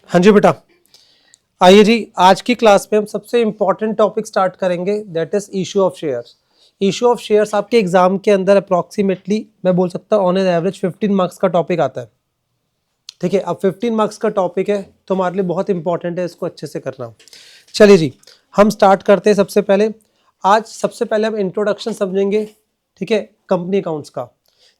हाँ जी बेटा, आइए जी, आज की क्लास में हम सबसे इंपॉर्टेंट टॉपिक स्टार्ट करेंगे, that is issue of shares. Issue of shares आपके एग्जाम के अंदर अप्रॉक्सीमेटली मैं बोल सकता हूँ ऑन एन एवरेज 15 मार्क्स का टॉपिक आता है। ठीक है, अब 15 मार्क्स का टॉपिक है तो हमारे लिए बहुत इंपॉर्टेंट है इसको अच्छे से करना। चलिए जी, हम स्टार्ट करते हैं। सबसे पहले हम इंट्रोडक्शन समझेंगे, ठीक है, कंपनी अकाउंट्स का,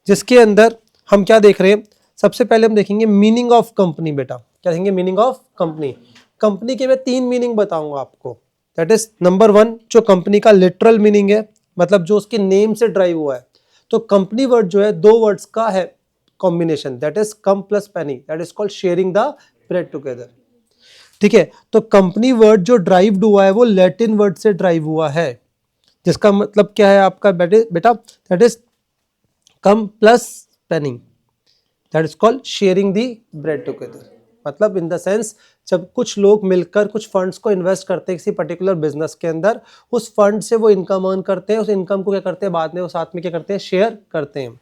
जिसके अंदर हम क्या देख रहे हैं। सबसे पहले हम देखेंगे मीनिंग ऑफ कंपनी। बेटा क्या देखेंगे? Meaning of company. कंपनी के मैं 3 मीनिंग बताऊंगा आपको। दैट इज नंबर 1, जो कंपनी का लिटरल मीनिंग है, मतलब जो उसके नेम से ड्राइव हुआ है। तो कंपनी वर्ड जो है 2 वर्ड्स का है combination, that is come plus पेनी, that is called sharing the bread together. ठीक है, तो कंपनी वर्ड जो ड्राइव्ड हुआ है वो लैटिन वर्ड से ड्राइव हुआ है, जिसका मतलब क्या है आपका बेटा? दैट इज कम प्लस पेनी, that is called sharing the bread together. मतलब इन द सेंस, जब कुछ लोग मिलकर कुछ फंड्स को इन्वेस्ट करते हैं किसी पर्टिकुलर बिजनेस के अंदर, उस फंड से वो इनकम अर्न करते हैं, उस इनकम को क्या करते हैं बाद में वो साथ में क्या करते हैं? शेयर करते हैं।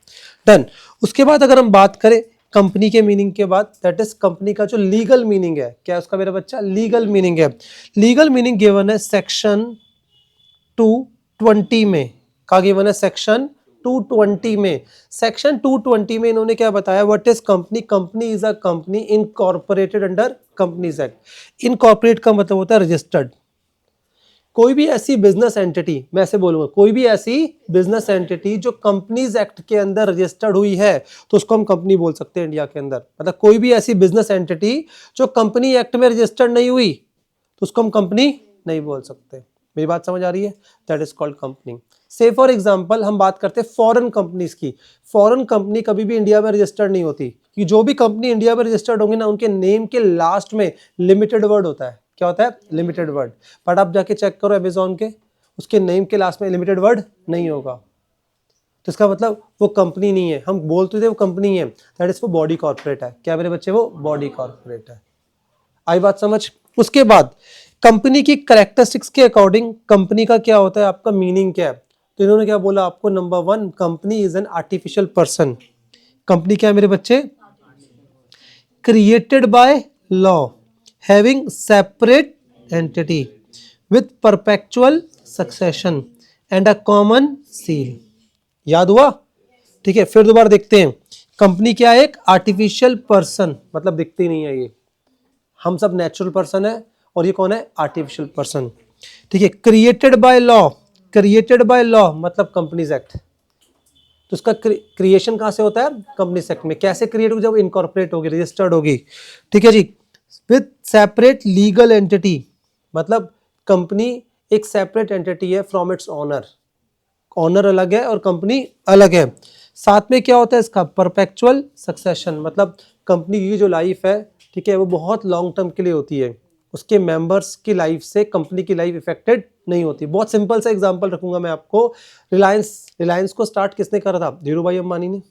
डन। उसके बाद अगर हम बात करें कंपनी के मीनिंग के बाद, दैट इज कंपनी का जो लीगल मीनिंग है, क्या उसका मेरा बच्चा? लीगल मीनिंग है। लीगल मीनिंग गिवन है सेक्शन 220 में। का गिवन है सेक्शन 220 में। सेक्शन 220 में इन्होंने क्या बताया? What is company? Company is a company incorporated under companies act. Incorporate का मतलब होता है रजिस्टर्ड। कोई भी ऐसी बिजनेस एंटिटी, मैं ऐसे बोलूंगा, कोई भी ऐसी बिजनेस एंटिटी जो कंपनीज एक्ट के अंदर रजिस्टर्ड हुई है तो उसको हम कंपनी बोल सकते हैं इंडिया के अंदर। मतलब कोई भी ऐसी बिजनेस एंटिटी जो कंपनी एक्ट में रजिस्टर्ड नहीं हुई तो उसको हम कंपनी नहीं बोल सकते। मेरी बात समझ आ रही है? That is called company. से फॉर एग्जांपल हम बात करते हैं फॉरेन कंपनीज की। फॉरेन कंपनी कभी भी इंडिया में रजिस्टर्ड नहीं होती, कि जो भी कंपनी इंडिया में रजिस्टर्ड होंगी ना, उनके नेम के लास्ट में लिमिटेड वर्ड होता है। क्या होता है? Limited word. बट आप जाके चेक करो अमेजोन के, उसके नेम के लास्ट में लिमिटेड वर्ड नहीं होगा, तो इसका मतलब वो कंपनी नहीं है। हम बोलते थे वो कंपनी है, दैट इज वो बॉडी कॉर्पोरेट है। क्या मेरे बच्चे? वो बॉडी कॉर्पोरेट है। आई बात समझ? उसके बाद कंपनी की कैरेक्टरिस्टिक्स के अकॉर्डिंग कंपनी का क्या होता है, आपका मीनिंग क्या है? तो इन्होंने क्या बोला आपको? Number 1, company is an artificial person. Company क्या है मेरे बच्चे? Created by law, having separate entity with perpetual succession and a common seal. याद हुआ? ठीक है, फिर दोबारा देखते हैं। कंपनी क्या है? एक आर्टिफिशियल पर्सन, मतलब दिखती नहीं है ये। हम सब नेचुरल पर्सन है और ये कौन है? Artificial person. ठीक है, created by law. Created by law मतलब कंपनीज एक्ट। तो उसका क्रिएशन कहां से होता है? कंपनीज एक्ट में। कैसे क्रिएट होगी? जब इनकॉर्पोरेट होगी, रजिस्टर्ड होगी। ठीक है जी। विद सेपरेट लीगल एंटिटी, मतलब कंपनी एक सेपरेट एंटिटी है फ्रॉम इट्स ओनर। ओनर अलग है और कंपनी अलग है। साथ में क्या होता है इसका? परपेचुअल सक्सेशन, मतलब कंपनी की जो लाइफ है, ठीक है, वो बहुत लॉन्ग टर्म के लिए होती है। उसके मेंबर्स की लाइफ से कंपनी की लाइफ इफेक्टेड नहीं होती। बहुत सिंपल सा एग्जांपल रखूंगा मैं आपको। रिलायंस को स्टार्ट किसने करा था? धीरू भाई अंबानी ने।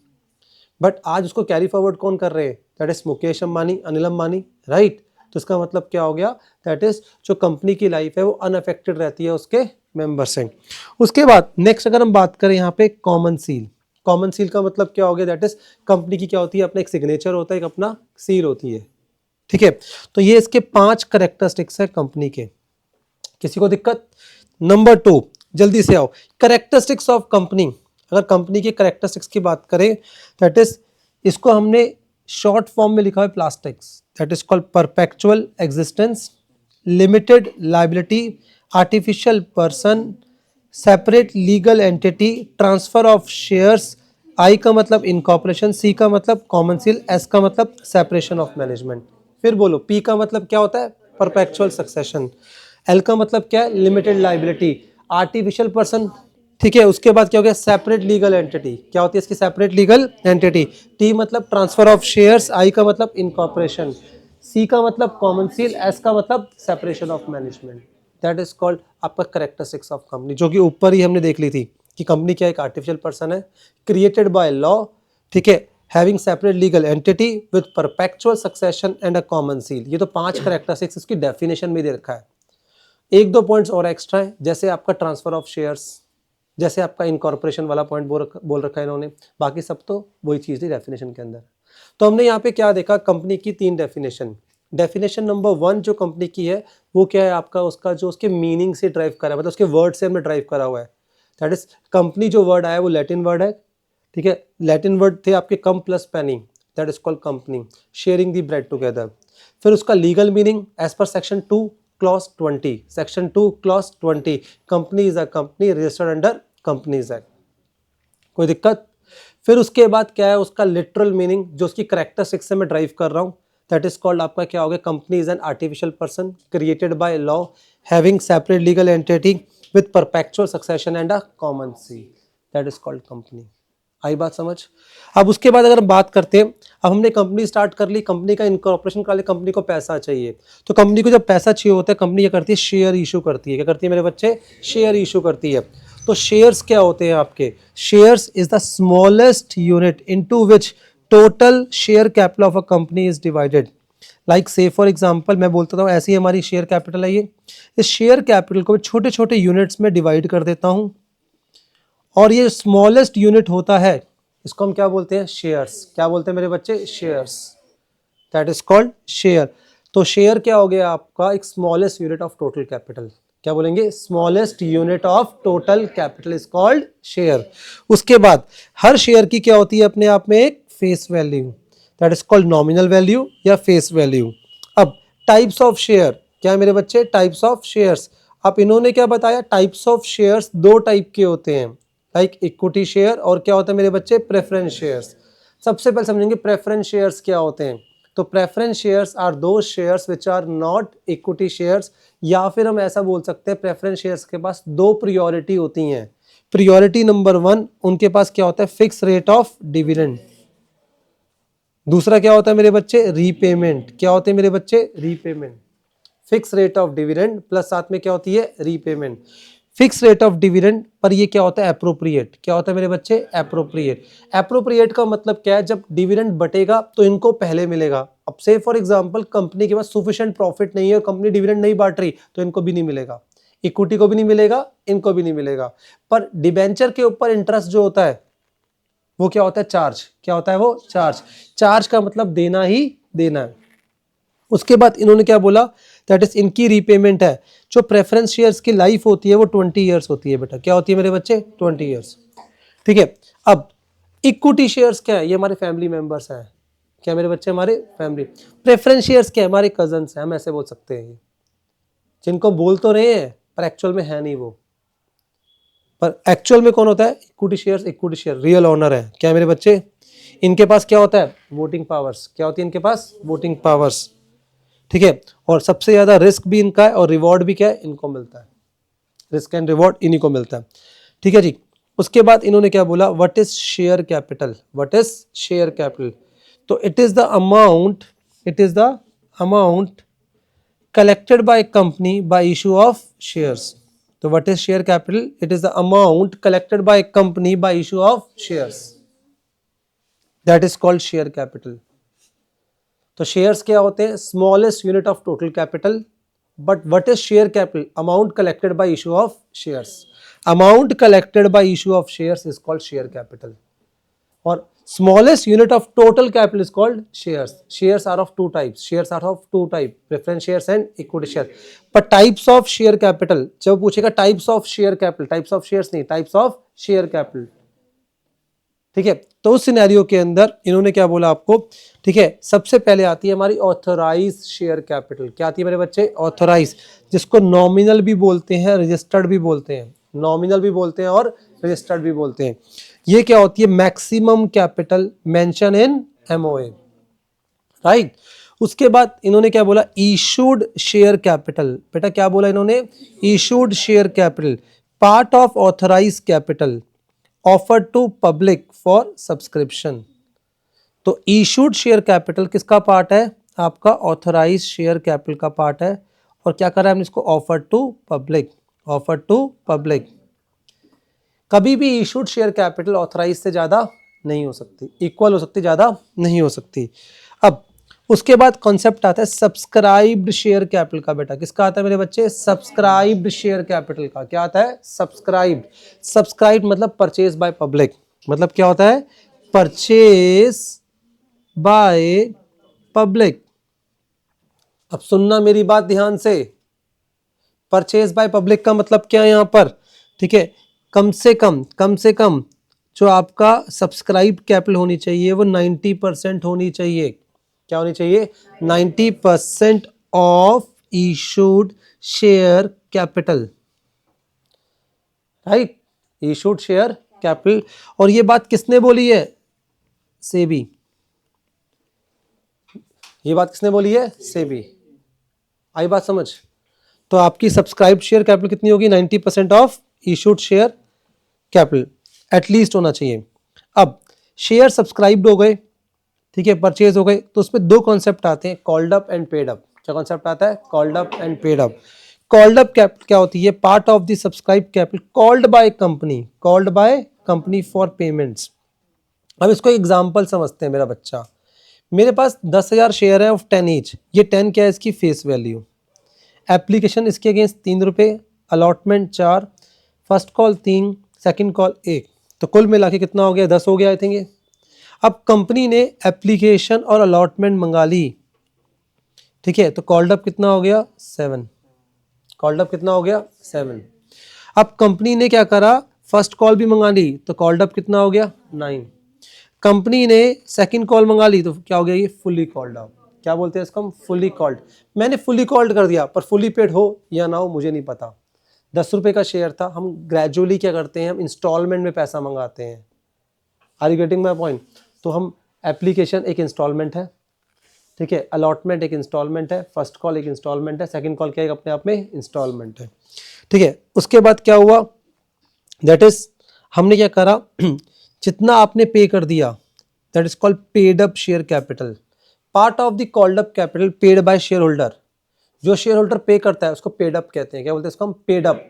बट आज उसको कैरी फॉरवर्ड कौन कर रहे हैं? That is Mukesh Ambani, Anil Ambani, right. तो इसका मतलब क्या हो गया? दैट इज जो कंपनी की लाइफ है वो अनअफेक्टेड रहती है उसके मेंबर से। उसके बाद नेक्स्ट अगर हम बात करें यहाँ पे कॉमन सील। कॉमन सील का मतलब क्या हो गया? दैट इज कंपनी की क्या होती है? अपना एक सिग्नेचर होता है, एक अपना सील होती है। ठीक है, तो ये इसके 5 करेक्टरिस्टिक्स है कंपनी के। किसी को दिक्कत? नंबर 2, जल्दी से आओ, करेक्टरिस्टिक्स ऑफ कंपनी। अगर कंपनी की करेक्टरिस्टिक्स की बात करें, दैट इज, इसको हमने शॉर्ट फॉर्म में लिखा है plastics, that is called perpetual existence, limited liability, artificial person, separate legal entity, transfer of shares. आई का मतलब इनकॉर्पोरेशन, सी का मतलब कॉमन सील, एस का मतलब सेपरेशन ऑफ मैनेजमेंट। फिर बोलो, पी का मतलब क्या होता है? Perpetual succession. एल का मतलब क्या है? Limited liability, artificial person. ठीक है, उसके बाद क्या हो गया? Separate legal entity. क्या होती है इसकी? Separate legal entity. टी मतलब ट्रांसफर ऑफ शेयर्स, आई का मतलब इनकॉर्पोरेशन, सी का मतलब कॉमन सील, एस का मतलब separation of management. That is called आपका करेक्टरिस्टिक्स ऑफ कंपनी, जो कि ऊपर ही हमने देख ली थी कि कंपनी क्या एक आर्टिफिशियल पर्सन है, क्रिएटेड बाय लॉ, ठीक है, having separate legal entity with perpetual succession and a common seal. ये तो 5 करेक्टरिस्टिक्स इसकी डेफिनेशन में दे रखा है। 1-2 पॉइंट्स और एक्स्ट्रा है, जैसे आपका ट्रांसफर ऑफ शेयर्स, जैसे आपका इनकॉर्पोरेशन वाला पॉइंट बोल रखा है इन्होंने। बाकी सब तो वही चीज़ थी डेफिनेशन के अंदर। तो हमने यहाँ पे क्या देखा? कंपनी की 3 डेफिनेशन। डेफिनेशन नंबर 1 जो कंपनी की है वो क्या है आपका, उसका जो उसके मीनिंग से ड्राइव करा है, मतलब उसके वर्ड से हमने ड्राइव करा हुआ है। दैट इज कंपनी जो वर्ड आया वो लैटिन वर्ड है, ठीक है। लैटिन वर्ड थे आपके कम प्लस पेनी, that is called company, sharing the bread together. फिर उसका legal meaning as per section 2 clause 20, section 2 clause 20, company is a company registered under companies act. कोई दिक्कत? फिर उसके बाद क्या है उसका लिटरल मीनिंग, जो उसकी करेक्टरिस्टिक्स से मैं ड्राइव कर रहा हूँ, दैट इज कॉल्ड आपका क्या हो गया, company is an artificial person created by law having separate legal entity with perpetual succession and a common seal, that is called company. आई बात समझ? अब उसके बाद अगर हम बात करते हैं, अब हमने कंपनी स्टार्ट कर ली, कंपनी का इनकॉर्पोरेशन कर लिया, कंपनी को पैसा चाहिए, तो कंपनी को जब पैसा चाहिए होता है कंपनी क्या करती है, शेयर इशू करती है। क्या करती है मेरे बच्चे? शेयर इशू करती है। तो शेयर्स क्या होते हैं आपके? Shares is the smallest unit into which total share capital of a company is divided. Like से फॉर एग्जांपल मैं बोलता हूँ ऐसी हमारी शेयर कैपिटल है ये, इस शेयर कैपिटल को छोटे छोटे यूनिट्स में डिवाइड कर देता हूँ, और ये स्मॉलेस्ट यूनिट होता है, इसको हम क्या बोलते हैं? शेयर्स। क्या बोलते हैं मेरे बच्चे? Shares. That is called share. तो शेयर क्या हो गया आपका? एक smallest unit of total capital. क्या बोलेंगे? Smallest unit of total capital is called share. उसके बाद हर शेयर की क्या होती है अपने आप में? एक face value, that is called nominal value या फेस वैल्यू। अब टाइप्स ऑफ शेयर क्या है मेरे बच्चे? Types of shares. अब इन्होंने क्या बताया? टाइप्स ऑफ शेयर्स दो टाइप के होते हैं, लाइक इक्विटी शेयर और क्या होता है मेरे बच्चे? Preference shares. सबसे पहले समझेंगे प्रेफरेंस शेयर्स क्या होते हैं। तो preference shares are those shares which are not equity shares, या फिर हम ऐसा बोल सकते हैं प्रेफरेंस शेयर्स के पास दो प्रियोरिटी होती हैं। प्रियोरिटी नंबर 1, उनके पास क्या होता है? Fix rate of dividend. दूसरा क्या होता है मेरे बच्चे? रीपेमेंट। क्या होते हैं मेरे बच्चे? Repayment. Fix rate of dividend plus साथ में क्या होती है? Repayment. Fix rate of dividend per ये क्या होता है? एप्रोप्रिएट। क्या होता है मेरे बच्चे? एप्रोप्रिएट। एप्रोप्रिएट का मतलब क्या है? जब डिविडेंड बटेगा तो इनको पहले मिलेगा। अब से फॉर एग्जांपल कंपनी के पास सफिशिएंट प्रॉफिट नहीं है और कंपनी डिविडेंड नहीं बांट रही, तो इनको भी नहीं मिलेगा, इक्विटी को भी नहीं मिलेगा, इनको भी नहीं मिलेगा। पर डिबेंचर के ऊपर इंटरेस्ट जो होता है वो क्या होता है? चार्ज। क्या होता है वो? चार्ज। चार्ज का मतलब देना ही देना है। उसके बाद इन्होंने क्या बोला? दैट इज इनकी रीपेमेंट है। जो प्रेफरेंस शेयर्स की लाइफ होती है वो 20 ईयर्स होती है बेटा। क्या होती है मेरे बच्चे? 20 ईयर्स। ठीक है। अब इक्विटी शेयर्स क्या है? ये हमारे फैमिली मेंबर्स हैं। क्या मेरे बच्चे? हमारे फैमिली। प्रेफरेंस शेयर्स क्या है? हमारे कजन्स हैं, हम ऐसे बोल सकते हैं, जिनको बोल तो रहे हैं पर एक्चुअल में है नहीं वो। पर एक्चुअल में कौन होता है? Equity shares. Equity share real owner है। क्या मेरे बच्चे? इनके पास क्या होता है? Voting powers. क्या होती है इनके पास? Voting powers. ठीक है। और सबसे ज्यादा रिस्क भी इनका है और रिवॉर्ड भी क्या है? इनको मिलता है। रिस्क एंड रिवॉर्ड इन्हीं को मिलता है। ठीक है जी। उसके बाद इन्होंने क्या बोला? What is share capital? What is share capital? तो it is the amount, it is the amount collected by a company by issue of shares. So what is share capital? It is the amount collected by a company by issue of shares. That is called share capital. तो shares क्या होते हैं? Smallest unit of total capital. But what is share capital? Amount collected by issue of shares. Amount collected by issue of shares is called share capital. और smallest unit of total capital is called shares. Shares are of two types. Shares are of two types, preference shares and equity share. But types of share capital, जब पूछेगा types of share capital, types of shares नहीं, types of share capital. ठीक है। तो उस scenario के अंदर इन्होंने क्या बोला आपको? ठीक है। सबसे पहले आती है हमारी ऑथराइज शेयर कैपिटल। क्या आती है मेरे बच्चे? ऑथराइज, जिसको नॉमिनल भी बोलते हैं, रजिस्टर्ड भी बोलते हैं। नॉमिनल भी बोलते हैं और रजिस्टर्ड भी बोलते हैं। ये क्या होती है? Maximum capital mention in MOA, right. उसके बाद इन्होंने क्या बोला? Issued share capital. बेटा क्या बोला इन्होंने? Issued share capital, part of authorise capital offer to public for subscription. तो इशूड शेयर कैपिटल किसका पार्ट है? आपका ऑथराइज शेयर कैपिटल का पार्ट है। और क्या करा है हमने इसको? Offer to public. Offer to public. कभी भी इशूड शेयर कैपिटल ऑथराइज से ज्यादा नहीं हो सकती, इक्वल हो सकती, ज्यादा नहीं हो सकती। अब उसके बाद कॉन्सेप्ट आता है सब्सक्राइब्ड शेयर कैपिटल का। बेटा किसका आता है मेरे बच्चे? सब्सक्राइब्ड शेयर कैपिटल का। क्या आता है? सब्सक्राइब्ड। सब्सक्राइब्ड मतलब परचेज बाय पब्लिक। मतलब क्या होता है? Purchase by public. अब सुनना मेरी बात ध्यान से, परचेज बाय पब्लिक का मतलब क्या है यहाँ पर, ठीक है, कम से कम जो आपका सब्सक्राइब कैपिटल होनी चाहिए वो 90% होनी चाहिए। क्या होनी चाहिए? 90% of issued share capital, right, issued share capital. और ये बात किसने बोली है? सेबी। ये बात किसने बोली है? सेबी। आई बात समझ? तो आपकी सब्सक्राइब शेयर कैपिटल कितनी होगी? 90% of issued share capital at least होना चाहिए। अब शेयर सब्सक्राइब्ड हो गए, ठीक है, परचेज हो गए, तो उसमें दो कॉन्सेप्ट आते हैं, called up and paid up. क्या कॉन्सेप्ट आता है? Called up and paid up. Called up capital क्या होती है? Part of the subscribe capital called by company for payments. अब इसको एग्जांपल समझते हैं मेरा बच्चा। मेरे पास 10,000 शेयर है ऑफ 10 ईच। ये 10 क्या है? इसकी फेस वैल्यू। एप्लीकेशन इसके अगेंस्ट 3 रुपये, allotment 4, first call 3, second call 1, तो कुल मिला के कितना हो गया? 10 हो गया आई थिंक ये। अब कंपनी ने एप्लीकेशन और अलॉटमेंट मंगा ली, ठीक है, तो कॉल्ड अप कितना हो गया? 7। कॉल्ड अप कितना हो गया? 7। अब कंपनी ने क्या करा? फर्स्ट कॉल भी मंगा ली, तो कॉल्ड अप कितना हो गया? 9। कंपनी ने सेकंड कॉल मंगा ली, तो क्या हो गया? ये फुली कॉल्ड अप। क्या बोलते हैं इसको हम? Fully called. मैंने फुली कॉल्ड कर दिया, पर फुली पेड हो या ना हो मुझे नहीं पता। 10 रुपये का शेयर था, हम ग्रेजुअली क्या करते हैं? हम इंस्टॉलमेंट में पैसा मंगाते हैं। Are you getting my point? तो हम एप्लीकेशन एक इंस्टॉलमेंट है, ठीक है, अलॉटमेंट एक इंस्टॉलमेंट है, फर्स्ट कॉल एक इंस्टॉलमेंट है, सेकंड कॉल क्या है? अपने आप में इंस्टॉलमेंट है, ठीक है। उसके बाद क्या हुआ? दैट इज हमने क्या करा? जितना आपने पे कर दिया, that is called paid up share capital. Part of the called up capital paid by share holder. जो शेयर होल्डर पे करता है उसको पेड अप कहते हैं। क्या बोलते हैं इसको हम? पेड अप,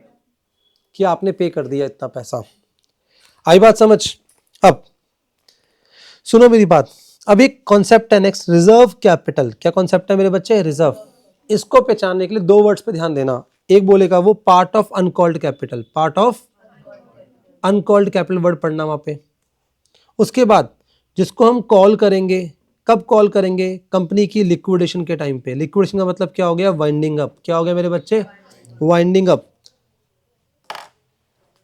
कि आपने पे कर दिया इतना पैसा। आई बात समझ? अब सुनो मेरी बात। अब एक कॉन्सेप्ट है नेक्स्ट, रिजर्व कैपिटल। क्या कॉन्सेप्ट है मेरे बच्चे? रिजर्व। इसको पहचानने के लिए दो वर्ड्स पे ध्यान देना। एक बोलेगा वो part of uncalled capital, part of uncalled capital word पढ़ना वहां पे। उसके बाद जिसको हम कॉल करेंगे, कब कॉल करेंगे? कंपनी की लिक्विडेशन के टाइम पे। लिक्विडेशन का मतलब क्या हो गया? Winding up. क्या हो गया मेरे बच्चे? Winding up.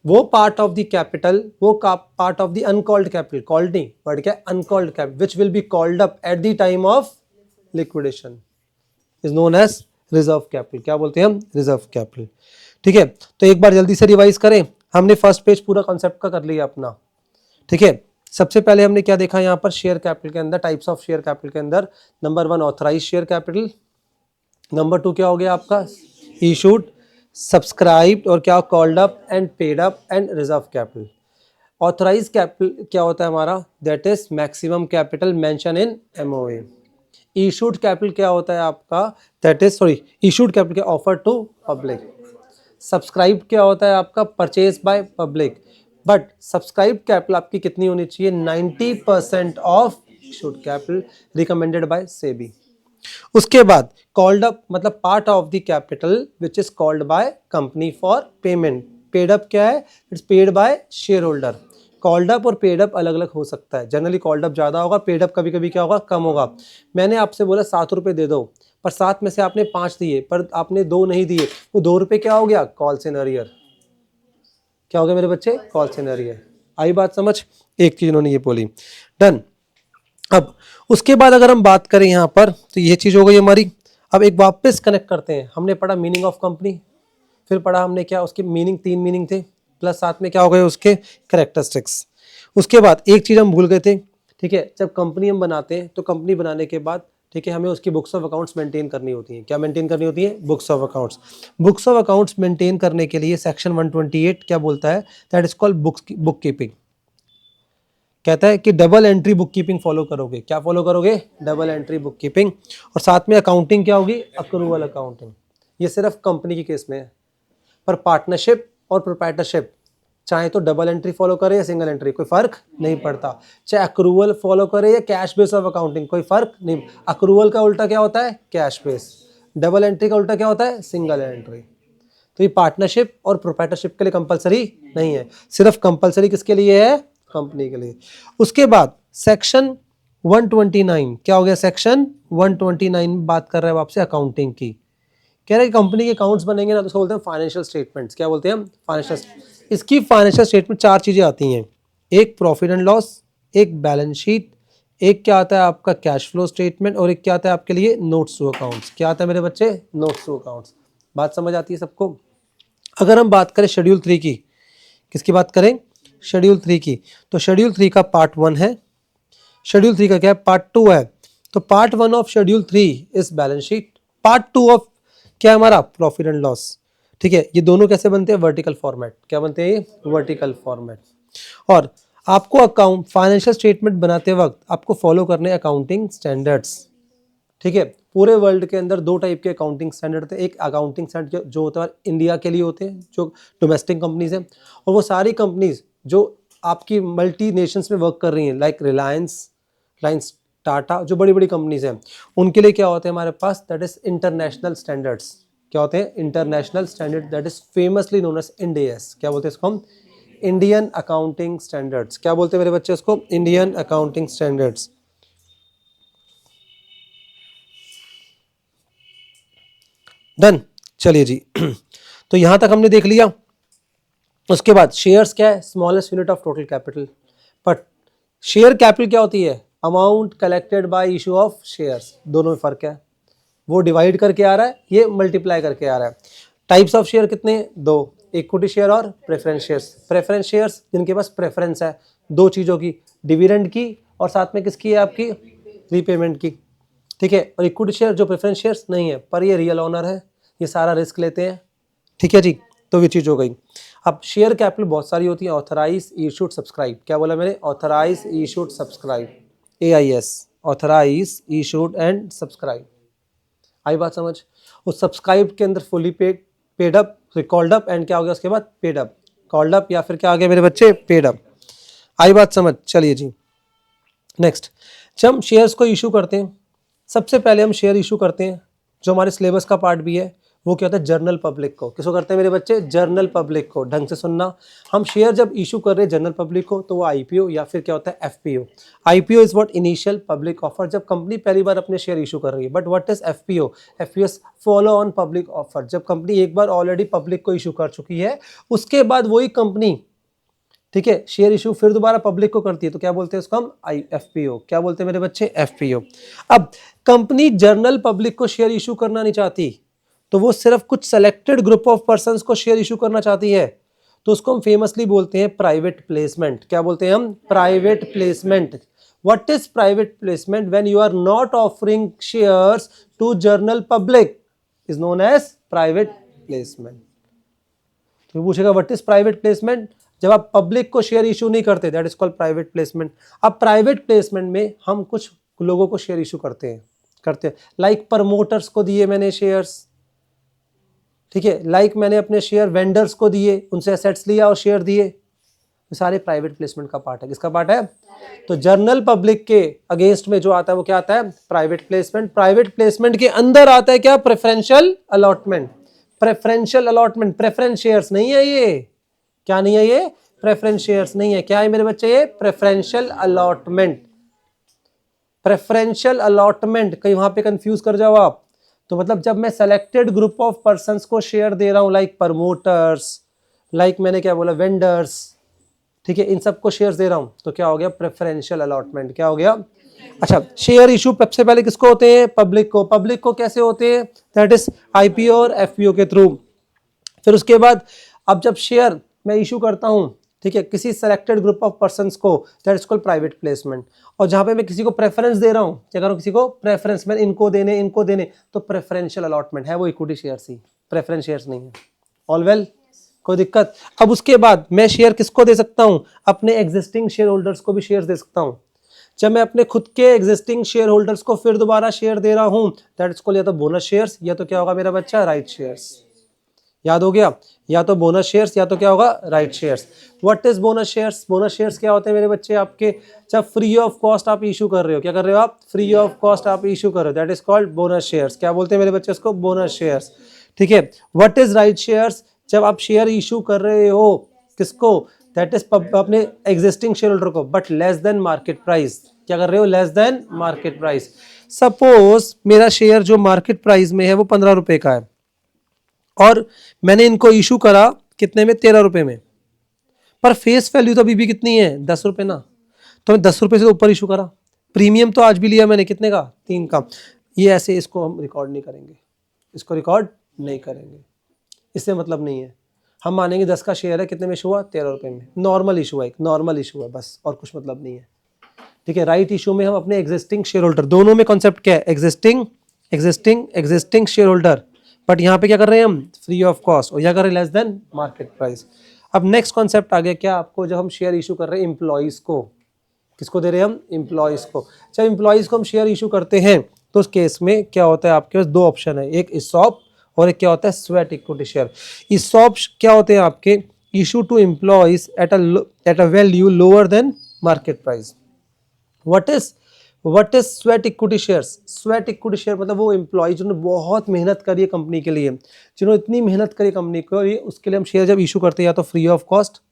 वो पार्ट ऑफ द कैपिटल, वो part of the uncalled capital, called नहीं, वर्ड क्या? Uncalled capital, which will be called up at the time of liquidation, is known as reserve capital. क्या बोलते हैं हम? रिजर्व कैपिटल, ठीक है। तो एक बार जल्दी से रिवाइज करें। हमने फर्स्ट पेज पूरा कॉन्सेप्ट का कर लिया अपना, ठीक है। सबसे पहले हमने क्या देखा यहाँ पर? शेयर कैपिटल के अंदर, टाइप्स ऑफ शेयर कैपिटल के अंदर, number 1 authorise share capital, number 2 क्या हो गया आपका? इशूड, सब्सक्राइब्ड, और क्या? Called up and paid up and reserve capital. Authorise capital क्या होता है हमारा? That is maximum capital mention in MOA. Issued capital क्या होता है आपका? दैट इज इशूड कैपिटल के ऑफर टू पब्लिक। सब्सक्राइब क्या होता है आपका? Purchase by public. But subscribe capital आपकी कितनी होनी चाहिए? 90% of issued capital recommended by SEBI. उसके बाद कॉल्ड अप मतलब part of the capital which is called by company for payment. Paid up क्या है? It's paid by share holder. Called up और पेड अप अलग अलग हो सकता है। जनरली कॉल्ड अप ज्यादा होगा, पेड अप कभी कभी क्या होगा? कम होगा। मैंने आपसे बोला 7 रुपये दे दो, पर 7 में से आपने 5 दिए, पर आपने 2 नहीं दिए, वो 2 रुपये क्या हो गया? Calls in arrear. क्या हो गया मेरे बच्चे? Calls in arrear. आई बात समझ? एक चीज इन्होंने ये बोली, डन। अब उसके बाद अगर हम बात करें यहाँ पर, तो ये चीज हो गई हमारी। अब एक वापस कनेक्ट करते हैं। हमने पढ़ा मीनिंग ऑफ कंपनी, फिर पढ़ा हमने क्या? उसके मीनिंग, 3 मीनिंग थे, प्लस साथ में क्या हो गए? उसके कैरेक्टरिस्टिक्स। उसके बाद एक चीज हम भूल गए थे, ठीक है, जब कंपनी हम बनाते हैं तो कंपनी बनाने के बाद, ठीक है, हमें उसकी बुक्स ऑफ अकाउंट्स मेंटेन करनी होती है। क्या मेंटेन करनी होती है? Books of accounts. Books of accounts maintain करने के लिए सेक्शन 128 क्या बोलता है? That is called book keeping. कहता है कि double entry book keeping follow करोगे। क्या फॉलो करोगे? Double entry book keeping. और साथ में अकाउंटिंग क्या होगी? Accrual accounting. ये सिर्फ कंपनी के केस में है, पर पार्टनरशिप और प्रोप्राइटरशिप चाहे तो डबल एंट्री फॉलो करे या सिंगल एंट्री, कोई फर्क नहीं पड़ता। चाहे अक्रूवल फॉलो करे या कैश बेस ऑफ अकाउंटिंग, कोई फर्क नहीं। अक्रूवल का उल्टा क्या होता है? Cash base. डबल एंट्री का उल्टा क्या होता है? Single entry. तो ये पार्टनरशिप और प्रोप्राइटरशिप के लिए कंपलसरी नहीं है, सिर्फ कंपलसरी किसके लिए है? कंपनी के लिए। उसके बाद सेक्शन 129 क्या हो गया, सेक्शन 129 में बात कर रहे हैं आपसे अकाउंटिंग की। कह रहे हैं कंपनी के अकाउंट्स बनेंगे ना तो उसको बोलते हैं फाइनेंशियल स्टेटमेंट्स। क्या बोलते हैं हम, फाइनेंशियल। इसकी फाइनेंशियल स्टेटमेंट चार चीजें आती हैं, एक प्रॉफिट एंड लॉस, एक बैलेंस शीट, एक क्या आता है आपका कैश फ्लो स्टेटमेंट, और एक क्या आता है आपके लिए नोट्स टू अकाउंट्स। क्या आता है मेरे बच्चे, नोट्स टू अकाउंट्स। बात समझ आती है सबको। अगर हम बात करें शेड्यूल 3 की, किसकी बात करें, शेड्यूल 3 की, तो शेड्यूल 3 का पार्ट 1 है, शेड्यूल 3 का क्या है, पार्ट 2 है। तो part 1 of schedule 3 is balance sheet, part 2 of क्या है हमारा, प्रॉफिट एंड लॉस। ठीक है, ये दोनों कैसे बनते हैं, वर्टिकल फॉर्मेट। क्या बनते हैं ये, वर्टिकल फॉर्मेट। और आपको अकाउंट फाइनेंशियल स्टेटमेंट बनाते वक्त आपको फॉलो करने अकाउंटिंग स्टैंडर्ड्स। ठीक है, पूरे वर्ल्ड के अंदर दो टाइप के अकाउंटिंग स्टैंडर्ड थे। एक अकाउंटिंग स्टैंडर्ड जो होता है इंडिया के लिए होते हैं, जो डोमेस्टिक कंपनीज हैं, और वो सारी कंपनीज जो आपकी मल्टी नेशंस में वर्क कर रही हैं, लाइक रिलायंस, टाटा, जो बड़ी बड़ी कंपनीज हैं, उनके लिए क्या होते हैं हमारे पास, दैट इज इंटरनेशनल स्टैंडर्ड्स। क्या होते हैं, international standard, that is famously known as Ind AS. क्या बोलते हैं इसको हम, इंडियन अकाउंटिंग स्टैंडर्ड्स। क्या बोलते हैं मेरे बच्चे इसको, इंडियन अकाउंटिंग स्टैंडर्ड्स। डन, चलिए जी। तो यहां तक हमने देख लिया। उसके बाद शेयर्स क्या है, smallest unit of total capital. But share capital क्या होती है, amount collected by issue of shares. दोनों में फर्क है, वो डिवाइड करके आ रहा है, ये मल्टीप्लाई करके आ रहा है। टाइप्स ऑफ शेयर कितने, दो, इक्विटी शेयर और प्रेफरेंस शेयर्स। प्रेफरेंस शेयर्स जिनके पास प्रेफरेंस है दो चीज़ों की, डिविडेंड की और साथ में किसकी है, आपकी रीपेमेंट की। ठीक है, और इक्विटी शेयर जो प्रेफरेंस शेयर्स नहीं है पर ये रियल ओनर है, ये सारा रिस्क लेते हैं। ठीक है जी, तो ये चीज़ हो गई। अब शेयर कैपिटल बहुत सारी होती है, ऑथराइज, इशूड, सब्सक्राइब। क्या बोला मैंने, authorise, issued, subscribe, AIS, authorise, issued and subscribe. आई बात समझ। उस सब्सक्राइब के अंदर fully paid up, called up, and क्या हो गया उसके बाद, पेड अप, कॉल्ड अप, या फिर क्या आ गया मेरे बच्चे, पेड अप। आई बात समझ। चलिए जी, नेक्स्ट, जब हम शेयर्स को इशू करते हैं, सबसे पहले हम शेयर इशू करते हैं, जो हमारे सिलेबस का पार्ट भी है, वो क्या होता है, जर्नल पब्लिक को। किसको करते हैं मेरे बच्चे, जर्नल पब्लिक को। ढंग से सुनना, हम शेयर जब इशू कर रहे हैं जनरल पब्लिक को, तो वो IPO या फिर क्या होता है, FPO। IPO is what, initial public offer, जब कंपनी पहली बार अपने शेयर इशू कर रही है। But what is FPO, FPO follow on public offer, जब कंपनी एक बार ऑलरेडी पब्लिक को इशू कर चुकी है, उसके बाद वही कंपनी, ठीक है, शेयर इशू फिर दोबारा पब्लिक को करती है, तो क्या बोलते हैं उसको हम, FPO। क्या बोलते हैं मेरे बच्चे, FPO। अब कंपनी जर्नल पब्लिक को शेयर इशू करना नहीं चाहती, तो वो सिर्फ कुछ सेलेक्टेड ग्रुप ऑफ पर्संस को शेयर इशू करना चाहती है, तो उसको हम फेमसली बोलते हैं प्राइवेट प्लेसमेंट। क्या बोलते हैं हम, private placement. What is private placement, when you are not offering shares to general public is known as private placement. तो पूछेगा व्हाट इज प्राइवेट प्लेसमेंट, जब आप पब्लिक को शेयर इशू नहीं करते, that is called private placement. अब private placement में हम कुछ लोगों को शेयर इशू करते हैं, लाइक प्रमोटर्स को दिए मैंने शेयर्स। ठीक है, लाइक मैंने अपने शेयर वेंडर्स को दिए, उनसे एसेट्स लिया और शेयर दिए, ये सारे प्राइवेट प्लेसमेंट का पार्ट है। किसका पार्ट है, तो जर्नल पब्लिक के अगेंस्ट में जो आता है वो क्या आता है, प्राइवेट प्लेसमेंट। प्राइवेट प्लेसमेंट के अंदर आता है क्या, preferential allotment. Preferential allotment, preference shares नहीं है ये। क्या नहीं है ये, प्रेफरेंस शेयर्स नहीं है। क्या है मेरे बच्चे, ये प्रेफरेंशियल अलॉटमेंट। प्रेफरेंशियल अलॉटमेंट, कहीं वहां पे कंफ्यूज कर जाओ आप, तो मतलब जब मैं सेलेक्टेड ग्रुप ऑफ पर्संस को शेयर दे रहा हूं, लाइक प्रमोटर्स, लाइक मैंने क्या बोला, वेंडर्स, ठीक है, इन सबको शेयर्स दे रहा हूं, तो क्या हो गया, प्रेफरेंशियल अलॉटमेंट। क्या हो गया, अच्छा, शेयर इशू सबसे पहले किसको होते हैं, पब्लिक को। पब्लिक को कैसे होते हैं, दैट इज IPO और FPO के थ्रू। फिर उसके बाद अब जब शेयर मैं इशू करता हूं, ठीक है, किसी सेलेक्टेड ग्रुप ऑफ पर्संस को, that is called private placement. और जहां पे मैं किसी को प्रेफरेंस दे रहा हूं, क्या कर रहा हूं, किसी को प्रेफरेंस, मैं इनको देने, तो प्रेफरेंशियल अलॉटमेंट है, वो इक्विटी शेयर्स ही, प्रेफरेंस शेयर्स नहीं है। ऑल वेल, कोई दिक्कत। अब उसके बाद मैं शेयर किसको दे सकता हूं, अपने एग्जिस्टिंग शेयर होल्डर्स को भी शेयर दे सकता हूं। जब मैं अपने खुद के एग्जिस्टिंग शेयर होल्डर्स को फिर दोबारा शेयर दे रहा हूं, दैट इज कॉल्ड या तो बोनस शेयर्स, या तो क्या होगा मेरा बच्चा, राइट शेयर्स। याद हो गया, या तो बोनस शेयर्स या तो क्या होगा, right shares. What is bonus shares, bonus shares क्या होते हैं मेरे बच्चे आपके, जब फ्री ऑफ कॉस्ट आप इशू कर रहे हो, क्या कर रहे हो आप, फ्री ऑफ कॉस्ट आप इशू कर रहे हो, that is called bonus shares. क्या बोलते हैं मेरे बच्चे उसको, बोनस शेयर्स। ठीक है, व्हाट इज राइट शेयर्स, जब आप शेयर इशू कर रहे हो किसको, दैट इज अपने एग्जिस्टिंग शेयर होल्डर को, but less than market price. क्या कर रहे हो, less than market price. Suppose मेरा शेयर जो मार्केट प्राइस में है वो 15 रुपए का है और मैंने इनको इशू करा कितने में, 13 रुपए में, पर फेस वैल्यू तो अभी भी कितनी है, 10 रुपए ना, तो मैं 10 रुपए से ऊपर इशू करा। प्रीमियम तो आज भी लिया मैंने कितने का, 3 का। ये ऐसे इसको हम रिकॉर्ड नहीं करेंगे, इसको रिकॉर्ड नहीं करेंगे, इससे मतलब नहीं है। हम मानेंगे 10 का शेयर है, कितने में इशू हुआ, 13 रुपए में। नॉर्मल इशू है, एक नॉर्मल इशू है बस, और कुछ मतलब नहीं है। ठीक है, राइट इशू में हम अपने एग्जिस्टिंग शेयर होल्डर, दोनों में कॉन्सेप्ट क्या है, existing existing existing share holder, but यहाँ पे क्या कर रहे हैं हम, फ्री ऑफ कॉस्ट, और यहाँ कर रहे हैं लेस देन मार्केट प्राइस। अब नेक्स्ट कॉन्सेप्ट आ गया क्या आपको, जब हम शेयर इशू कर रहे हैं एम्प्लॉइज को, किसको दे रहे हैं हम, एम्प्लॉइज को। जब एम्प्लॉइज को हम शेयर इशू करते हैं तो उस केस में क्या होता है, आपके पास दो ऑप्शन है, एक इसॉप और एक क्या होता है, स्वेट इक्विटी शेयर। इसॉप क्या होते हैं आपके, issue to employees at a value lower than market price. What is sweat equity shares, sweat equity share मतलब वो एम्प्लॉय जिन्होंने बहुत मेहनत करी है कंपनी के लिए, जिन्होंने इतनी मेहनत करी कंपनी को, ये उसके लिए हम शेयर जब इशू करते हैं या तो फ्री ऑफ कॉस्ट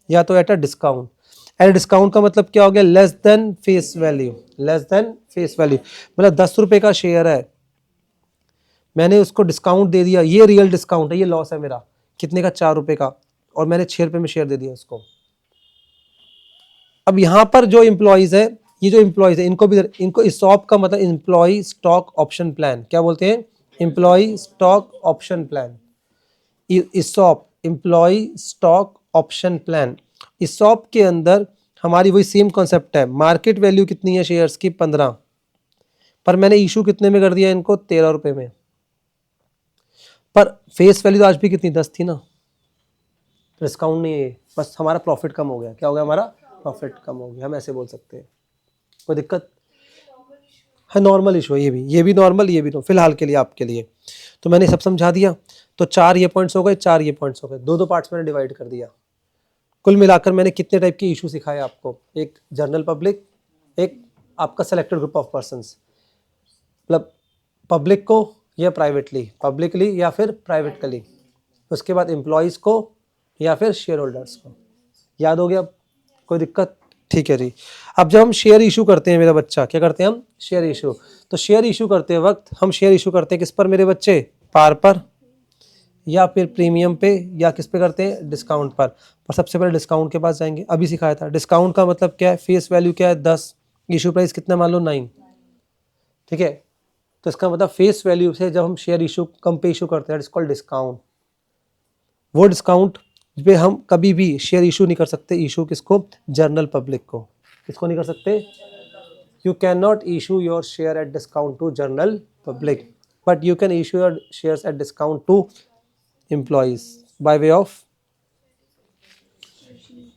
या तो at a discount. At discount का मतलब क्या हो गया, less than face value, less than face value, मतलब 10 रुपए का शेयर है, मैंने उसको डिस्काउंट दे दिया, ये रियल डिस्काउंट है, ये लॉस है मेरा, कितने का, 4 रुपए का, और मैंने 6 रुपए में शेयर दे दिया उसको। अब यहां पर जो एम्प्लॉइज है, ये जो एम्प्लॉइज है इनको भी, इनको इसॉप का मतलब एम्प्लॉय स्टॉक ऑप्शन प्लान, क्या बोलते हैं, employee stock option plan, ESOP employee stock option plan. ESOP के अंदर हमारी वही सेम कॉन्सेप्ट है, मार्केट वैल्यू कितनी है शेयर्स की, 15, पर मैंने इशू कितने में कर दिया इनको, 13 रुपए में, पर फेस वैल्यू तो आज भी कितनी, 10 थी ना, डिस्काउंट नहीं है, बस हमारा प्रॉफिट कम हो गया, क्या हो गया, हमारा प्रॉफिट कम हो गया, हम ऐसे बोल सकते हैं, कोई दिक्कत है, नॉर्मल इशू है ये भी नॉर्मल, ये भी फिलहाल के लिए आपके लिए। तो मैंने सब समझा दिया, तो 4 ये पॉइंट्स हो गए, 4 ये पॉइंट्स हो गए, दो पार्ट्स मैंने डिवाइड कर दिया। कुल मिलाकर मैंने कितने टाइप के इशू सिखाए आपको, एक जनरल पब्लिक, एक आपका सेलेक्टेड ग्रुप ऑफ पर्संस, मतलब पब्लिक को या प्राइवेटली, पब्लिकली या फिर प्राइवेटली, उसके बाद एम्प्लॉयज़ को या फिर शेयर होल्डर्स को। याद हो गया, कोई दिक्कत, ठीक है जी। अब जब हम शेयर इशू करते हैं मेरा बच्चा, क्या करते हैं हम, शेयर इशू, तो शेयर इशू करते वक्त हम शेयर इशू करते हैं किस पर मेरे बच्चे, पार पर या फिर प्रीमियम पे, या किस पे करते हैं, डिस्काउंट पर सबसे पहले डिस्काउंट के पास जाएंगे, अभी सिखाया था। डिस्काउंट का मतलब क्या है, फेस वैल्यू क्या है, 10, इशू प्राइस कितना मान लो 9, ठीक है, तो इसका मतलब फेस वैल्यू से जब हम शेयर इशू कम पे इशू करते हैं, इट्स कॉल्ड डिस्काउंट। वो डिस्काउंट पे हम कभी भी शेयर इशू नहीं कर सकते, इशू किसको, जनरल पब्लिक को, किसको नहीं कर सकते, you can not issue your share at discount to general public, but you can issue your shares at discount to employees by way of,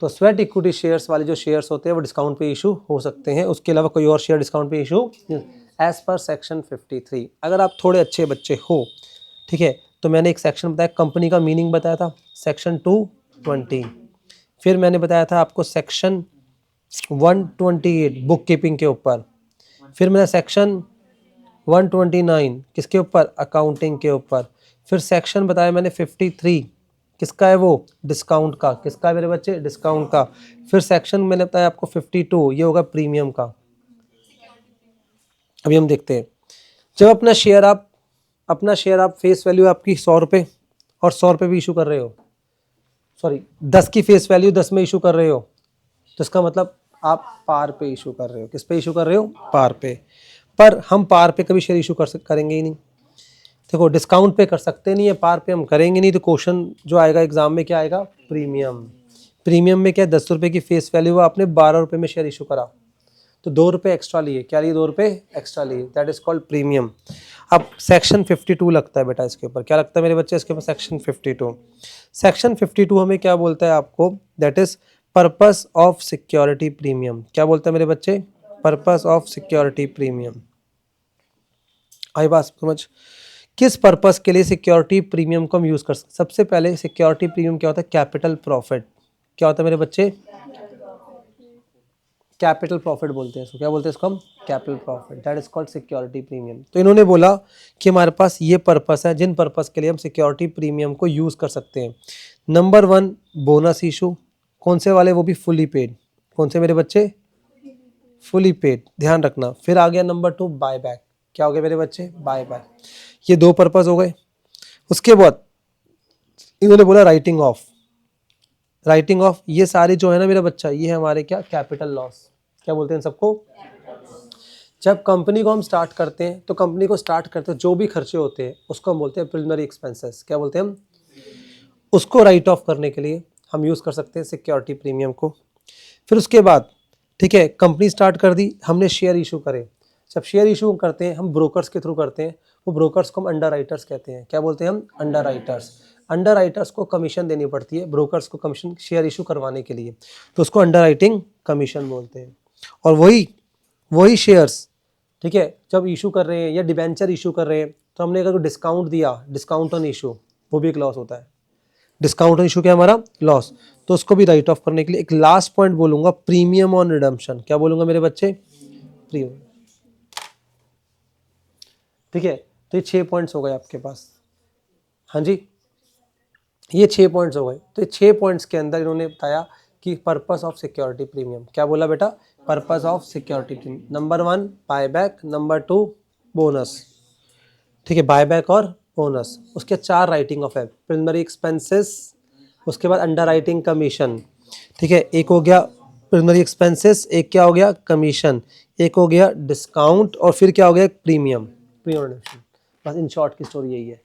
तो स्वेट इक्विटी शेयर्स वाले जो शेयर्स होते हैं वो डिस्काउंट पे इशू हो सकते हैं, उसके अलावा कोई और शेयर डिस्काउंट पे इशू एज पर सेक्शन 53। अगर आप थोड़े अच्छे बच्चे हो, ठीक है, तो मैंने एक सेक्शन बताया, कंपनी का मीनिंग बताया था, सेक्शन 220, फिर मैंने बताया था आपको सेक्शन 128 बुक कीपिंग के ऊपर, फिर मैंने सेक्शन 129 किसके ऊपर, अकाउंटिंग के ऊपर, फिर सेक्शन बताया मैंने 53 किसका है वो, डिस्काउंट का, किसका है मेरे बच्चे, डिस्काउंट का, फिर सेक्शन मैंने बताया आपको 52 ये होगा प्रीमियम का। अभी हम देखते हैं, जब अपना शेयर आप फेस वैल्यू आपकी 100 रुपये और 100 रुपये भी इशू कर रहे हो, सॉरी 10 की फेस वैल्यू 10 में इशू कर रहे हो, तो इसका मतलब आप पार पे इशू कर रहे हो, किस पे इशू कर रहे हो, पार पे। पर हम पार पे कभी शेयर इशू करेंगे ही नहीं, देखो डिस्काउंट पे कर सकते नहीं है, पार पे हम करेंगे नहीं, तो क्वेश्चन जो आएगा एग्जाम में क्या आएगा, प्रीमियम। प्रीमियम में क्या है, 10 रुपये की फेस वैल्यू आपने 12 रुपये में शेयर इशू करा, तो 2 रुपये एक्स्ट्रा लिए, क्या लिए, 2 रुपये एक्स्ट्रा लिए, दैट इज कॉल्ड प्रीमियम। अब सेक्शन 52 लगता है बेटा इसके ऊपर, क्या लगता है मेरे बच्चे इसके ऊपर, सेक्शन 52। सेक्शन 52 हमें क्या बोलता है आपको, that is purpose of security premium, क्या बोलता है मेरे बच्चे, पर्पस ऑफ सिक्योरिटी प्रीमियम। आई बात समझ, किस पर्पस के लिए सिक्योरिटी प्रीमियम को हम यूज कर सकते। सबसे पहले सिक्योरिटी प्रीमियम क्या होता है, कैपिटल प्रॉफिट, क्या होता है मेरे बच्चे, कैपिटल प्रॉफिट बोलते हैं इसको, क्या बोलते हैं इसको हम, capital profit, that is called security premium. तो इन्होंने बोला कि हमारे पास ये पर्पस है जिन पर्पस के लिए हम सिक्योरिटी प्रीमियम को यूज कर सकते हैं। नंबर 1 बोनस इशू, कौन से वाले, वो भी फुली पेड, कौन से मेरे बच्चे, फुली पेड, ध्यान रखना। फिर आ गया नंबर 2 बाय बैक। क्या हो गया मेरे बच्चे? Buy back. ये दो पर्पस हो गए। उसके बाद इन्होंने बोला राइटिंग ऑफ। राइटिंग ऑफ ये सारी जो है ना मेरा बच्चा, ये है हमारे क्या? Capital loss. क्या बोलते हैं सबको? जब कंपनी को हम स्टार्ट करते हैं तो कंपनी को स्टार्ट करते हैं जो भी खर्चे होते हैं उसको हम बोलते हैं प्रिलिमिनरी एक्सपेंसेस। क्या बोलते हैं हम? उसको राइट ऑफ करने के लिए हम यूज़ कर सकते हैं सिक्योरिटी प्रीमियम को। फिर उसके बाद ठीक है, कंपनी स्टार्ट कर दी, हमने शेयर इशू करे। जब शेयर इशू करते हैं हम ब्रोकर्स के थ्रू करते हैं, वो ब्रोकर्स को हम अंडर राइटर्स कहते हैं। क्या बोलते हैं हम? Under writers. अंडर राइटर्स को कमीशन देनी पड़ती है ब्रोकर्स को कमीशन शेयर इशू करवाने के लिए, तो उसको अंडर राइटिंग कमीशन बोलते हैं। और वही शेयर्स ठीक है जब इशू कर रहे हैं या डिबेंचर इशू कर रहे हैं तो हमने अगर डिस्काउंट दिया, डिस्काउंट ऑन इशू, वो भी एक लॉस होता है। डिस्काउंट ऑन इशू क्या हमारा? लॉस। तो उसको भी राइट ऑफ करने के लिए एक लास्ट पॉइंट बोलूंगा, प्रीमियम ऑन रिडम्पशन। क्या बोलूंगा मेरे बच्चे? प्रीमियम। ठीक है, तो ये 6 पॉइंट्स हो गए आपके पास। हाँ जी, ये 6 पॉइंट्स हो गए। तो ये 6 पॉइंट्स के अंदर इन्होंने बताया कि पर्पस ऑफ सिक्योरिटी प्रीमियम। क्या बोला बेटा? Purpose of security premium. Number 1 buyback, number 2 bonus. ठीक है, बायबैक और बोनस। उसके 4 राइटिंग ऑफ है, प्रिलिमिनरी एक्सपेंसेस, उसके बाद अंडर राइटिंग कमीशन। ठीक है, एक हो गया प्रिलिमिनरी एक्सपेंसेस, एक क्या हो गया? कमीशन, एक हो गया डिस्काउंट, और फिर क्या हो गया? प्रीमियम। Premium redemption. बस इन शॉर्ट की स्टोरी यही है।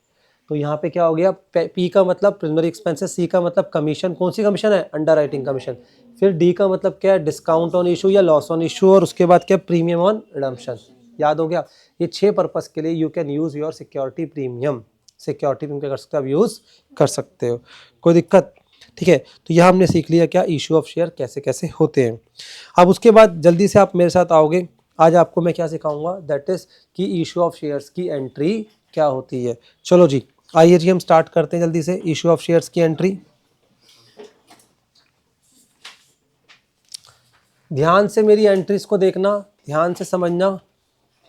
तो यहाँ पे क्या हो गया? पी का मतलब प्रिलिमिनरी एक्सपेंसेस, सी का मतलब कमीशन। कौन सी कमीशन है? Under writing commission. फिर डी का मतलब क्या है? डिस्काउंट ऑन इशू या लॉस ऑन इशू, और उसके बाद क्या? Premium on redemption. याद हो गया? ये 6 पर्पस के लिए you can use your security premium. Security premium क्या कर सकते हो? आप यूज कर सकते हो, कोई दिक्कत? ठीक है, तो यह हमने सीख लिया क्या? इशू ऑफ शेयर कैसे कैसे होते हैं। अब उसके बाद जल्दी से आप मेरे साथ आओगे, आज आपको मैं क्या सिखाऊंगा? दैट इज कि इशू ऑफ शेयर्स की एंट्री क्या होती है। चलो जी, आइए जी हम स्टार्ट करते हैं जल्दी से इशू ऑफ शेयर्स की एंट्री। ध्यान से मेरी एंट्रीज को देखना, ध्यान से समझना।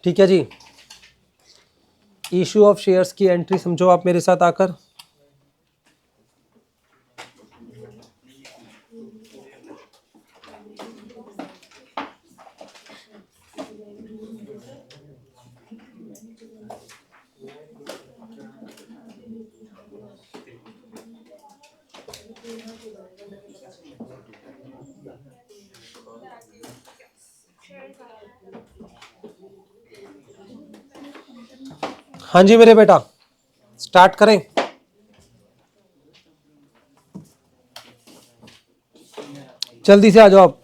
ठीक है जी, इशू ऑफ शेयर्स की एंट्री समझो आप मेरे साथ आकर। हाँ जी मेरे बेटा, स्टार्ट करें। जल्दी से आ जाओ आप।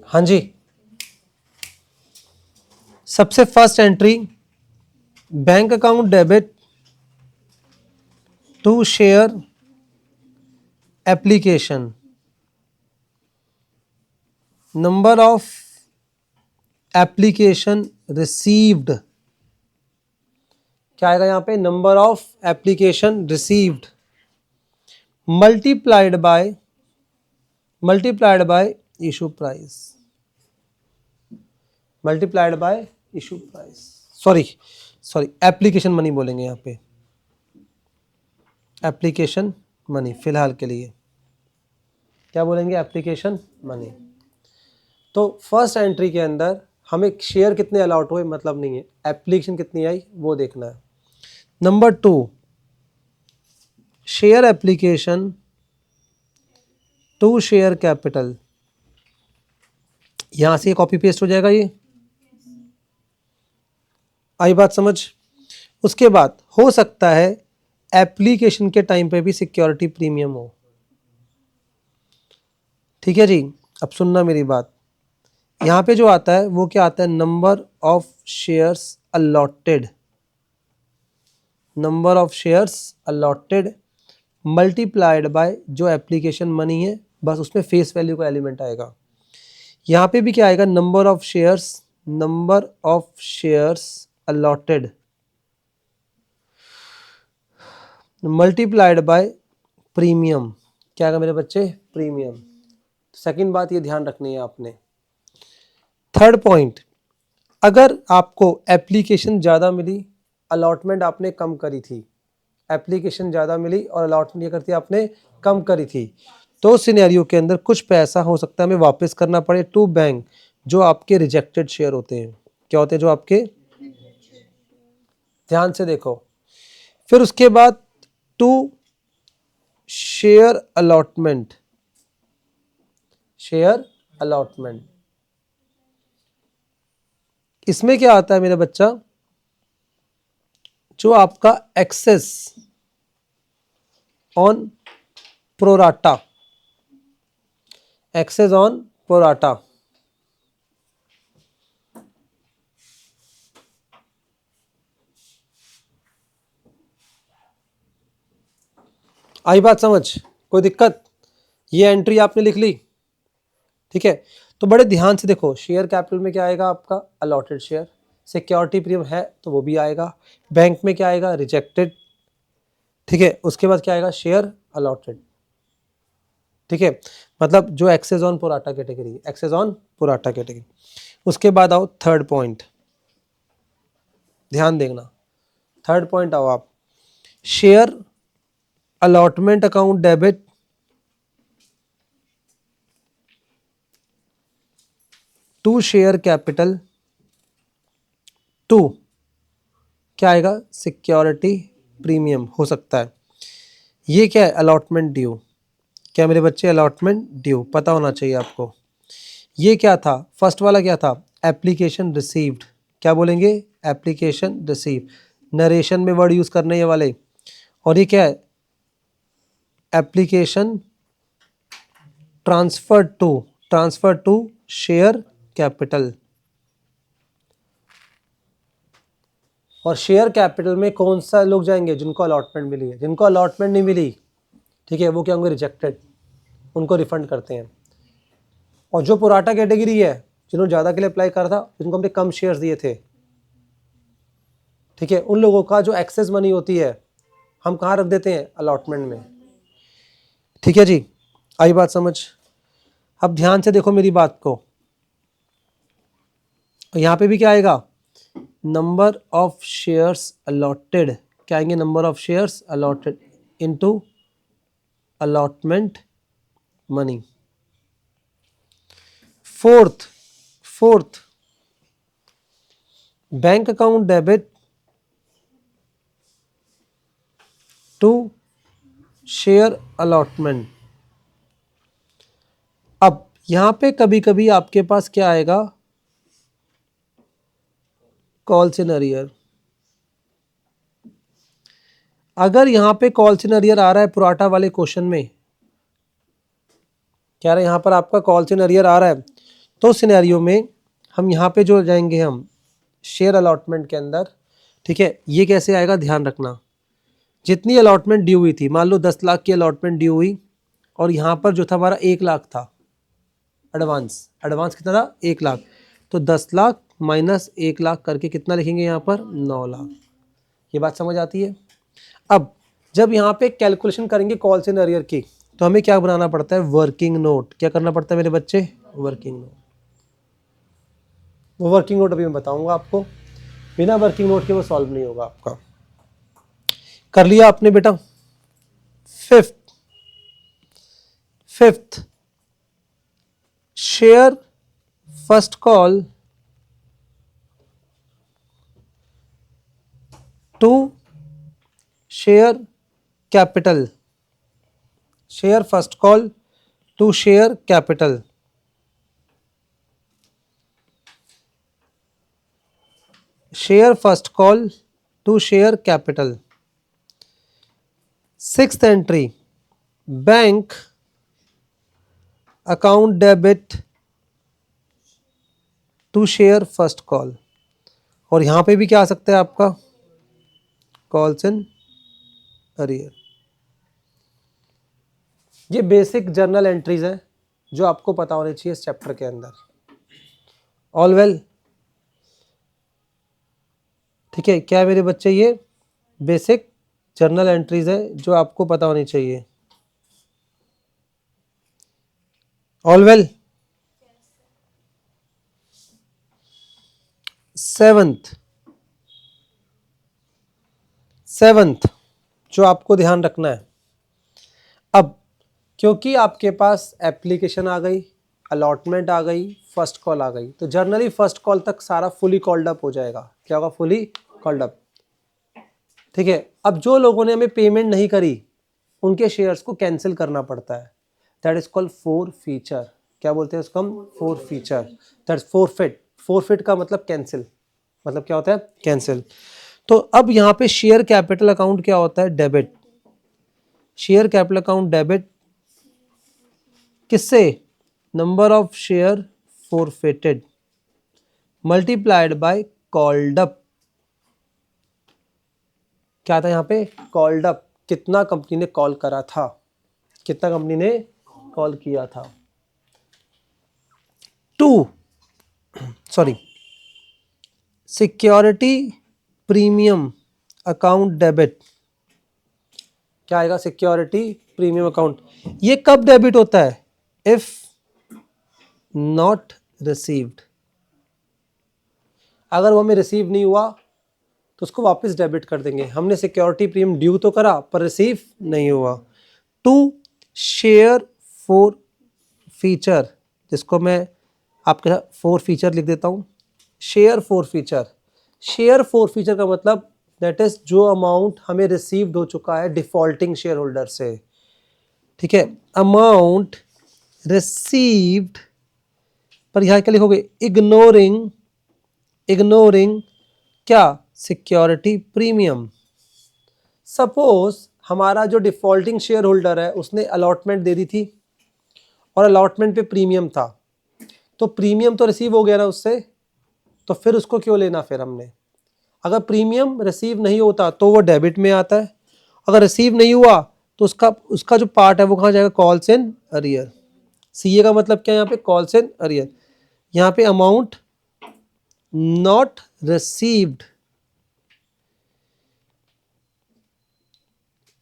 हाँ जी, सबसे first entry, bank account debit to share application, number of application received. क्या आएगा यहाँ पे? Number of application received multiplied by issue price, multiplied by issue price. Sorry application money बोलेंगे यहाँ पे, एप्लीकेशन मनी फिलहाल के लिए क्या बोलेंगे? Application money. तो फर्स्ट एंट्री के अंदर हमें शेयर कितने अलॉट हुए मतलब नहीं है, एप्लीकेशन कितनी आई वो देखना है। Number 2, share application to share capital, यहां से कॉपी पेस्ट हो जाएगा ये। आई बात समझ? उसके बाद हो सकता है एप्लीकेशन के टाइम पे भी सिक्योरिटी प्रीमियम हो। ठीक है जी, अब सुनना मेरी बात। यहाँ पे जो आता है वो क्या आता है? Number of shares allotted, number of shares allotted multiplied by जो एप्लीकेशन मनी है, बस उसमें फेस वैल्यू का एलिमेंट आएगा। यहाँ पे भी क्या आएगा? Number of shares allotted multiplied by premium. क्या आएगा मेरे बच्चे? प्रीमियम। सेकंड बात ये ध्यान रखनी है आपने। थर्ड पॉइंट, अगर आपको एप्लीकेशन ज़्यादा मिली, अलॉटमेंट आपने कम करी थी, एप्लीकेशन ज़्यादा मिली और अलॉटमेंट ये करती आपने कम करी थी, तो सिनेरियो के अंदर कुछ पैसा हो सकता है हमें वापस करना पड़े टू बैंक, जो आपके रिजेक्टेड शेयर होते हैं। क्या होते हैं? जो आपके, ध्यान से देखो, फिर उसके बाद to share allotment, share allotment, इसमें क्या आता है मेरा बच्चा? जो आपका excess on pro rata, excess on pro rata, आई बात समझ? कोई दिक्कत? ये एंट्री आपने लिख ली, ठीक है। तो बड़े ध्यान से देखो, शेयर कैपिटल में क्या आएगा आपका? Allotted share. सिक्योरिटी प्रीमियम है तो वो भी आएगा। बैंक में क्या आएगा? रिजेक्टेड, ठीक है। उसके बाद क्या आएगा? शेयर अलॉटेड, ठीक है। मतलब जो excess on pro rata category, excess on pro rata category. उसके बाद आओ थर्ड पॉइंट, ध्यान देखना, थर्ड पॉइंट आओ आप, share allotment account debit to share capital to, क्या आएगा? सिक्योरिटी प्रीमियम हो सकता है। ये क्या है? Allotment due. क्या मेरे बच्चे? अलॉटमेंट ड्यू पता होना चाहिए आपको। ये क्या था? फर्स्ट वाला क्या था? Application received. क्या बोलेंगे? एप्लीकेशन रिसीव, नरेशन में वर्ड यूज करने ये वाले। और ये क्या है? Application transfer to, transfer to share capital. और शेयर कैपिटल में कौन सा लोग जाएंगे? जिनको अलॉटमेंट मिली है। जिनको अलॉटमेंट नहीं मिली, ठीक है, वो क्या होंगे? रिजेक्टेड, उनको रिफंड करते हैं। और जो पुराटा कैटेगरी है, जिन्होंने ज़्यादा के लिए अप्लाई करा था, जिनको हमने कम शेयर्स दिए थे, ठीक है, उन लोगों का जो एक्सेस मनी होती है हम कहाँ रख देते हैं? अलॉटमेंट में, ठीक है जी। आई बात समझ? अब ध्यान से देखो मेरी बात को, यहाँ पे भी क्या आएगा? नंबर ऑफ शेयर्स अलॉटेड, क्या आएंगे? Number of shares allotted into allotment money. Fourth, bank account debit to share allotment. अब यहां पे कभी कभी आपके पास क्या आएगा? Calls in arrear. अगर यहां पे कॉल्स इन अरियर आ रहा है पुराटा वाले क्वेश्चन में, क्या रहा है? यहां पर आपका कॉल्स इन अरियर आ रहा है, तो सिनेरियो में हम यहां पे जो जाएंगे हम शेयर अलॉटमेंट के अंदर, ठीक है। ये कैसे आएगा? ध्यान रखना, जितनी अलॉटमेंट ड्यू हुई थी, मान लो 10 लाख की अलॉटमेंट ड्यू हुई, और यहाँ पर जो था हमारा 1 लाख था एडवांस, एडवांस कितना था? 1 लाख। तो 10 लाख माइनस 1 लाख करके कितना लिखेंगे यहाँ पर? 9 लाख। ये बात समझ आती है? अब जब यहाँ पे कैलकुलेशन करेंगे कॉल्स इन अरियर की, तो हमें क्या बनाना पड़ता है? Working note. क्या करना पड़ता है मेरे बच्चे? Working note. वो वर्किंग नोट अभी मैं बताऊंगा आपको, बिना वर्किंग नोट के वो सॉल्व नहीं होगा आपका। कर लिया आपने बेटा? Fifth, share first call to share capital, share first call to share capital. Share first call to share capital. Sixth entry, bank account debit to share first call. और यहां पे भी क्या आ सकता है आपका? Calls in arrear. ये बेसिक जर्नल एंट्रीज हैं जो आपको पता होनी चाहिए इस चैप्टर के अंदर। ऑल वेल, ठीक है। क्या है मेरे बच्चे? ये बेसिक जर्नल एंट्रीज है जो आपको पता होनी चाहिए। ऑल वेल, सेवंथ जो आपको ध्यान रखना है। अब क्योंकि आपके पास एप्लीकेशन आ गई, अलॉटमेंट आ गई, फर्स्ट कॉल आ गई, तो जनरली फर्स्ट कॉल तक सारा फुली कॉल्ड अप हो जाएगा। क्या होगा? Fully called up. ठीक है। अब जो लोगों ने हमें पेमेंट नहीं करी उनके शेयर्स को कैंसिल करना पड़ता है। That is called four feature. क्या बोलते हैं उसको हम? Four feature. That is forfeit. Forfeit का मतलब कैंसिल, मतलब क्या होता है? कैंसिल। तो अब यहाँ पे शेयर कैपिटल अकाउंट क्या होता है? Debit. Share capital account debit किससे? Number of share forfeited multiplied by called up. क्या था यहाँ पे? Called up. कितना कंपनी ने कॉल करा था, कितना कंपनी ने कॉल किया था। Security premium account debit. क्या आएगा? Security premium account. ये कब डेबिट होता है? If not received. अगर वो हमें रिसीव नहीं हुआ तो उसको वापस डेबिट कर देंगे। हमने सिक्योरिटी प्रीमियम ड्यू तो करा पर रिसीव नहीं हुआ। टू शेयर फोर फीचर, जिसको मैं आपके साथ फोर फीचर लिख देता हूं। Share four feature. Share four feature का मतलब दैट इज जो अमाउंट हमें रिसीव्ड हो चुका है डिफॉल्टिंग शेयर होल्डर से। ठीक है। अमाउंट रिसीव्ड, पर यहां क्या लिखोगे? इग्नोरिंग क्या? Security premium. सपोज हमारा जो डिफॉल्टिंग शेयर होल्डर है उसने अलॉटमेंट दे दी थी और अलॉटमेंट पे प्रीमियम था, तो प्रीमियम तो रिसीव हो गया ना उससे, तो फिर उसको क्यों लेना? फिर हमने, अगर प्रीमियम रिसीव नहीं होता तो वो डेबिट में आता है, अगर रिसीव नहीं हुआ तो उसका जो पार्ट है वो कहाँ जाएगा? Calls in arrear. सीए का मतलब क्या है यहाँ पे? Calls in arrear. यहाँ पे amount not received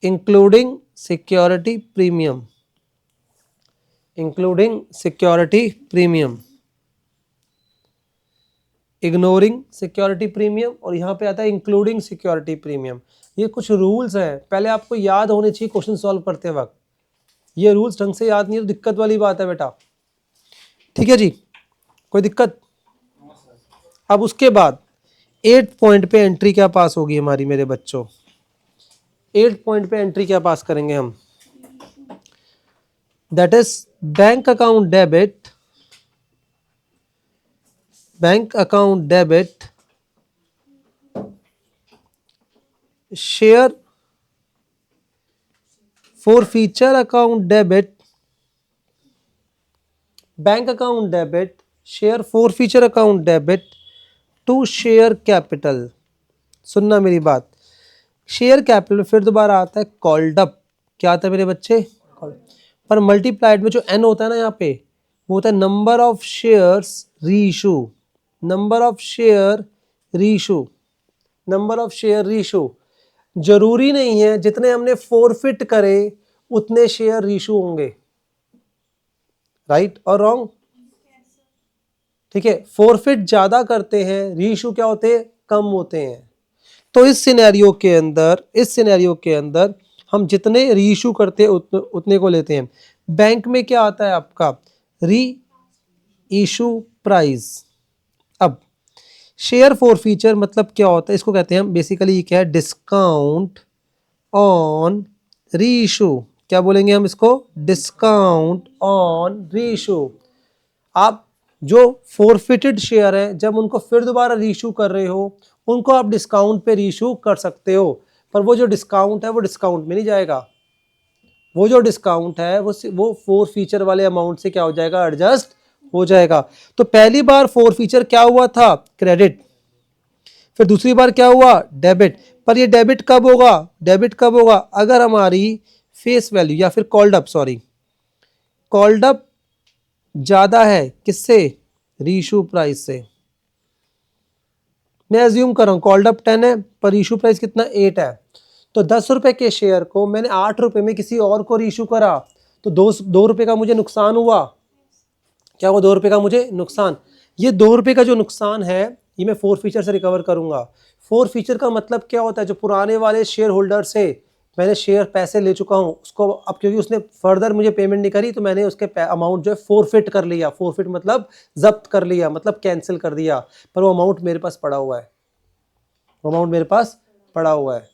including security premium, ignoring security premium, और यहाँ पे आता है इंक्लूडिंग सिक्योरिटी प्रीमियम। ये कुछ रूल्स हैं, पहले आपको याद होने चाहिए क्वेश्चन सॉल्व करते वक्त। ये रूल्स ढंग से याद नहीं है तो दिक्कत वाली बात है बेटा। ठीक है जी, कोई दिक्कत? अब उसके बाद 8 पॉइंट पे एंट्री क्या पास होगी हमारी मेरे बच्चों? 8 पॉइंट पे एंट्री क्या पास करेंगे हम? That is bank account debit, share forfeiture account debit, bank account debit, share forfeiture account debit to share capital. सुनना मेरी बात, शेयर कैपिटल फिर दोबारा आता है कॉल्ड अप। क्या आता है मेरे बच्चे? पर मल्टीप्लाइड में जो एन होता है ना यहाँ पे, वो होता है number of shares reissue. Number of share reissue. जरूरी नहीं है जितने हमने फोरफिट करे उतने शेयर रीइशू होंगे। राइट और रॉन्ग? ठीक है, फोरफिट ज्यादा करते हैं, रीइशू क्या होते हैं? कम होते हैं। तो इस सिनेरियो के अंदर हम जितने रीइशू करते हैं उतने को लेते हैं। बैंक में क्या आता है आपका? री इशू प्राइस। अब शेयर फॉरफीचर मतलब क्या होता है? इसको कहते हैं हम बेसिकली क्या है? डिस्काउंट ऑन री इशू। क्या बोलेंगे हम इसको? डिस्काउंट ऑन री इशू। आप जो फोरफिटेड शेयर है जब उनको फिर दोबारा रीइशू कर रहे हो उनको आप डिस्काउंट पे रीइशू कर सकते हो, पर वो जो डिस्काउंट है वो डिस्काउंट में नहीं जाएगा। वो जो डिस्काउंट है वो फोर फीचर वाले अमाउंट से क्या हो जाएगा? एडजस्ट हो जाएगा। तो पहली बार फोर फीचर क्या हुआ था? क्रेडिट। फिर दूसरी बार क्या हुआ? डेबिट। पर ये डेबिट कब होगा? अगर हमारी फेस वैल्यू या फिर कॉल्ड अप ज्यादा है किससे? रीइशू प्राइस से। मैं अज्यूम कर रहा हूं कॉल्ड अप 10 है पर इशू प्राइस कितना? 8 है। तो 10 रुपए के शेयर को मैंने 8 रुपए में किसी और को रीइशू करा तो 2 रुपए का मुझे नुकसान हुआ। क्या हुआ? 2 रुपए का मुझे नुकसान। ये 2 रुपए का जो नुकसान है ये मैं फोर फीचर से रिकवर करूंगा। फोर फीचर का मतलब क्या होता है, जो पुराने वाले शेयर होल्डर से मैंने शेयर पैसे ले चुका हूँ उसको, अब क्योंकि उसने फर्दर मुझे पेमेंट नहीं करी तो मैंने उसके अमाउंट जो है फोरफिट कर लिया। फोरफिट मतलब जब्त कर लिया, मतलब कैंसिल कर दिया, पर वो अमाउंट मेरे पास पड़ा हुआ है, वो अमाउंट मेरे पास पड़ा हुआ है,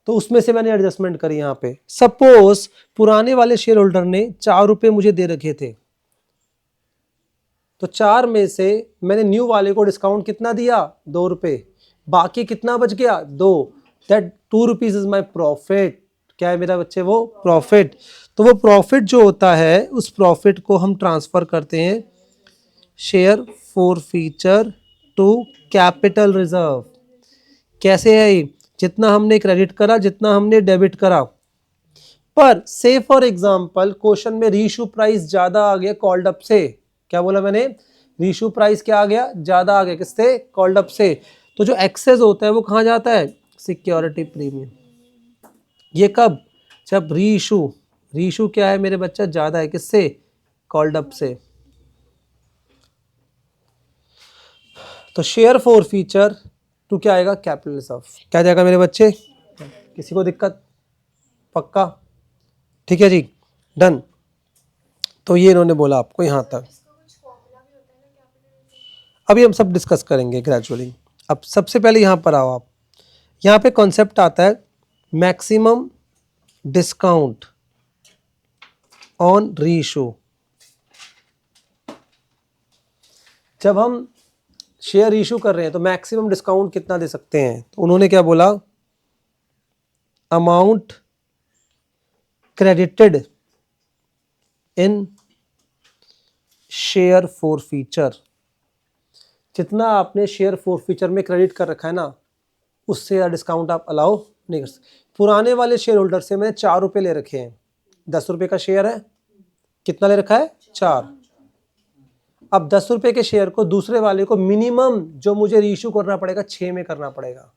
तो उसमें से मैंने एडजस्टमेंट करी। यहाँ पे सपोज पुराने वाले शेयर होल्डर ने 4 रुपए मुझे दे रखे थे, तो 4 में से मैंने न्यू वाले को डिस्काउंट कितना दिया, 2 रुपए, बाकी कितना बच गया, 2, that 2 rupees is my profit. क्या है मेरा बच्चे, वो प्रॉफिट। तो वो प्रॉफिट जो होता है उस प्रॉफिट को हम ट्रांसफर करते हैं share forfeiture to capital reserve. कैसे है ये, जितना हमने क्रेडिट करा जितना हमने डेबिट करा, पर से फॉर एग्जांपल क्वेश्चन में रीइश्यू प्राइस ज्यादा आ गया कॉल्ड अप से। क्या बोला मैंने, रीइश्यू प्राइस क्या आ गया, ज्यादा आ गया, किससे, कॉल्ड अप से। तो जो एक्सेस होता है वो कहाँ जाता है, सिक्योरिटी प्रीमियम। ये कब, जब रीइश्यू क्या है मेरे बच्चा, ज्यादा है, किससे, कॉल्ड अप से। तो शेयर फॉर फीचर टू क्या आएगा, कैपिटल रिजर्व। क्या जाएगा मेरे बच्चे, किसी को दिक्कत, पक्का, ठीक है जी, डन। तो ये इन्होंने बोला आपको यहां तक, अभी हम सब डिस्कस करेंगे ग्रेजुअली। अब सबसे पहले यहां पर आओ आप, यहां पे कॉन्सेप्ट आता है मैक्सिमम डिस्काउंट ऑन रीइश्यू। जब हम शेयर इशू कर रहे हैं तो मैक्सिमम डिस्काउंट कितना दे सकते हैं, तो उन्होंने क्या बोला, amount credited in share for feature. जितना आपने शेयर फॉर फीचर में क्रेडिट कर रखा है ना, उससे ज़्यादा डिस्काउंट आप अलाउ नहीं कर सकते। पुराने वाले शेयर होल्डर से मैंने 4 रुपये ले रखे हैं, 10 रुपये का शेयर है, कितना ले रखा है, 4। अब 10 रुपये के शेयर को दूसरे वाले को मिनिमम जो मुझे रीइश्यू करना पड़ेगा 6 में करना पड़ेगा,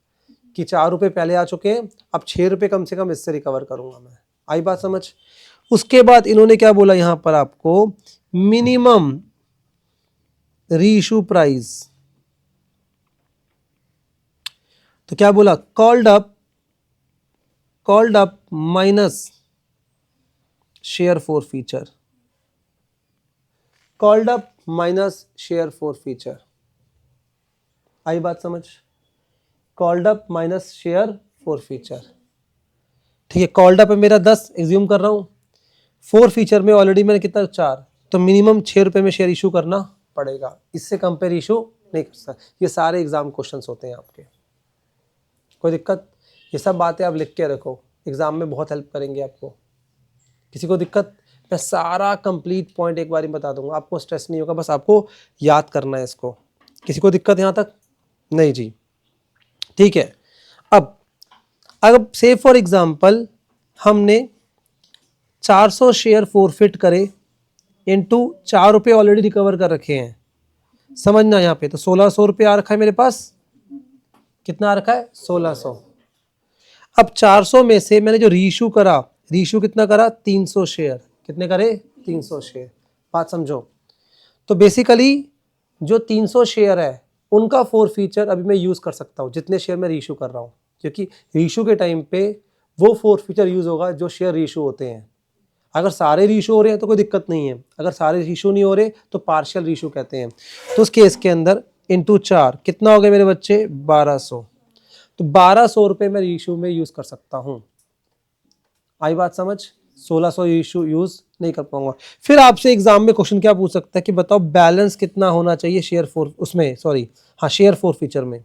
कि 4 रुपये पहले आ चुके हैं, अब 6 रुपये कम से कम इससे रिकवर करूंगा मैं। आई बात समझ। उसके बाद इन्होंने क्या बोला यहां पर आपको, मिनिमम रीइश्यू प्राइस। तो क्या बोला, called up minus share forfeiture, called up minus share forfeiture. आई बात समझ, called up minus share forfeiture, ठीक है। कॉल्ड अप है मेरा 10, एज्यूम कर रहा हूं, फॉर फीचर में ऑलरेडी मैंने कितना, 4, तो मिनिमम 6 रुपये में शेयर इशू करना पड़ेगा, इससे कंपेयर इशू नहीं कर सकता। ये सारे एग्जाम क्वेश्चंस होते हैं आपके, कोई दिक्कत, ये सब बातें आप लिख के रखो, एग्जाम में बहुत हेल्प करेंगे आपको। किसी को दिक्कत, मैं सारा कंप्लीट पॉइंट एक बार बता दूंगा, आपको स्ट्रेस नहीं होगा, बस आपको याद करना है इसको। किसी को दिक्कत यहाँ तक, नहीं जी, ठीक है। अब से फॉर एग्जांपल हमने 400 शेयर फोरफिट करे, इनटू 4 रुपये ऑलरेडी रिकवर कर रखे हैं, समझना यहाँ पे। तो 1600 रुपये आ रखा है मेरे पास, कितना आ रखा है, 1600। अब 400 में से मैंने जो रीइश्यू करा, रीइश्यू कितना करा, 300 शेयर, कितने करे, 300 शेयर, बात समझो। तो बेसिकली जो 300 शेयर है उनका फॉर फीचर अभी मैं यूज कर सकता हूँ, जितने शेयर मैं रीइश्यू कर रहा हूँ, क्योंकि रीइश्यू के टाइम पे वो फॉर फीचर यूज होगा जो शेयर रीइश्यू होते हैं। अगर सारे रीइश्यू हो रहे हैं तो कोई दिक्कत नहीं है, अगर सारे रीइश्यू नहीं हो रहे तो पार्शियल रीइश्यू कहते हैं। तो उस केस के अंदर इंटू 4 कितना हो गया मेरे बच्चे, 1200। तो 1200 रुपये मैं रीइश्यू में यूज कर सकता हूँ। आई बात समझ, 1600 इशू यूज नहीं कर पाऊंगा। फिर आपसे एग्जाम में क्वेश्चन क्या पूछ सकता है कि बताओ बैलेंस कितना होना चाहिए शेयर फॉर, उसमें सॉरी हाँ शेयर फॉर फीचर में।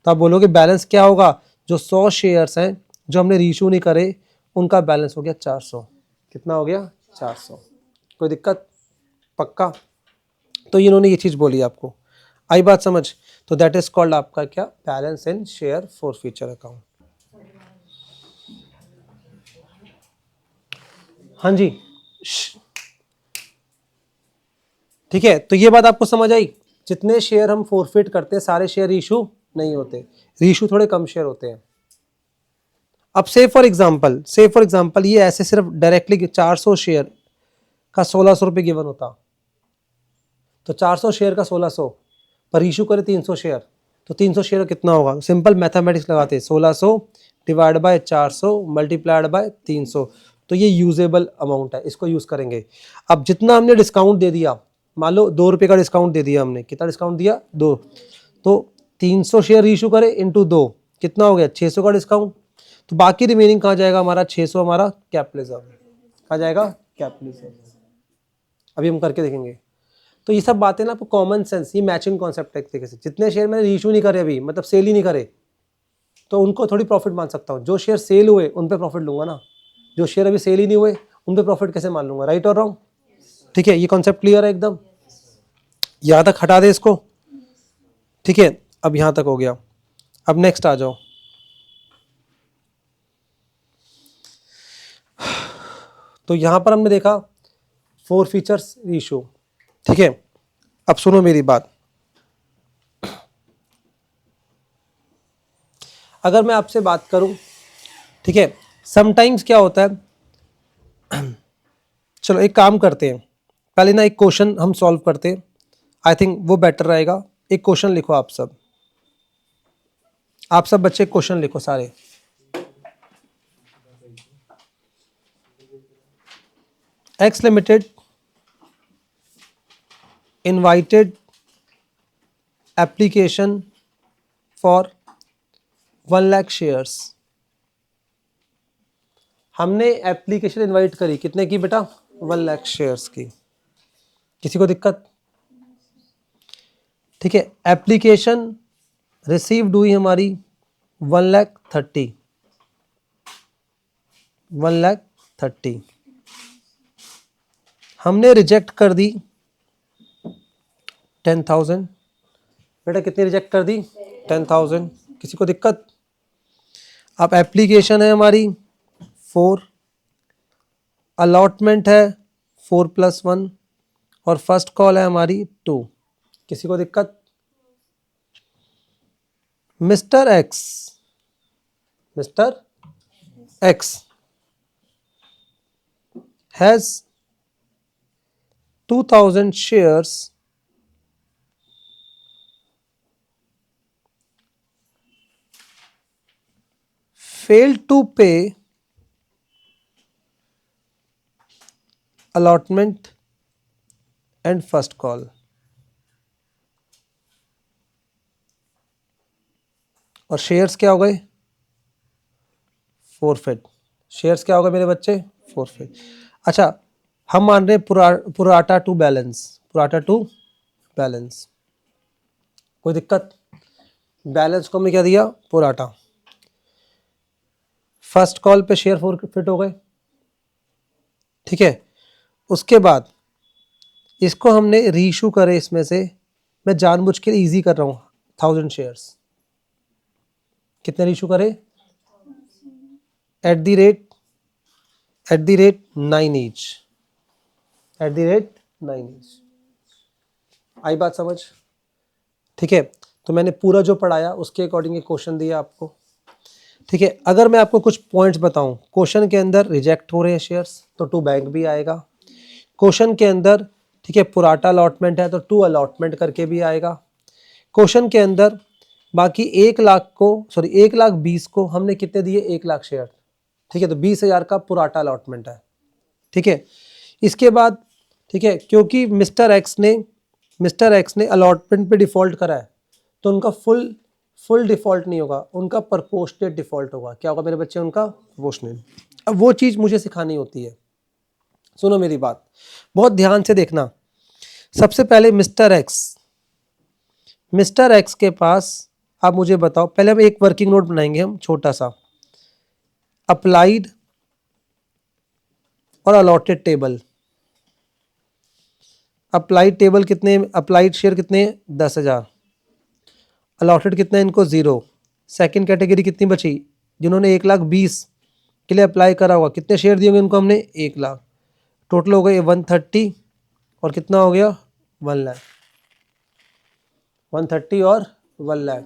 तो आप बोलोगे बैलेंस क्या होगा, जो 100 शेयर्स हैं जो हमने रीइश्यू नहीं करे उनका बैलेंस हो गया 400। कितना हो गया, 400। कोई दिक्कत, पक्का। तो इन्होंने ये चीज बोली आपको, आई बात समझ। तो दैट इज कॉल्ड आपका क्या, balance in share for future account. हाँ जी, ठीक है। तो ये बात आपको समझ आई, जितने शेयर हम फोरफिट करते हैं सारे शेयर इशू नहीं होते, रीइश्यू थोड़े कम शेयर होते हैं। अब से फॉर एग्जांपल ये ऐसे सिर्फ डायरेक्टली 400 शेयर का 1600 रुपये गिवन होता, तो 400 शेयर का 1600, पर इशू करे 300 शेयर, तो 300 शेयर कितना होगा? सिंपल मैथमेटिक्स लगाते हैं, 1600 डिवाइड बाय 400 मल्टीप्लाइड बाय 300, तो ये यूजेबल अमाउंट है, इसको यूज करेंगे। अब जितना हमने डिस्काउंट दे दिया, मान लो 2 रुपये का डिस्काउंट दे दिया हमने, कितना डिस्काउंट दिया? 2, तो 300 शेयर इशू करे इंटू 2, कितना हो गया? 600 का डिस्काउंट। तो बाकी रिमेनिंग कहाँ जाएगा हमारा? 600 हमारा कैपिटलिज्म, कहाँ जाएगा? कैपिटलिज्म। अभी हम करके देखेंगे। तो ये सब बातें ना आपको कॉमन सेंस, ये मैचिंग कॉन्सेप्ट है एक तरीके से। जितने शेयर मैंने इशू नहीं करे अभी, मतलब सेल ही नहीं करे, तो उनको थोड़ी प्रॉफिट मान सकता हूँ। जो शेयर सेल हुए उन पे प्रॉफिट लूंगा ना, जो शेयर अभी सेल ही नहीं हुए उन पे प्रॉफिट कैसे मान लूंगा? राइट और रॉन्ग? ठीक है, ये कॉन्सेप्ट क्लियर है एकदम? यहां तक हटा दे इसको, ठीक है। अब यहां तक हो गया। अब नेक्स्ट आ जाओ। तो यहां पर हमने देखा 4 फीचर्स इशू, ठीक है। अब सुनो मेरी बात, अगर मैं आपसे बात करूं, ठीक है, समटाइम्स क्या होता है, चलो एक काम करते हैं, पहले ना एक क्वेश्चन हम सॉल्व करते हैं, आई थिंक वो बेटर रहेगा। एक क्वेश्चन लिखो आप सब बच्चे क्वेश्चन लिखो सारे। X limited invited application for 1 lakh shares. हमने एप्लीकेशन इनवाइट करी, कितने की बेटा? 1 लाख शेयर्स की। किसी को दिक्कत? ठीक है, एप्लीकेशन रिसीव्ड हुई हमारी 1,30,000, 1,30,000। हमने रिजेक्ट कर दी 10,000। बेटा कितनी रिजेक्ट कर दी? 10,000। किसी को दिक्कत? अब एप्लीकेशन है हमारी 4, अलॉटमेंट है 4+1 और फर्स्ट कॉल है हमारी 2। किसी को दिक्कत? Mister x has 2,000 shares failed to pay allotment and first call। और शेयर्स क्या हो गए? फॉरफिट। शेयर्स क्या हो गए मेरे बच्चे? फॉरफिट। अच्छा, हम मान रहे हैं पुराटा टू बैलेंस, पुराटा टू बैलेंस। कोई दिक्कत? बैलेंस को हमने क्या दिया? पुराटा। फर्स्ट कॉल पे शेयर फॉरफिट हो गए, ठीक है। उसके बाद इसको हमने रीइशू करे, इसमें से मैं जानबूझ के इजी कर रहा हूँ, 1,000 शेयर्स। कितने रीइशू करे? At the rate 9 each, at the rate 9 each. आई बात समझ? ठीक है, तो मैंने पूरा जो पढ़ाया उसके अकॉर्डिंग एक क्वेश्चन दिया आपको, ठीक है। अगर मैं आपको कुछ पॉइंट्स बताऊं, क्वेश्चन के अंदर रिजेक्ट हो रहे हैं शेयर्स तो 2 बैंक भी आएगा। क्वेश्चन के अंदर, ठीक है, पुराटा अलॉटमेंट है तो 2 अलॉटमेंट करके भी आएगा। क्वेश्चन के अंदर बाकी 1,20,000 को हमने कितने दिए? 1 लाख शेयर, ठीक है, तो 20,000 का पुराटा अलॉटमेंट है, ठीक है। इसके बाद, ठीक है, क्योंकि मिस्टर एक्स ने अलॉटमेंट पे डिफॉल्ट करा है, तो उनका फुल डिफॉल्ट नहीं होगा, उनका प्रपोर्शनेट डिफॉल्ट होगा। क्या होगा मेरे बच्चे? उनका प्रपोर्शनेट। अब वो चीज़ मुझे सिखानी होती है, सुनो मेरी बात बहुत ध्यान से देखना। सबसे पहले मिस्टर एक्स के पास, आप मुझे बताओ, पहले हम एक वर्किंग नोट बनाएंगे हम छोटा सा, अप्लाइड और अलॉटेड टेबल। अप्लाइड टेबल कितने? अप्लाइड शेयर कितने? 10,000। अलॉटेड कितने? इनको 0। सेकंड कैटेगरी कितनी बची? जिन्होंने 1,20,000 के लिए अप्लाई करा हुआ, कितने शेयर दिए होंगे इनको हमने? 1 लाख। टोटल हो गए 130 और कितना हो गया? 1 लाख। 130 और 1 लाख।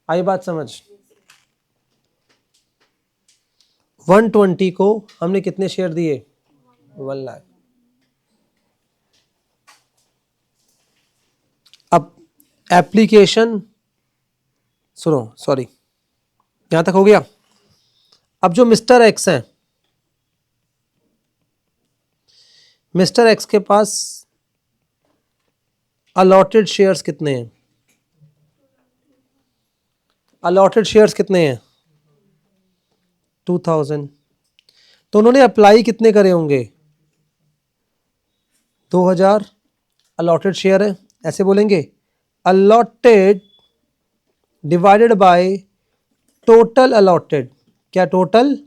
आई बात समझ? 120 को हमने कितने शेयर दिए? 1 लाख। अब एप्लीकेशन, सुनो सॉरी, यहां तक हो गया। अब जो मिस्टर एक्स है, मिस्टर एक्स के पास अलॉटेड शेयर्स कितने हैं? अलॉटेड शेयर्स कितने हैं? 2000। तो उन्होंने अप्लाई कितने करे होंगे? 2000 अलॉटेड शेयर है, ऐसे बोलेंगे allotted divided by total allotted, क्या total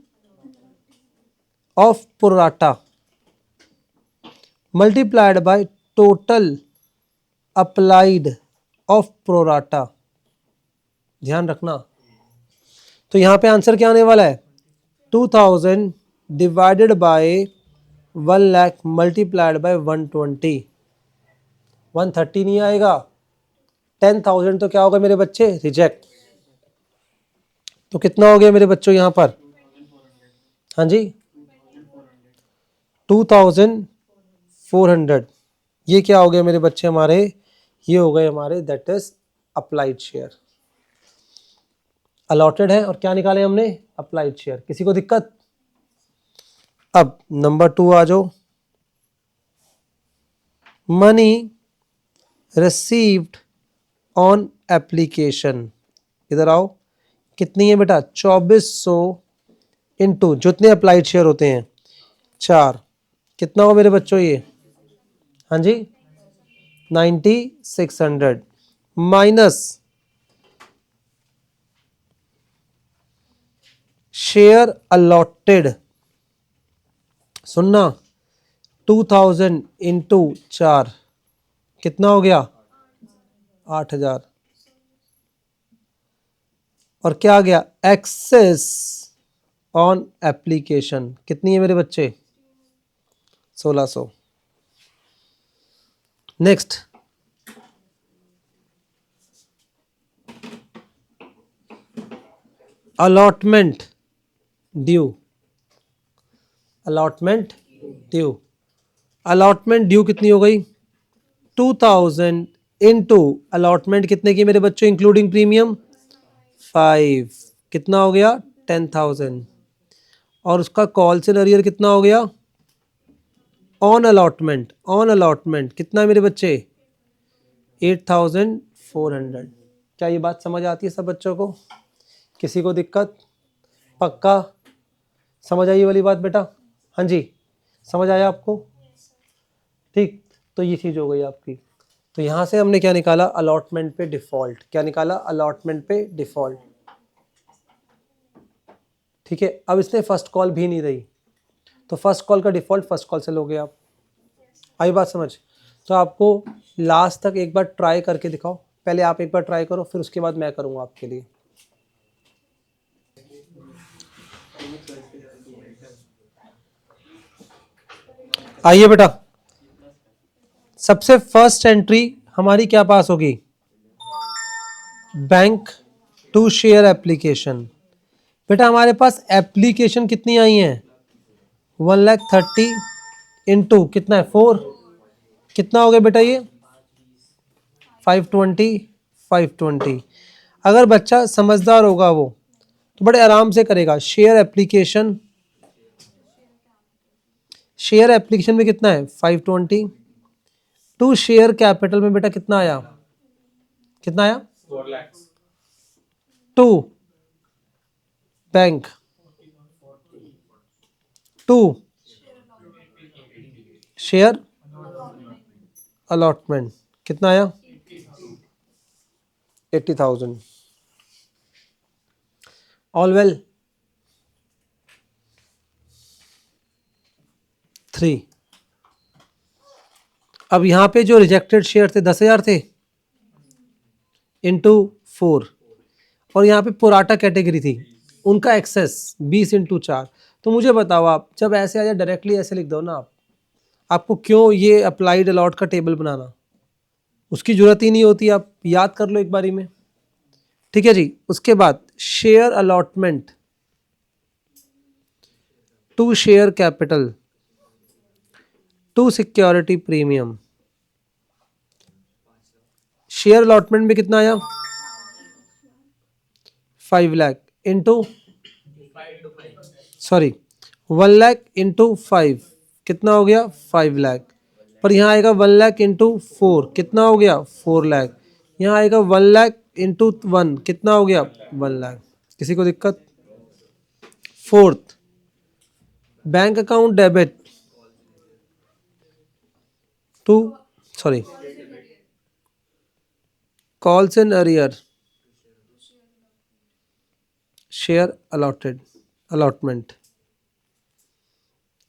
of pro rata multiplied by total applied of pro rata. ध्यान रखना, तो यहां पे आंसर क्या आने वाला है? 2000 डिवाइडेड बाय 1,00,000 मल्टीप्लाइड बाय 120, 130 नहीं आएगा। 10,000 तो क्या होगा मेरे बच्चे? रिजेक्ट। तो कितना हो गया मेरे बच्चों यहां पर? हाँ जी, 2400। ये क्या हो गया मेरे बच्चे हमारे? ये हो गए हमारे that is applied share. Allotted है और क्या निकाले हमने? Applied share. किसी को दिक्कत? अब नंबर 2 आ जाओ। मनी रिसीव्ड ऑन एप्लीकेशन, इधर आओ। कितनी है बेटा? 2400 इंटू जितने अप्लाइड शेयर होते हैं 4, कितना हो मेरे बच्चों ये? हाँ जी, 9600 माइनस शेयर अलॉटेड, सुनना, 2000 इंटू 4 कितना हो गया? 8000। और क्या आ गया? एक्सेस ऑन एप्लीकेशन, कितनी है मेरे बच्चे? 1600। Next, allotment due. Allotment due, allotment due कितनी हो गई? 2000 इंटू अलॉटमेंट कितने की मेरे बच्चों इंक्लूडिंग प्रीमियम? 5, कितना हो गया? 10,000। और उसका कॉल से अरियर कितना हो गया? ऑन अलॉटमेंट, ऑन अलॉटमेंट कितना है मेरे बच्चे? 8400। क्या ये बात समझ आती है सब बच्चों को? किसी को दिक्कत? पक्का समझ आई ये वाली बात बेटा? हाँ जी, समझ आया आपको? ठीक, तो ये चीज़ हो गई आपकी। तो यहाँ से हमने क्या निकाला? अलॉटमेंट पे डिफ़ॉल्ट। क्या निकाला? अलॉटमेंट पे डिफ़ॉल्ट। ठीक है, अब इसने फर्स्ट कॉल भी नहीं रही, तो फर्स्ट कॉल का डिफ़ॉल्ट फर्स्ट कॉल से लोगे आप। आई बात समझ? तो आपको लास्ट तक एक बार ट्राई करके दिखाओ। पहले आप एक बार ट्राई करो, फिर उसके बाद मैं करूँगा आपके लिए। आइए बेटा, सबसे फर्स्ट एंट्री हमारी क्या पास होगी? Bank to share application. बेटा हमारे पास एप्लीकेशन कितनी आई हैं? 1,30,000 इंटू कितना है? 4, कितना हो गया बेटा ये? 520, 520। अगर बच्चा समझदार होगा वो तो बड़े आराम से करेगा। शेयर एप्लीकेशन, शेयर एप्लीकेशन में कितना है? 520 टू शेयर कैपिटल में बेटा कितना आया? कितना आया? 4 lakhs. To bank to share allotment कितना आया? 80,000। All well 3। अब यहाँ पे जो रिजेक्टेड शेयर थे 10,000 थे इंटू 4, और यहाँ पे पुराटा कैटेगरी थी, उनका एक्सेस 20 इंटू 4। तो मुझे बताओ, आप जब ऐसे आ जाए डायरेक्टली ऐसे लिख दो ना आप, आपको क्यों ये अप्लाइड अलॉट का टेबल बनाना? उसकी जरूरत ही नहीं होती, आप याद कर लो एक बारी में। ठीक है जी, उसके बाद share allotment to share capital to security premium, share allotment में कितना आया 5 lakh into sorry 1 lakh into 5 कितना हो गया 5 लाख। पर यहाँ आएगा 1 लाख इंटू 4 कितना हो गया 4 लाख। यहाँ आएगा 1 लाख इंटू 1 कितना हो गया 1 लाख। किसी को दिक्कत? Fourth, bank account debit to sorry calls in arrear share allotment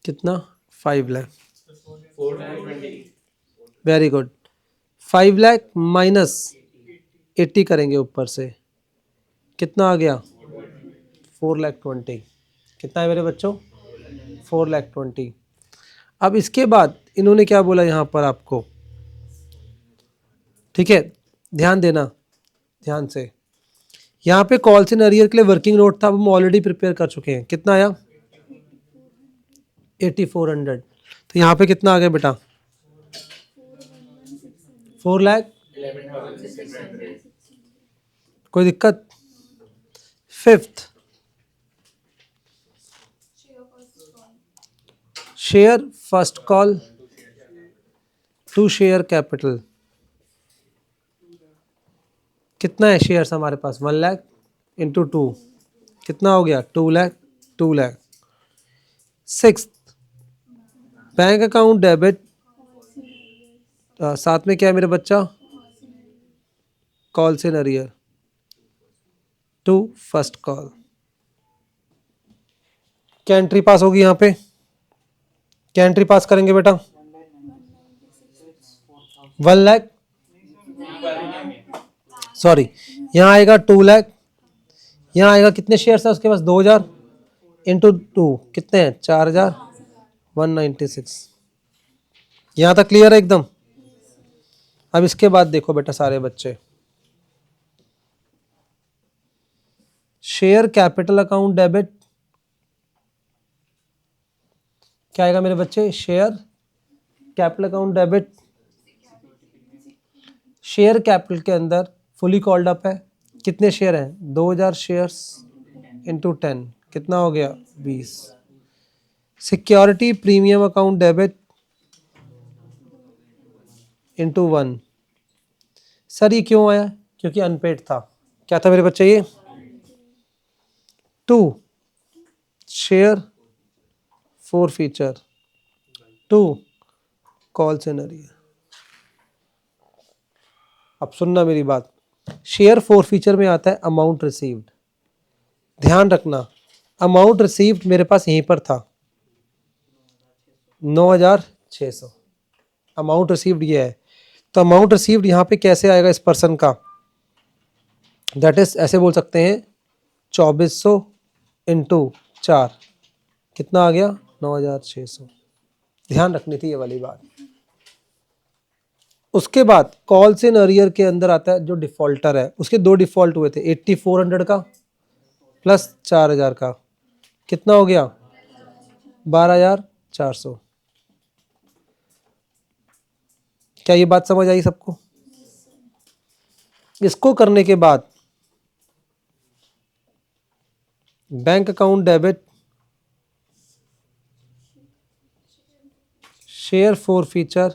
कितना 5 lakh. Very good. 5 lakh minus 80 करेंगे ऊपर से कितना आ गया 4 लाख 20। कितना है मेरे बच्चों 4 लाख 20। अब इसके बाद इन्होंने क्या बोला यहाँ पर आपको, ठीक है ध्यान देना ध्यान से। यहाँ पे कॉल्स इन अरियर के लिए वर्किंग नोट था, अब हम ऑलरेडी प्रिपेयर कर चुके हैं। कितना आया 8400। तो यहाँ पे कितना आ गया बेटा 4 लाख। कोई दिक्कत? Fifth, share first call to share capital कितना है शेयर्स हमारे पास 1 लाख इंटू 2 कितना हो गया 2 lakh 2 lakh. Six, bank account debit साथ में क्या है मेरे बच्चा calls in arrear to first call. क्या एंट्री पास होगी यहाँ पे? क्या एंट्री पास करेंगे बेटा 1 लाख सॉरी यहाँ आएगा 2 लाख। यहाँ आएगा कितने शेयर्स है उसके पास 2000 इंटू 2 कितने हैं 4000 196। यहाँ तक क्लियर है एकदम? अब इसके बाद देखो बेटा सारे बच्चे, शेयर कैपिटल अकाउंट डेबिट क्या आएगा मेरे बच्चे share capital account debit. Share capital के अंदर फुली कॉल्ड अप है, कितने शेयर हैं 2000 शेयर्स इंटू 10 कितना हो गया 20। Security premium account debit into 1। Sir ये क्यों आया? क्योंकि अनपेड था। क्या था मेरे बच्चे ये 2 share four feature 2 calls in arrear. अब सुनना मेरी बात, शेयर फोर फीचर में आता है अमाउंट रिसीव्ड। ध्यान रखना अमाउंट रिसीव्ड मेरे पास यहीं पर था 9600 अमाउंट रिसीव्ड ये है। तो अमाउंट रिसीव्ड यहाँ पे कैसे आएगा इस पर्सन का, दैट इज ऐसे बोल सकते हैं 2400 इंटू 4 कितना आ गया 9600। ध्यान रखनी थी ये वाली बात। उसके बाद कॉल्स इन अरियर के अंदर आता है जो डिफॉल्टर है, उसके दो डिफॉल्ट हुए थे 8400 का प्लस 4000 का कितना हो गया 12400। क्या ये बात समझ आई सबको? इसको करने के बाद bank account debit share four feature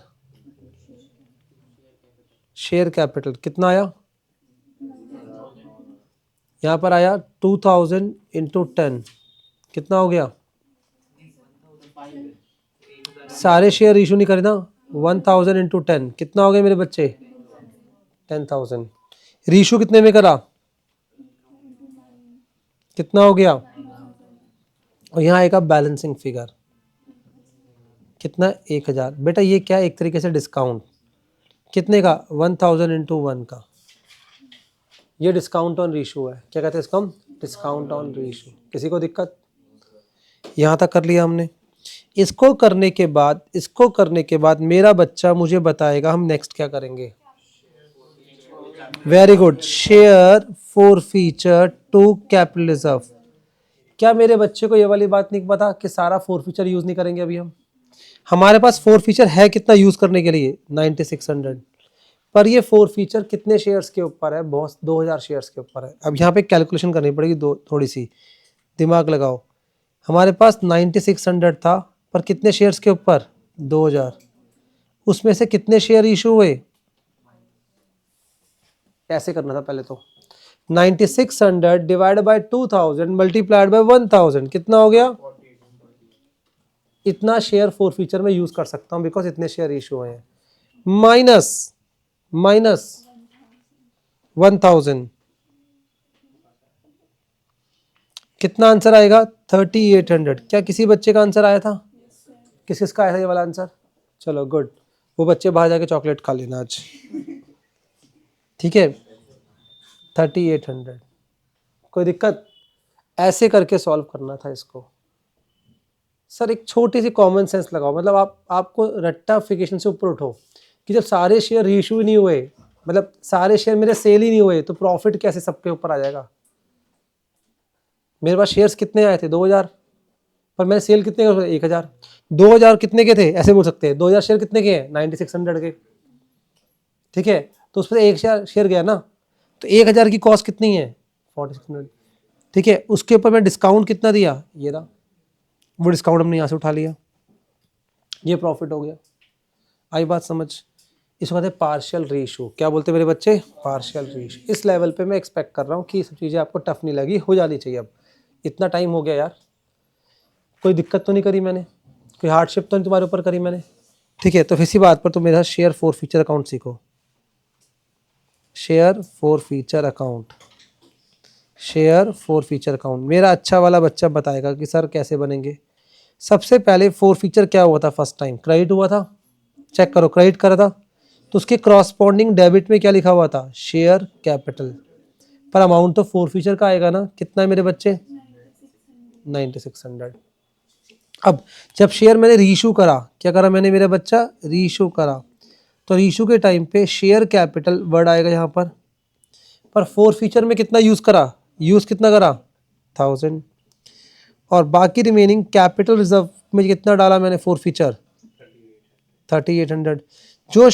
share capital कितना आया, यहां पर आया 2000 इंटू 10 कितना हो गया, सारे शेयर इशू नहीं करे ना 1000 इंटू 10 कितना हो गया मेरे बच्चे 10,000। रीशू कितने में करा कितना हो गया, और यहाँ आएगा बैलेंसिंग फिगर कितना 1000। बेटा ये क्या एक तरीके से डिस्काउंट कितने का 1000 इंटू 1 का, ये डिस्काउंट ऑन रीशू है। क्या कहते हैं इसको हम डिस्काउंट ऑन रीशू। किसी को दिक्कत? यहाँ तक कर लिया हमने। इसको करने के बाद मेरा बच्चा मुझे बताएगा हम नेक्स्ट क्या करेंगे। Very good, share forfeiture to capital reserve. क्या मेरे बच्चे को ये वाली बात नहीं पता कि सारा फोर फीचर यूज नहीं करेंगे अभी हम, हमारे पास फोर फीचर है कितना यूज करने के लिए 9600, पर ये फोर फीचर कितने शेयर्स के ऊपर है बॉस? 2000 शेयर्स के ऊपर है। अब यहाँ पे कैलकुलेशन करनी पड़ेगी, थोड़ी सी दिमाग लगाओ। हमारे पास 9600 था, पर कितने शेयर्स के ऊपर? 2000। उसमें से कितने शेयर इशू हुए? ऐसे करना था पहले तो। 9600 डिवाइड बाय 2000 मल्टीप्लाइड बाय 1000 कितना हो गया? इतना शेयर फोर फीचर में यूज कर सकता हूं बिकॉज इतने शेयर इशू हुए हैं। माइनस 1000 कितना आंसर आएगा? 3800। क्या किसी बच्चे का आंसर आया था? किस किसका आया था ये वाला आंसर? चलो गुड, वो बच्चे बाहर जाके चॉकलेट खा लेना आज, ठीक है। 3800। कोई दिक्कत? ऐसे करके सॉल्व करना था इसको। सर एक छोटी सी कॉमन सेंस लगाओ, मतलब आपको रट्टाफिकेशन से ऊपर उठो कि जब सारे शेयर रीइश्यू नहीं हुए, मतलब सारे शेयर मेरे सेल ही नहीं हुए, तो प्रॉफिट कैसे सबके ऊपर आ जाएगा? मेरे पास शेयर्स कितने आए थे? 2000, पर मैंने सेल कितने करे? 1000। 2000 कितने के थे? ऐसे बोल सकते हैं 2000 शेयर कितने के हैं? 9600 के, ठीक है। तो उस पर एक शेयर गया ना, तो 1000 की कॉस्ट कितनी है? 4600, ठीक है। उसके ऊपर मैं डिस्काउंट कितना दिया? ये रहा, वो डिस्काउंट हमने यहाँ से उठा लिया, ये प्रॉफिट हो गया। आई बात समझ? इसको कहते हैं पार्शियल रेशियो। क्या बोलते हैं मेरे बच्चे? Partial ratio. इस लेवल पे मैं एक्सपेक्ट कर रहा हूँ कि सब चीज़ें आपको टफ नहीं लगी, हो जानी चाहिए। अब इतना टाइम हो गया यार, कोई दिक्कत तो नहीं करी मैंने, कोई हार्डशिप तो नहीं तुम्हारे ऊपर करी मैंने, ठीक है। तो इसी बात पर तुम मेरे साथ शेयर फोर फीचर अकाउंट सीखो। Share four feature account, share four feature account. मेरा अच्छा वाला बच्चा बताएगा कि सर कैसे बनेंगे। सबसे पहले फोर फीचर क्या हुआ था? फर्स्ट टाइम क्रेडिट हुआ था, चेक करो, क्रेडिट करा था, तो उसके क्रॉसपोंडिंग डेबिट में क्या लिखा हुआ था? Share capital. पर अमाउंट तो फोर फीचर का आएगा ना, कितना है मेरे बच्चे? 9600। अब जब शेयर मैंने रीइशू करा, क्या करा मैंने मेरे बच्चा? रीइशू करा, तो रीइशू के टाइम पे शेयर कैपिटल वर्ड आएगा यहाँ पर फोर फीचर में कितना यूज करा? यूज कितना करा? 1000। और बाकी रिमेनिंग कैपिटल रिजर्व में कितना डाला मैंने? Four feature 3800। जो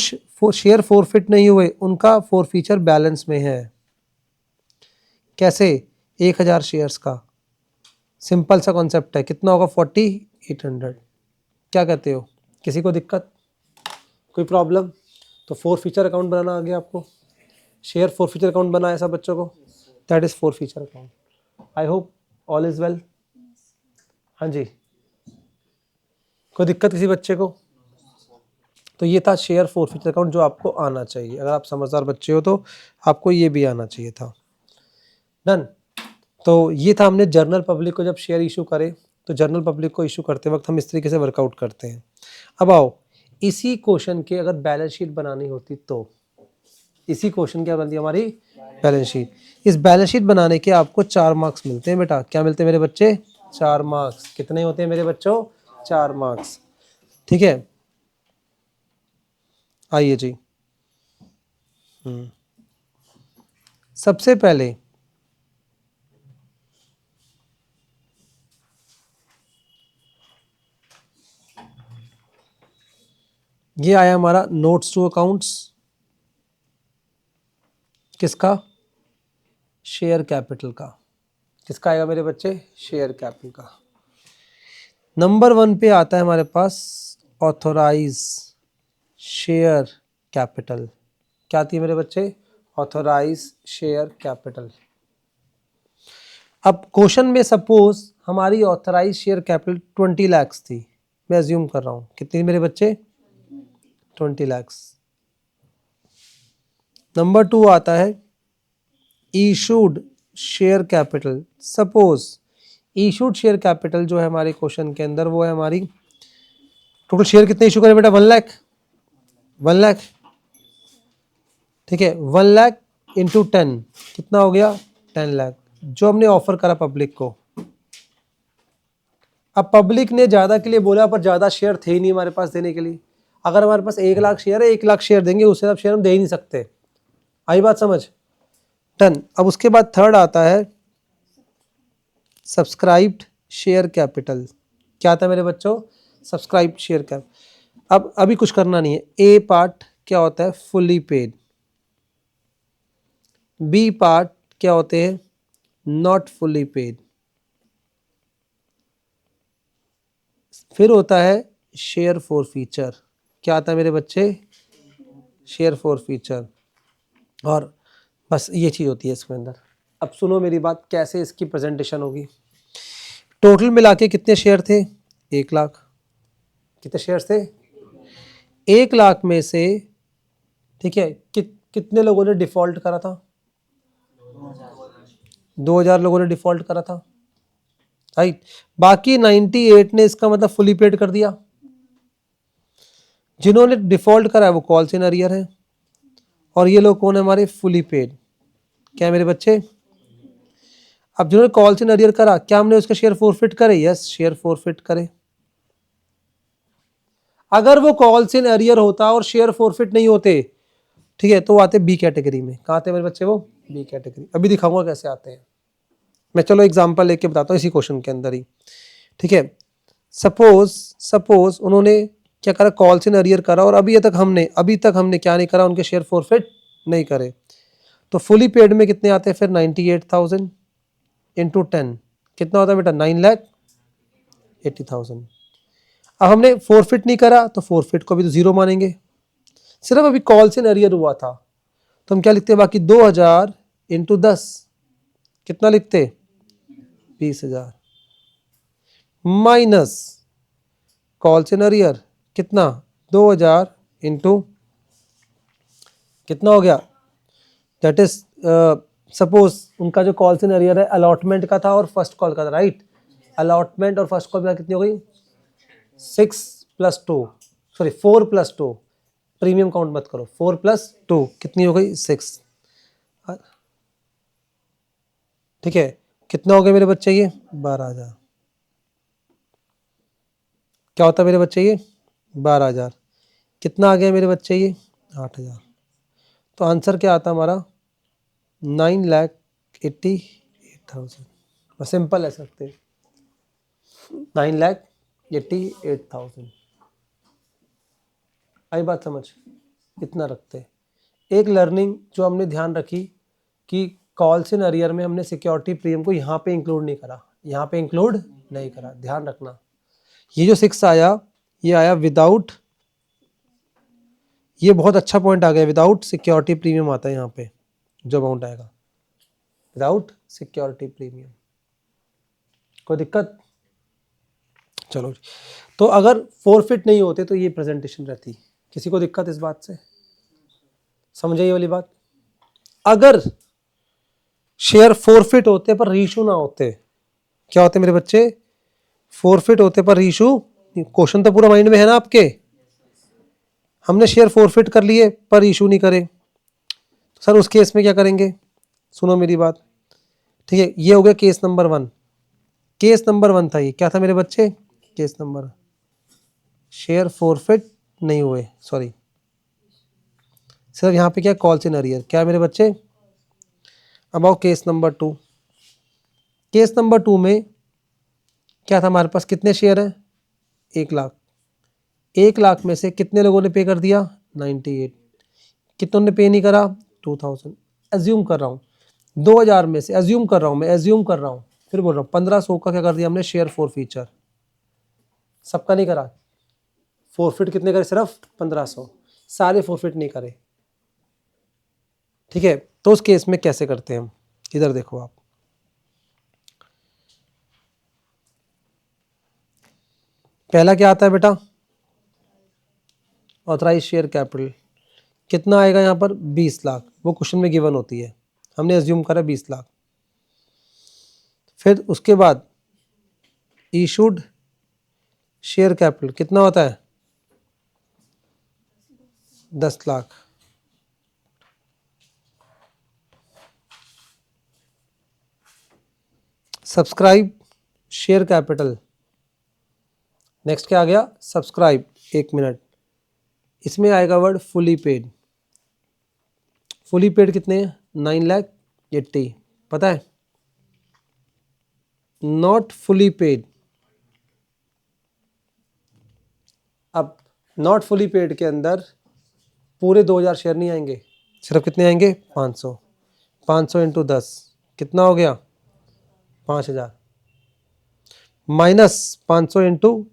शेयर फोरफिट नहीं हुए उनका फोर फीचर बैलेंस में है। कैसे? 1000 शेयर्स का सिंपल सा कॉन्सेप्ट है, कितना होगा? 4800। क्या कहते हो? किसी को दिक्कत, कोई प्रॉब्लम? तो फोर फीचर अकाउंट बनाना आ गया आपको, शेयर फोर फीचर अकाउंट बनाया सब बच्चों को, that is four feature account. I hope all is well. हाँ जी, कोई दिक्कत किसी बच्चे को? तो ये था शेयर फोर फीचर अकाउंट जो आपको आना चाहिए। अगर आप समझदार बच्चे हो तो आपको ये भी आना चाहिए था। डन। तो ये था, हमने जर्नल पब्लिक को जब शेयर इशू करे तो जर्नल पब्लिक को इशू करते वक्त हम इस तरीके से वर्कआउट करते हैं। अब आओ, इसी क्वेश्चन के अगर बैलेंस शीट बनानी होती तो, इसी क्वेश्चन क्या बनती है हमारी? Balance sheet. इस बैलेंस शीट बनाने के आपको 4 मार्क्स मिलते हैं बेटा। क्या मिलते हैं मेरे बच्चे? 4 मार्क्स। कितने होते हैं मेरे बच्चों? 4 मार्क्स, ठीक है। आइए जी, सबसे पहले ये आया हमारा नोट्स टू अकाउंट्स, किसका? शेयर कैपिटल का। किसका आएगा मेरे बच्चे? शेयर कैपिटल का। नंबर 1 पे आता है हमारे पास ऑथोराइज शेयर कैपिटल। क्या आती है मेरे बच्चे? Authorise share capital. अब क्वेश्चन में सपोज हमारी ऑथराइज शेयर कैपिटल 20 लाख थी, मैं अज्यूम कर रहा हूं। कितनी मेरे बच्चे? 20 लाख। नंबर 2 आता है issued share capital. Suppose issued share capital जो है हमारे क्वेश्चन के अंदर, वो है हमारी टोटल शेयर कितने इशू करें बेटा? 1 लाख। 1 लाख, ठीक है। 1 लाख इंटू 10 कितना हो गया? 10 लाख, जो हमने ऑफर करा पब्लिक को। अब पब्लिक ने ज्यादा के लिए बोला, पर ज्यादा शेयर थे ही नहीं हमारे पास देने के लिए। अगर हमारे पास 1 लाख शेयर है, 1 लाख शेयर देंगे, उससे ज्यादा शेयर हम दे ही नहीं सकते। आई बात समझ? डन। अब उसके बाद थर्ड आता है सब्सक्राइब्ड शेयर कैपिटल। क्या आता है मेरे बच्चों? Subscribed share capital. अब अभी कुछ करना नहीं है। ए पार्ट क्या होता है? Fully paid. बी पार्ट क्या होते हैं, नॉट फुली पेड। फिर होता है शेयर फॉर फीचर। क्या आता है मेरे बच्चे, शेयर फॉर फीचर। और बस ये चीज़ होती है इसके अंदर। अब सुनो मेरी बात, कैसे इसकी प्रेजेंटेशन होगी। टोटल मिला के कितने शेयर थे, 1,00,000। कितने शेयर थे, 1,00,000 में से, ठीक है, कितने लोगों ने डिफॉल्ट करा था, 2,000 लोगों ने डिफॉल्ट करा था, राइट। बाकी 98 ने इसका मतलब फुली पेड कर दिया। जिन्होंने डिफॉल्ट करा है वो कॉल्स इन अरियर है, और ये लोग कौन है हमारे, फुली पेड। क्या है मेरे बच्चे, अब जिन्होंने कॉल्स इन अरियर करा, क्या हमने उसके शेयर फॉरफिट करे, यस शेयर फॉरफिट करे। अगर वो कॉल्स इन अरियर होता और शेयर फॉरफिट नहीं होते, ठीक है, तो वो आते बी कैटेगरी में। कहाँ आते मेरे बच्चे, वो बी कैटेगरी। अभी दिखाऊंगा कैसे आते हैं मैं, चलो एग्जांपल लेके बताता हूँ इसी क्वेश्चन के अंदर ही, ठीक है। सपोज उन्होंने क्या करा, कॉल्स इन अरियर करा, और अभी तक हमने क्या नहीं करा, उनके शेयर फॉरफिट नहीं करे। तो फुली पेड में कितने आते हैं फिर, 98,000 इंटू 10 कितना होता है बेटा, 9,80,000। अब हमने फॉरफिट नहीं करा तो फॉरफिट को भी तो जीरो मानेंगे, सिर्फ अभी कॉल्स इन अरियर हुआ था, तो हम क्या लिखते हैं, बाकी 2,000 इंटू 10 कितना लिखते, 20,000 माइनस कॉल्स इन अरियर कितना, 2,000 इंटू कितना हो गया, दैट इज सपोज उनका जो कॉल्स इन अरियर है अलॉटमेंट का था और फर्स्ट कॉल का था, राइट। अलॉटमेंट और फर्स्ट कॉल में कितनी हो गई, 4 प्लस 2, प्रीमियम काउंट मत करो, 4 प्लस 2 कितनी हो गई, 6। ठीक है, कितना हो गया मेरे बच्चे, ये 12,000। क्या होता है मेरे बच्चे, ये 12,000। कितना आ गया मेरे बच्चे, ये 8,000। तो आंसर क्या आता हमारा, 9,88,000। बस सिंपल है सकते, 9,88,000। आई बात समझ, इतना रखते। एक लर्निंग जो हमने ध्यान रखी कि कॉल्स इन अरियर में हमने सिक्योरिटी प्रीमियम को यहाँ पे इंक्लूड नहीं करा, यहाँ पे इंक्लूड नहीं करा, ध्यान रखना। ये जो 6 आया, ये आया विदाउट, ये बहुत अच्छा पॉइंट आ गया, विदाउट सिक्योरिटी प्रीमियम आता है यहाँ पे जो अमाउंट आएगा, विदाउट सिक्योरिटी प्रीमियम। कोई दिक्कत, चलो जी। तो अगर फॉरफिट नहीं होते तो ये प्रेजेंटेशन रहती, किसी को दिक्कत इस बात से, समझे ये वाली बात। अगर शेयर फॉरफिट होते पर रीइशू ना होते, क्या होते मेरे बच्चे, फॉरफिट होते पर रीइशू, क्वेश्चन तो पूरा माइंड में है ना आपके। हमने शेयर फॉरफिट कर लिए पर इशू नहीं करे, तो सर उस केस में क्या करेंगे, सुनो मेरी बात, ठीक है। ये हो गया केस नंबर 1। केस नंबर 1 था ये, क्या था मेरे बच्चे, केस नंबर, शेयर फॉरफिट नहीं हुए, सॉरी, सिर्फ यहाँ पे क्या, कॉल्स इन अरियर। क्या मेरे बच्चे, अब आओ केस नंबर 2। केस नंबर 2 में क्या था हमारे पास, कितने शेयर हैं, 1,00,000। 1,00,000 में से कितने लोगों ने पे कर दिया, 98। कितनों ने पे नहीं करा, 2,000। एज्यूम कर रहा हूँ 2,000 में से, एज्यूम कर रहा हूँ, फिर बोल रहा हूँ 1,500 का क्या कर दिया हमने, शेयर फॉर फीचर। सबका नहीं करा, फॉरफिट कितने करे, सिर्फ 1,500, सारे फॉरफिट नहीं करे, ठीक है। तो उस केस में कैसे करते हैं हम, इधर देखो आप, पहला क्या आता है बेटा, ऑथराइज शेयर कैपिटल। कितना आएगा यहाँ पर, 20,00,000, वो क्वेश्चन में गिवन होती है, हमने एज्यूम करा 20,00,000। फिर उसके बाद इशूड शेयर कैपिटल कितना होता है, 10,00,000। सब्सक्राइब शेयर कैपिटल, नेक्स्ट क्या आ गया, सब्सक्राइब, 1 मिनट, इसमें आएगा word fully paid. Fully paid कितने हैं, 9,80,000, पता है। नॉट फुली पेड, अब नॉट फुली पेड के अंदर पूरे 2,000 शेयर नहीं आएंगे, सिर्फ कितने आएंगे, 500। 500 इंटू 10 कितना हो गया 5000 माइनस 500 इंटू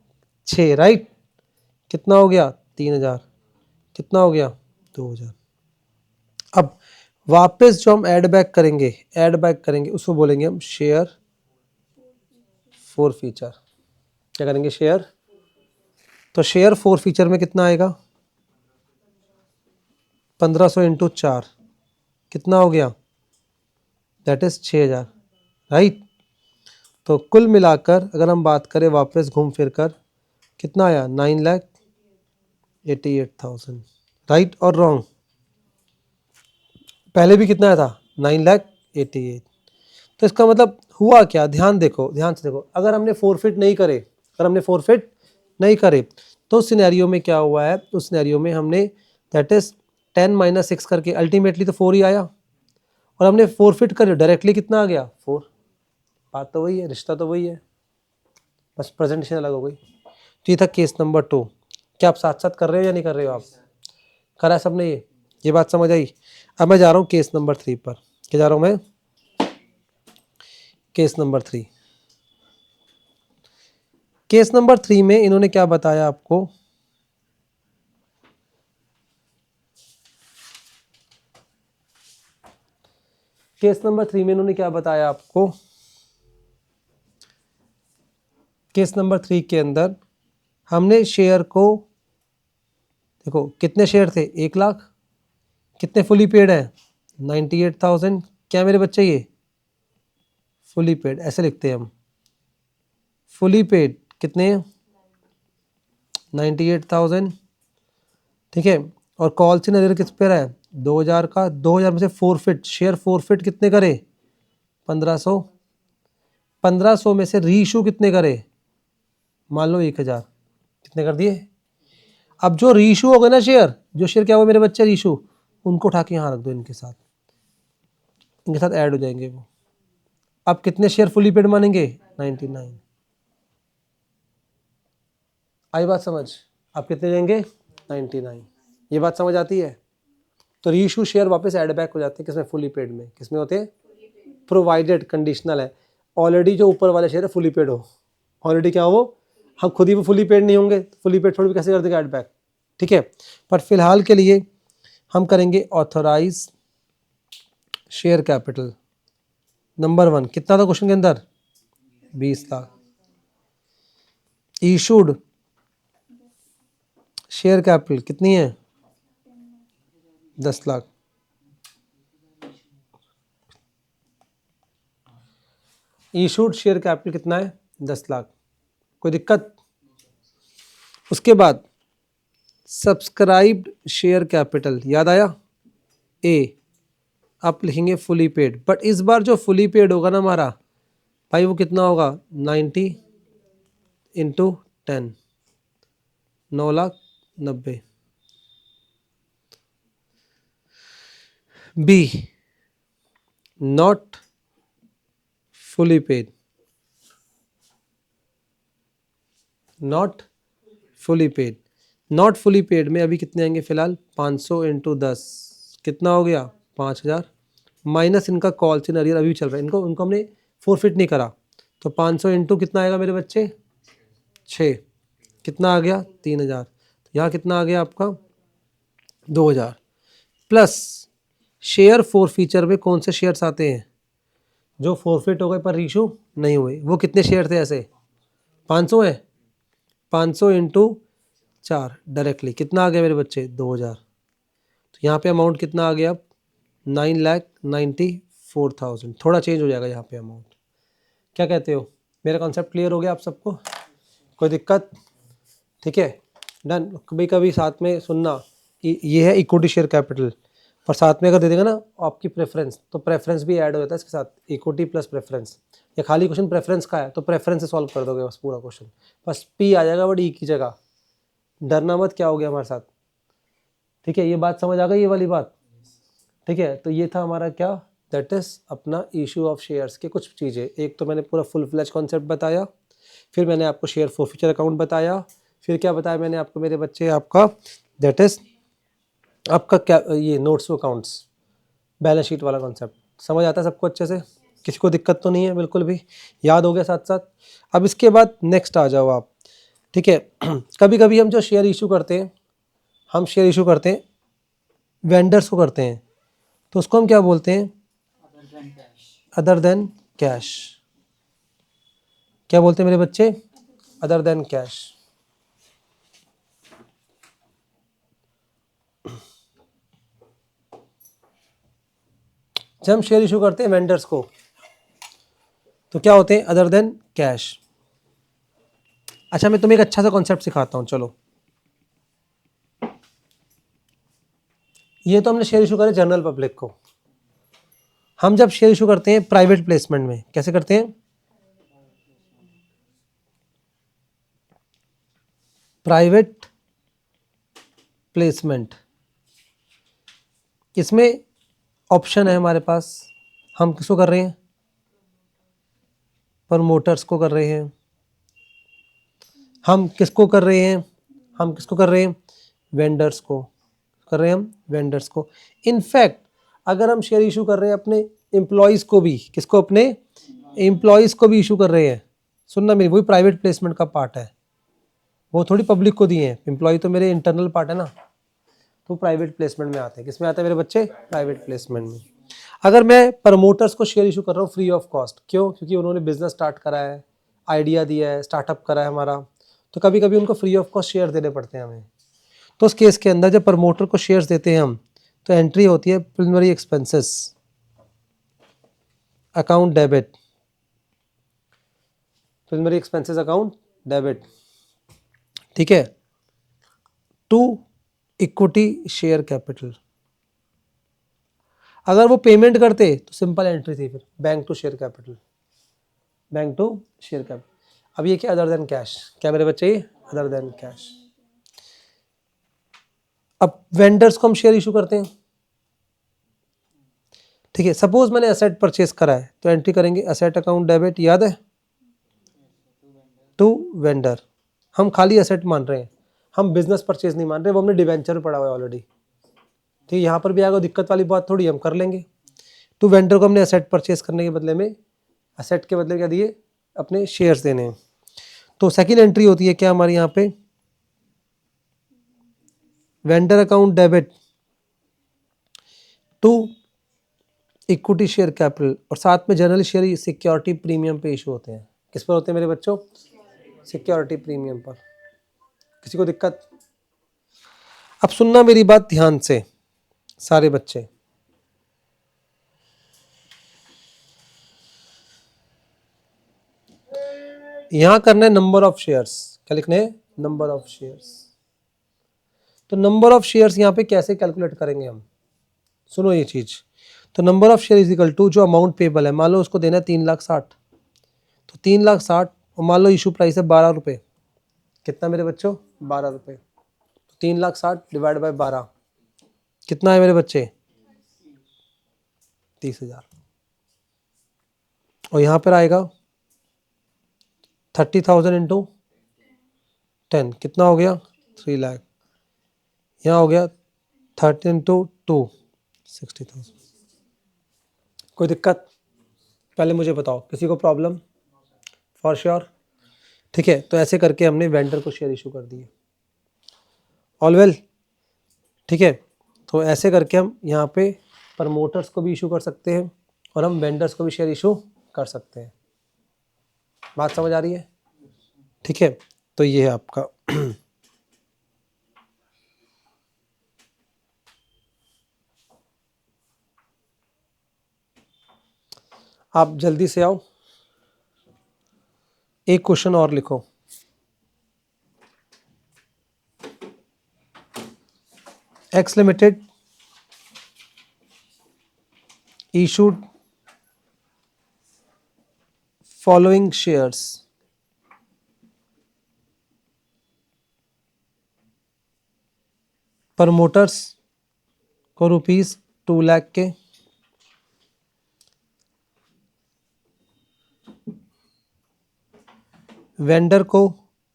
6 राइट कितना हो गया 3000 कितना हो गया 2000। अब वापस जो हम ऐड बैक करेंगे उसको बोलेंगे हम शेयर फॉर फीचर। क्या करेंगे शेयर, तो शेयर फॉर फीचर में कितना आएगा 1500 इंटू 4 कितना हो गया दैट इज 6000 राइट। तो कुल मिलाकर अगर हम बात करें वापस घूम फिर कर कितना आया 9,88,000 राइट और रॉन्ग। पहले भी कितना आया था 9,88,000। तो इसका मतलब हुआ क्या, ध्यान से देखो अगर हमने फोरफिट नहीं करे तो सिनेरियो में क्या हुआ है, उस सिनेरियो में हमने दैट इज 10 माइनस 6 करके अल्टीमेटली तो 4 ही आया और हमने फोरफिट कर डायरेक्टली कितना आ गया 4। बात तो वही है, रिश्ता तो वही है, बस प्रेजेंटेशन अलग हो गई। तो ये था केस नंबर 2। क्या आप साथ साथ कर रहे हो या नहीं कर रहे हो, आप करा है सबने, ये बात समझ आई। अब मैं जा रहा हूँ केस नंबर 3 पर। क्या जा रहा हूँ मैं, केस नंबर 3। केस नंबर 3 में इन्होंने क्या बताया आपको, केस नंबर 3 में इन्होंने क्या बताया आपको, केस नंबर 3 के अंदर हमने शेयर को, देखो कितने शेयर थे 1 लाख, कितने फुली पेड है 98,000। क्या मेरे बच्चे ये फुली पेड ऐसे लिखते हैं हम, फुली पेड कितने 98,000 ठीक है। और कॉल से नजर किस पे रहा है 2000 का, 2000 में से फोरफिट शेयर फोरफिट कितने करे 1500, 1500 में से रीइशू कितने करे मान लो 1000, कितने कर दिए। अब जो रीइशू हो गए ना शेयर, जो शेयर क्या हुआ मेरे बच्चे रीइशू, उनको उठा के यहाँ रख दो, इनके साथ ऐड हो जाएंगे वो। अब कितने शेयर फुली पेड मानेंगे 99। आई बात समझ, आप कितने देंगे 99। ये बात समझ आती है। तो रीइशू शेयर वापस ऐड बैक हो जाते हैं किसमें फुली पेड में, किसमें होते हैं प्रोवाइडेड, कंडीशनल है ऑलरेडी जो ऊपर वाले शेयर है फुली पेड हो, ऑलरेडी क्या हो हम खुद ही वो फुली पेड नहीं होंगे, फुली पेड थोड़ी भी कैसे कर देगा ऐड बैक, ठीक है। पर फिलहाल के लिए हम करेंगे ऑथराइज शेयर कैपिटल नंबर 1 कितना था क्वेश्चन के अंदर 20 लाख। इशूड शेयर कैपिटल कितनी है 10 लाख। इशूड शेयर कैपिटल कितना है 10 लाख, कोई दिक्कत। उसके बाद सब्सक्राइब्ड शेयर कैपिटल याद आया ए, आप लिखेंगे फुली पेड, बट इस बार जो फुली पेड होगा ना हमारा भाई वो कितना होगा 90 into 10 9,90,000। Be not fully paid, not fully paid, not fully paid में अभी कितने आएंगे फिलहाल 500 इंटू 10 कितना हो गया 5000 माइनस इनका कॉल से अरियर अभी भी चल रहा है, इनको हमने फोरफिट नहीं करा, तो 500 इंटू कितना आएगा मेरे बच्चे 6 कितना आ गया 3000। तो यहाँ कितना आ गया आपका 2000 प्लस शेयर फॉर फीचर में कौन से शेयर्स आते हैं जो फोरफिट हो गए पर इशू नहीं हुए, वो कितने शेयर थे ऐसे 500 है, 500 इंटू 4 डायरेक्टली कितना आ गया मेरे बच्चे 2000। तो यहाँ पे अमाउंट कितना आ गया अब 9,94,000, थोड़ा चेंज हो जाएगा यहाँ पे अमाउंट। क्या कहते हो, मेरा कॉन्सेप्ट क्लियर हो गया आप सबको, कोई दिक्कत, ठीक है डन। कभी कभी साथ में सुनना, ये है इक्विटी शेयर कैपिटल, पर साथ में अगर दे देगा ना आपकी प्रेफरेंस, तो प्रेफरेंस भी ऐड हो जाता है इसके साथ, इक्विटी प्लस प्रेफरेंस। या खाली क्वेश्चन प्रेफरेंस का है तो प्रेफरेंस से सॉल्व कर दोगे बस पूरा क्वेश्चन, बस पी आ जाएगा बट ई की जगह, डरना मत क्या हो गया हमारे साथ, ठीक है। ये बात समझ आ गई ये वाली बात, ठीक है। तो ये था हमारा क्या दैट इज अपना इशू ऑफ शेयर्स के कुछ चीज़ें। एक तो मैंने पूरा फुल फ्लैज कॉन्सेप्ट बताया, फिर मैंने आपको शेयर फॉर फ्यूचर अकाउंट बताया, फिर क्या बताया मैंने आपको मेरे बच्चे आपका दैट इज आपका क्या ये नोट्स अकाउंट्स बैलेंस शीट वाला कॉन्सेप्ट, समझ आता है सबको अच्छे से? किसी को दिक्कत तो नहीं है? बिल्कुल भी याद हो गया साथ साथ? अब इसके बाद नेक्स्ट आ जाओ आप, ठीक है। कभी कभी हम जो शेयर इशू करते हैं, हम शेयर इशू करते हैं वेंडर्स को करते हैं, तो उसको हम क्या बोलते हैं? Other than cash. क्या बोलते हैं मेरे बच्चे? Other than cash. जब हम शेयर इशू करते हैं वेंडर्स को तो क्या होते हैं? Other than cash. अच्छा, मैं तुम्हें एक अच्छा सा कॉन्सेप्ट सिखाता हूं, चलो। ये तो हमने शेयर इशू करे जनरल पब्लिक को। हम जब शेयर इशू करते हैं प्राइवेट प्लेसमेंट में, कैसे करते हैं? प्राइवेट प्लेसमेंट, इसमें ऑप्शन है हमारे पास। हम किसको कर रहे हैं? प्रमोटर्स को कर रहे हैं। हम किसको कर रहे हैं? हम किसको कर रहे हैं? वेंडर्स को कर रहे हैं, हम वेंडर्स को। इनफैक्ट अगर हम शेयर इशू कर रहे हैं अपने एम्प्लॉयज़ को भी, किसको? अपने एम्प्लॉयज़ को भी इशू कर रहे हैं। सुनना मेरी, वही प्राइवेट प्लेसमेंट का पार्ट है, वो थोड़ी पब्लिक को दिए हैं। एम्प्लॉय तो मेरे इंटरनल पार्ट है ना, तो प्राइवेट प्लेसमेंट में आते हैं। किस में आते हैं मेरे बच्चे? प्राइवेट प्लेसमेंट में। अगर मैं प्रमोटर्स को शेयर इशू कर रहा हूँ फ्री ऑफ कॉस्ट, क्यों? क्योंकि उन्होंने बिजनेस स्टार्ट करा है, आइडिया दिया है, स्टार्टअप करा है हमारा, तो कभी कभी उनको फ्री ऑफ कॉस्ट शेयर देने पड़ते हैं हमें। तो उस केस के अंदर जब प्रमोटर को शेयर्स देते हैं हम, तो एंट्री होती है preliminary expenses account debit, preliminary expenses account debit, ठीक है, टू इक्विटी शेयर कैपिटल। अगर वो पेमेंट करते तो सिंपल एंट्री थी, फिर bank to share capital, bank to share capital. अब ये क्या? Other than cash. क्या मेरे बच्चे? ये अदर देन कैश। अब वेंडर्स को हम शेयर इशू करते हैं, ठीक है। सपोज मैंने असेट परचेज करा है, तो एंट्री करेंगे असेट अकाउंट डेबिट, याद है, टू वेंडर। हम खाली असेट मान रहे हैं, हम बिजनेस परचेज नहीं मान रहे, वो हमने डिवेंचर पड़ा हुआ है ऑलरेडी, ठीक है। यहाँ पर भी आएगा दिक्कत वाली बात थोड़ी, हम कर लेंगे। टू वेंडर को हमने असेट परचेज करने के बदले में, असेट के बदले क्या दिए? अपने शेयर्स देने हैं। तो सेकेंड एंट्री होती है क्या हमारी यहाँ पे? Vendor account debit to equity share capital, और साथ में जनरल शेयर सिक्योरिटी प्रीमियम पे इशू होते हैं। किस पर होते हैं मेरे बच्चों? सिक्योरिटी प्रीमियम पर। किसी को दिक्कत? अब सुनना मेरी बात ध्यान से सारे बच्चे। यहां करना है नंबर ऑफ शेयर्स। क्या लिखने हैं? Number of shares. तो नंबर ऑफ शेयर्स यहां पे कैसे कैलकुलेट करेंगे हम? सुनो ये चीज। तो number of share is equal to जो अमाउंट पेबल है, मान लो उसको देना है 3,60,000, तो 3,60,000, और मान लो इशू प्राइस है 12 रुपये। कितना मेरे बच्चों? 12 रुपये। तो 3,60,000 डिवाइड बाय 12 कितना है मेरे बच्चे? 30,000। और यहाँ पर आएगा 30,000 इंटू 10, कितना हो गया? 3 लाख। यहाँ हो गया 30 इंटू 2, 60,000। कोई दिक्कत? पहले मुझे बताओ, किसी को प्रॉब्लम? फॉर श्योर, ठीक है। तो ऐसे करके हमने वेंडर को शेयर इशू कर दिए। ऑल वेल, ठीक है। तो ऐसे करके हम यहाँ पे प्रमोटर्स को भी इशू कर सकते हैं, और हम वेंडर्स को भी शेयर इशू कर सकते हैं। बात समझ आ रही है? ठीक है। तो ये है आपका आप जल्दी से आओ, एक क्वेश्चन और लिखो। X limited issued following shares: promoters को ₹2 लाख के, वेंडर को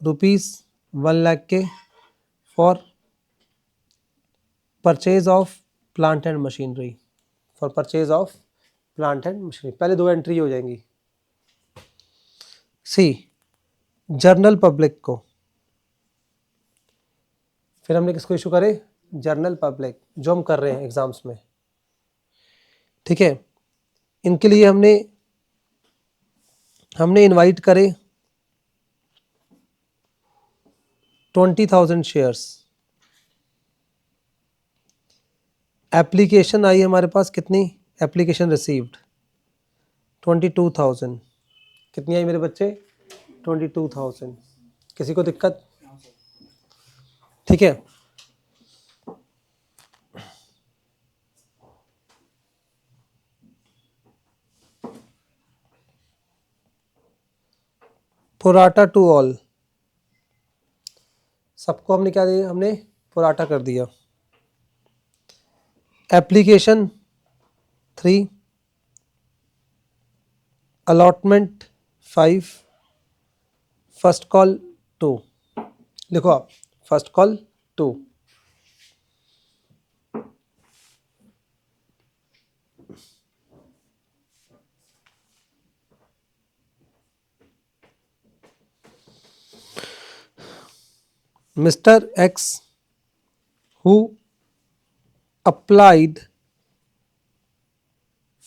₹1 लाख के, for purchase of plant and machinery, for purchase of plant and machinery, पहले 2 एंट्री हो जाएंगी। सी जर्नल पब्लिक को, फिर हमने किसको इशू करे, जर्नल पब्लिक, जो हम कर रहे हैं एग्जाम्स में, ठीक है। इनके लिए हमने इनवाइट करे 20,000 शेयर्स। एप्लीकेशन आई हमारे पास कितनी, एप्लीकेशन रिसीव्ड 22,000। कितनी आई मेरे बच्चे, 22,000। किसी को दिक्कत, ठीक है। प्रोराटा टू ऑल, सबको हमने क्या दिया, हमने प्रोराटा कर दिया। Application 3, allotment 5, first call 2। लिखो आप, first call 2। Mr. X, who applied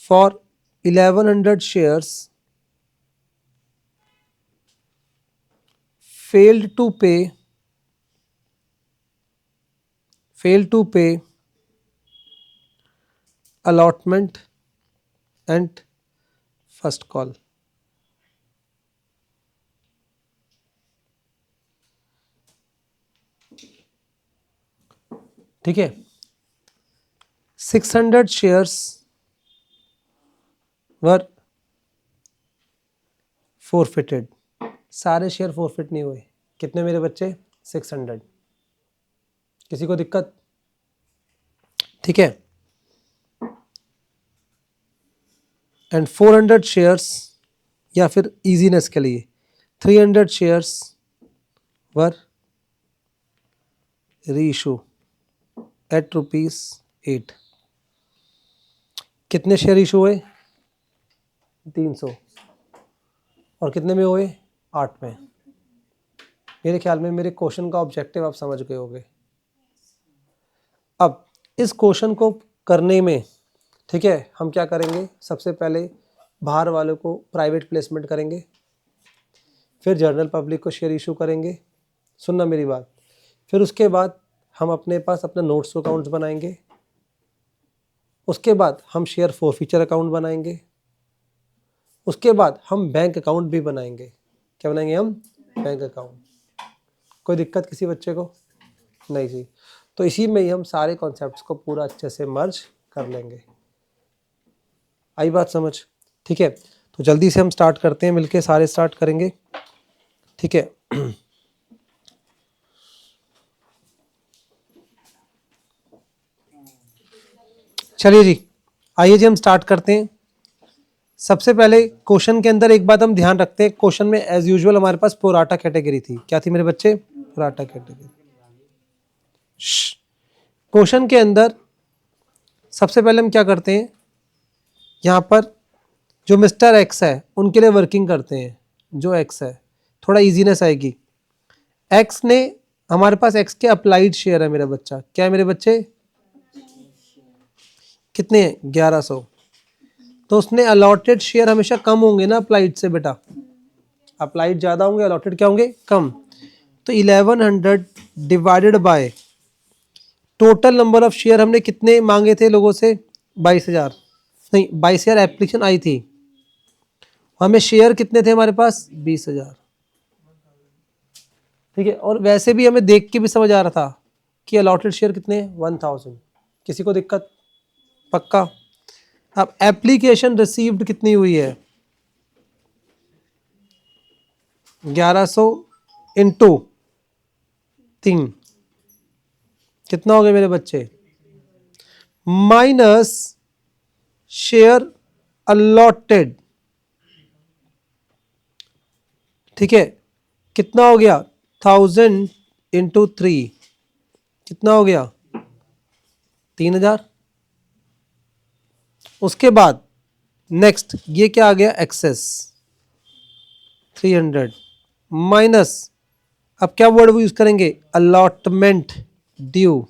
for 1100 shares, failed to pay allotment and first call। ठीक है। 600 शेयर्स वर फोरफिटेड, सारे शेयर फोरफिट नहीं हुए। कितने मेरे बच्चे, 600। किसी को दिक्कत, ठीक है। एंड 400 शेयर्स, या फिर इजीनेस के लिए 300 शेयर्स वर रीइशू एट ₹8। कितने शेयर इशू हुए, 300। और कितने में हुए, 8 में। मेरे ख्याल में मेरे क्वेश्चन का ऑब्जेक्टिव आप समझ गए होंगे। अब इस क्वेश्चन को करने में, ठीक है, हम क्या करेंगे, सबसे पहले बाहर वालों को प्राइवेट प्लेसमेंट करेंगे, फिर जनरल पब्लिक को शेयर इशू करेंगे, सुनना मेरी बात। फिर उसके बाद हम अपने पास अपना नोट्स अकाउंट्स बनाएंगे, उसके बाद हम शेयर फॉरफीचर अकाउंट बनाएंगे, उसके बाद हम बैंक अकाउंट भी बनाएंगे। क्या बनाएंगे हम, बैंक अकाउंट। कोई दिक्कत किसी बच्चे को, नहीं जी। तो इसी में ही हम सारे कॉन्सेप्ट्स को पूरा अच्छे से मर्ज कर लेंगे। आई बात समझ, ठीक है। तो जल्दी से हम स्टार्ट करते हैं, मिलके सारे स्टार्ट करेंगे, ठीक है। चलिए जी, आइए जी हम स्टार्ट करते हैं। सबसे पहले क्वेश्चन के अंदर एक बात हम ध्यान रखते हैं, क्वेश्चन में एज यूजुअल हमारे पास प्रोराटा कैटेगरी थी। क्या थी मेरे बच्चे, प्रोराटा कैटेगरी। क्वेश्चन के अंदर सबसे पहले हम क्या करते हैं, यहाँ पर जो मिस्टर एक्स है उनके लिए वर्किंग करते हैं। जो एक्स है, थोड़ा इजीनेस आएगी। एक्स ने, हमारे पास एक्स के अप्लाइड शेयर है मेरा बच्चा। क्या है मेरे बच्चे, कितने हैं, 1100। तो उसने अलॉटेड शेयर हमेशा कम होंगे ना अप्लाइड से बेटा, अप्लाइड ज़्यादा होंगे, अलॉटेड क्या होंगे, कम। तो 1100 divided by total number of share हमने कितने मांगे थे लोगों से, 22,000। नहीं, 22,000 एप्लीकेशन आई थी, हमें शेयर कितने थे हमारे पास, 20,000। ठीक है। और वैसे भी हमें देख के भी समझ आ रहा था कि अलॉटेड शेयर कितने, 1000। किसी को दिक्कत, पक्का। अब एप्लीकेशन रिसीव्ड कितनी हुई है, 1100 इंटू 3, कितना हो गया मेरे बच्चे, माइनस शेयर अलॉटेड, ठीक है। कितना हो गया, 1000 इंटू 3, कितना हो गया, 3000। उसके बाद नेक्स्ट ये क्या आ गया, एक्सेस 300 माइनस, अब क्या वर्ड यूज करेंगे, अलॉटमेंट ड्यू,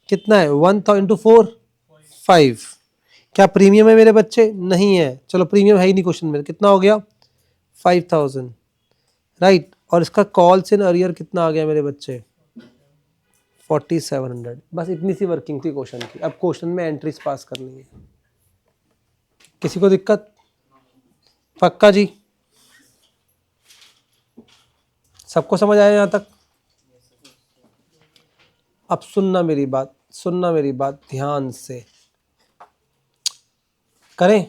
कितना है 1000 इंटू 4 5। क्या प्रीमियम है मेरे बच्चे, नहीं है, चलो प्रीमियम है ही नहीं क्वेश्चन में, कितना हो गया 5000, राइट। और इसका कॉल्स इन अरियर कितना आ गया मेरे बच्चे 4700। बस इतनी सी वर्किंग थी क्वेश्चन की। अब क्वेश्चन में एंट्रीज पास करनी है, किसी को दिक्कत, पक्का जी, सबको समझ आया यहां तक। अब सुनना मेरी बात, सुनना मेरी बात ध्यान से, करें।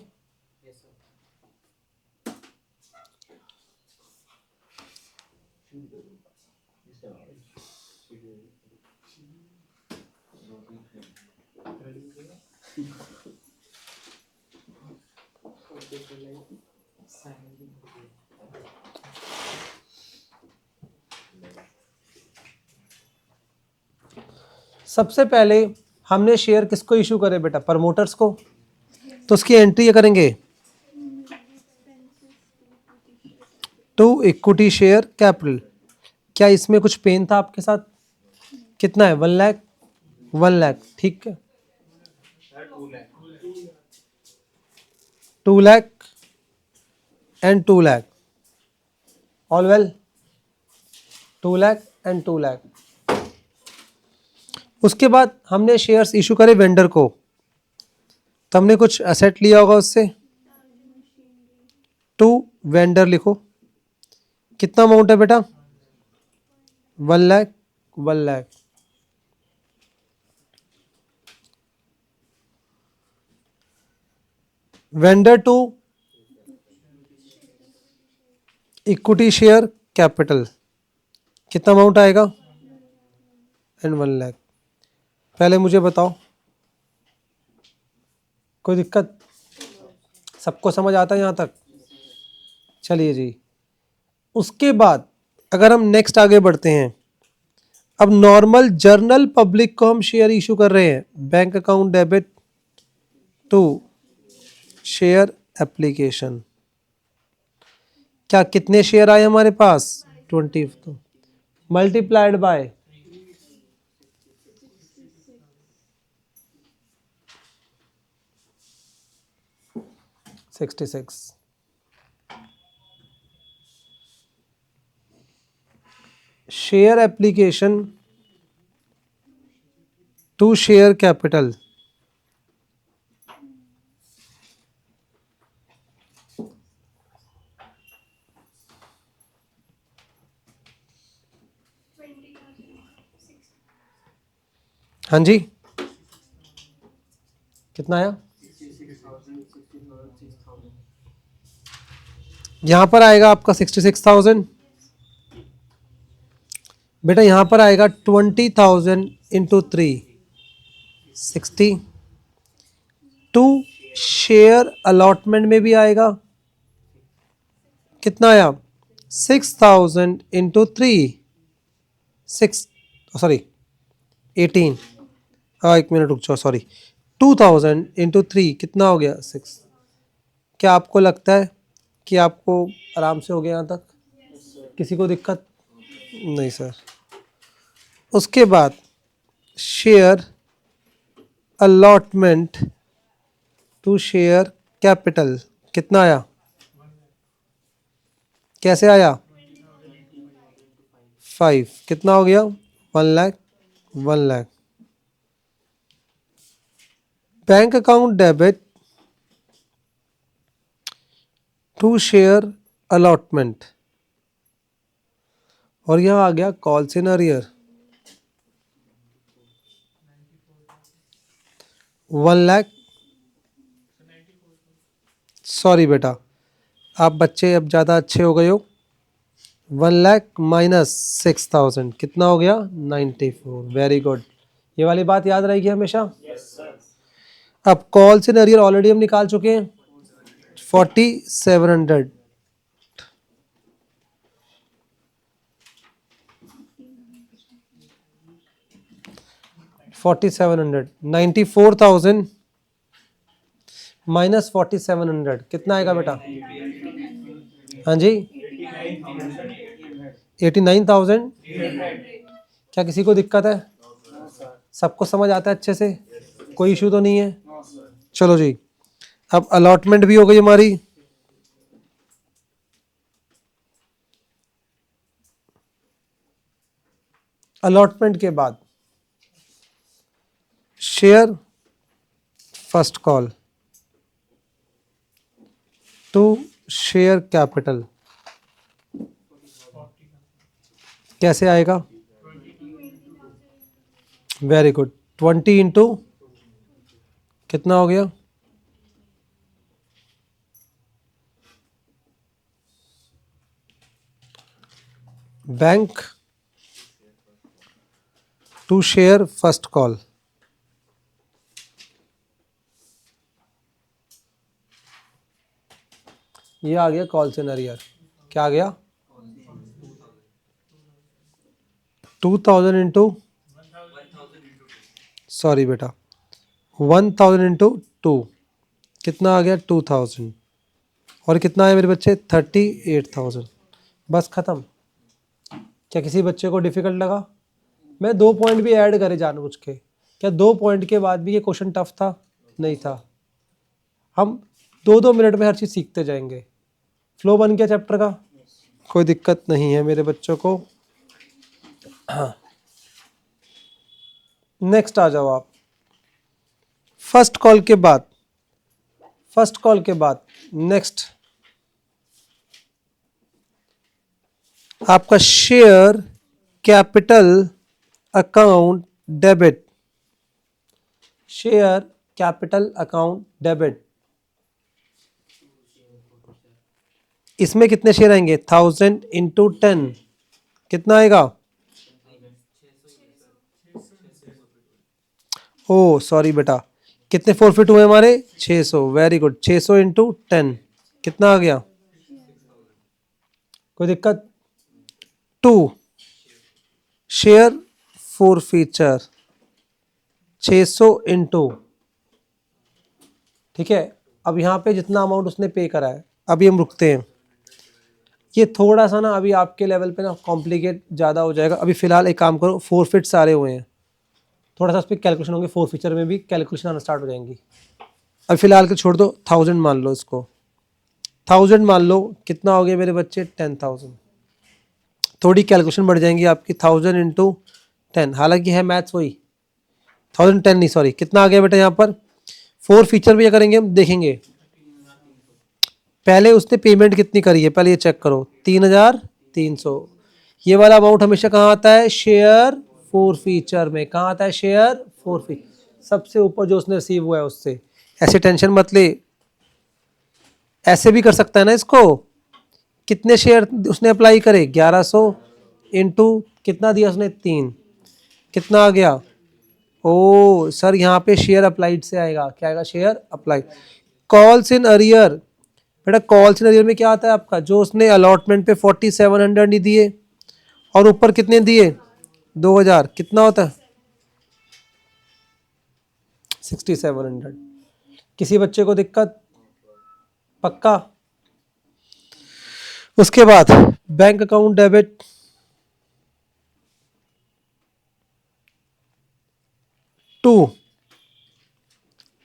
सबसे पहले हमने शेयर किसको इशू करे बेटा, प्रमोटर्स को, तो उसकी एंट्री ये करेंगे टू इक्विटी शेयर कैपिटल। क्या इसमें कुछ पेन था आपके साथ, कितना है 1 लाख, 1 लाख, ठीक है 2 lakh and 2 lakh, all well 2 lakh and 2 lakh. उसके बाद हमने शेयर्स इशू करे वेंडर को, तो हमने कुछ असेट लिया होगा उससे, टू वेंडर लिखो, कितना अमाउंट है बेटा 1 lakh, 1 lakh. Vendor to equity share capital, कितना अमाउंट आएगा एंड 1 लाख। पहले मुझे बताओ, कोई दिक्कत, सबको समझ आता है यहां तक, चलिए जी। उसके बाद अगर हम नेक्स्ट आगे बढ़ते हैं, अब नॉर्मल जर्नल पब्लिक को हम शेयर इशू कर रहे हैं, bank account debit to share application. क्या कितने शेयर आए हमारे पास 20, तो multiplied by 66, share application to share capital, हाँ जी कितना आया, यहां पर आएगा आपका 66,000, बेटा यहां पर आएगा 20,000 इंटू 3 60, टू शेयर अलॉटमेंट में भी आएगा, कितना आया 6,000 इंटू 3 6, सॉरी 18, एक मिनट रुक जाओ, सॉरी 2,000 इंटू 3 कितना हो गया 6। क्या आपको लगता है कि आपको आराम से हो गया यहाँ तक, किसी को दिक्कत नहीं सर। उसके बाद share allotment to share capital, कितना आया, कैसे आया 5, कितना हो गया 1 lakh, 1 lakh. Bank account debit to share allotment, और यह आ गया calls in arrear 1 lakh, sorry बेटा आप बच्चे अब ज़्यादा अच्छे हो गए हो, 1 लाख माइनस 6,000 कितना हो गया 94, वेरी गुड, ये वाली बात याद रहेगी हमेशा। अब कॉल्स इन अरियर ऑलरेडी हम निकाल चुके हैं 4700, $4,700, 94,000 माइनस 4700 कितना आएगा बेटा? हाँ जी 89,000। क्या किसी को दिक्कत है? सबको समझ आता है अच्छे से? कोई इशू तो नहीं है? चलो जी, अब अलॉटमेंट भी हो गई हमारी। अलॉटमेंट के बाद share first call to share capital कैसे आएगा? वेरी गुड, 20 इंटू कितना हो गया? Bank to share first call, ये आ गया कॉल सिनेरियो। क्या आ गया? 2000 इंटू, सॉरी बेटा 1000 इंटू 2 कितना आ गया? 2000। और कितना आया मेरे बच्चे? 38,000। बस खत्म। क्या किसी बच्चे को डिफिकल्ट लगा? मैं 2 पॉइंट भी ऐड करे जानबूझ के। क्या 2 पॉइंट के बाद भी ये क्वेश्चन टफ था? नहीं था। हम 2-2 मिनट में हर चीज़ सीखते जाएंगे। फ्लो बन गया चैप्टर का? कोई दिक्कत नहीं है मेरे बच्चों को। हाँ, नेक्स्ट आ जाओ आप। फर्स्ट कॉल के बाद नेक्स्ट आपका share capital account debit. Share capital account debit, इसमें कितने शेयर आएंगे? 1000 इंटू 10 कितना आएगा? ओ सॉरी बेटा, कितने फॉरफिट हुए हमारे? 600। वेरी गुड, 600 इंटू 10 कितना आ गया? कोई दिक्कत? 2 शेयर फॉरफीचर 600 इंटू, ठीक है। अब यहाँ पे जितना अमाउंट उसने पे करा है, अभी हम रुकते हैं। ये थोड़ा सा ना अभी आपके लेवल पे ना कॉम्प्लिकेट ज़्यादा हो जाएगा। अभी फिलहाल एक काम करो, फॉरफिट सारे हुए हैं, थोड़ा सा उस पर कैलकुलेशन होंगे, फॉरफीचर में भी कैलकुलेशन आना स्टार्ट हो जाएंगी। अब फिलहाल के छोड़ दो, 1000 मान लो इसको। 1000 मान लो, कितना हो गया मेरे बच्चे? 10,000। थोड़ी कैलकुलेशन बढ़ जाएंगी आपकी, 1000 इंटू 10, हालांकि है मैथ्स वही 1010 नहीं सॉरी, कितना आ गया बेटा यहाँ पर? फॉरफीचर भी क्या करेंगे हम देखेंगे। पहले उसने पेमेंट कितनी करी है पहले ये चेक करो, 3,300। ये वाला अमाउंट हमेशा कहाँ आता है? शेयर फॉरफीचर में। कहाँ आता है? शेयर फॉरफीचर, सबसे ऊपर जो उसने रिसीव हुआ है उससे। ऐसे टेंशन मत ले, ऐसे भी कर सकता है ना इसको। कितने शेयर उसने अप्लाई करे? 1100 इंटू कितना दिया उसने? 3, कितना आ गया? ओ सर यहाँ पे शेयर अप्लाइड से आएगा। क्या आएगा? Share applied. Calls in arrear, बेटा कॉल्स इन अरियर में क्या आता है आपका? जो उसने अलॉटमेंट पे 4700 नहीं दिए और ऊपर कितने दिए? 2000, कितना होता है? 6700। किसी बच्चे को दिक्कत? पक्का? उसके बाद bank account debit, to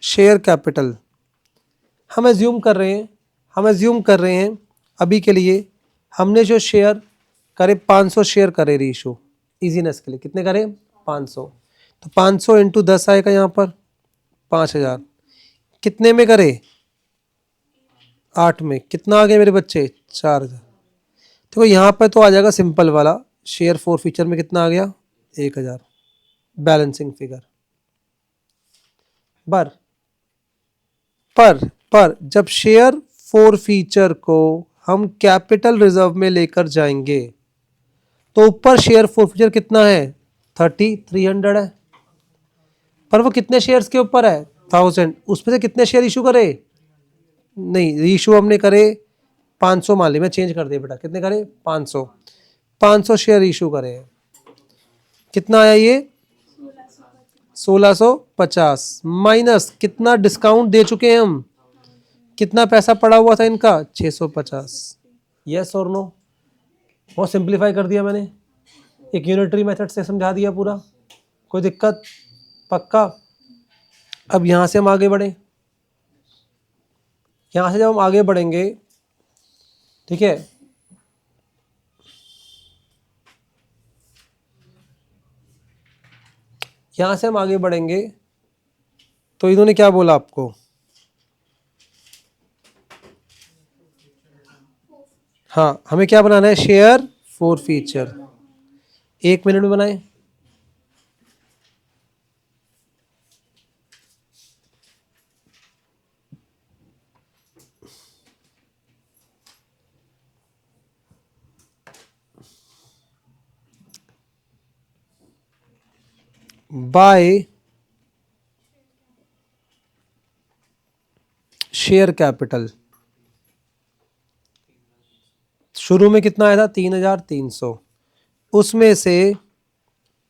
share capital. हम एज्यूम कर रहे हैं अभी के लिए, हमने जो शेयर करे 500 शेयर करे रीशो, इजीनेस के लिए कितने करे? 500। तो 500 इंटू 10 आएगा यहाँ पर 5000। कितने में करे? 8 में। कितना आ गया मेरे बच्चे? 4000। देखो यहाँ पर तो आ जाएगा सिंपल वाला, शेयर फॉरफीचर में कितना आ गया? 1000 बैलेंसिंग फिगर। पर जब शेयर फॉरफीचर को हम कैपिटल रिजर्व में लेकर जाएंगे तो ऊपर शेयर फॉरफीचर कितना है? 3300 है। पर वो कितने शेयर्स के ऊपर है? 1000। उसमें से कितने शेयर इशू करे? नहीं, इशू हमने करे 500 मान ली, मैं चेंज कर दिया बेटा, कितने करे? 500 शेयर इशू करे हैं। कितना आया ये? 1650 माइनस कितना डिस्काउंट दे चुके हैं हम? कितना पैसा पड़ा हुआ था इनका 650। यस और नो? बहुत सिंप्लीफाई कर दिया मैंने, एक यूनिटरी मेथड से समझा दिया पूरा, कोई दिक्कत? पक्का? अब यहाँ से हम आगे बढ़ें, यहाँ से जब हम आगे बढ़ेंगे, ठीक है, यहाँ से हम आगे बढ़ेंगे तो इन्होंने क्या बोला आपको? हाँ, हमें क्या बनाना है? Share for feature. 1 मिनट में बनाएं। बाय शेयर कैपिटल, शुरू में कितना आया था? 3,300। उसमें से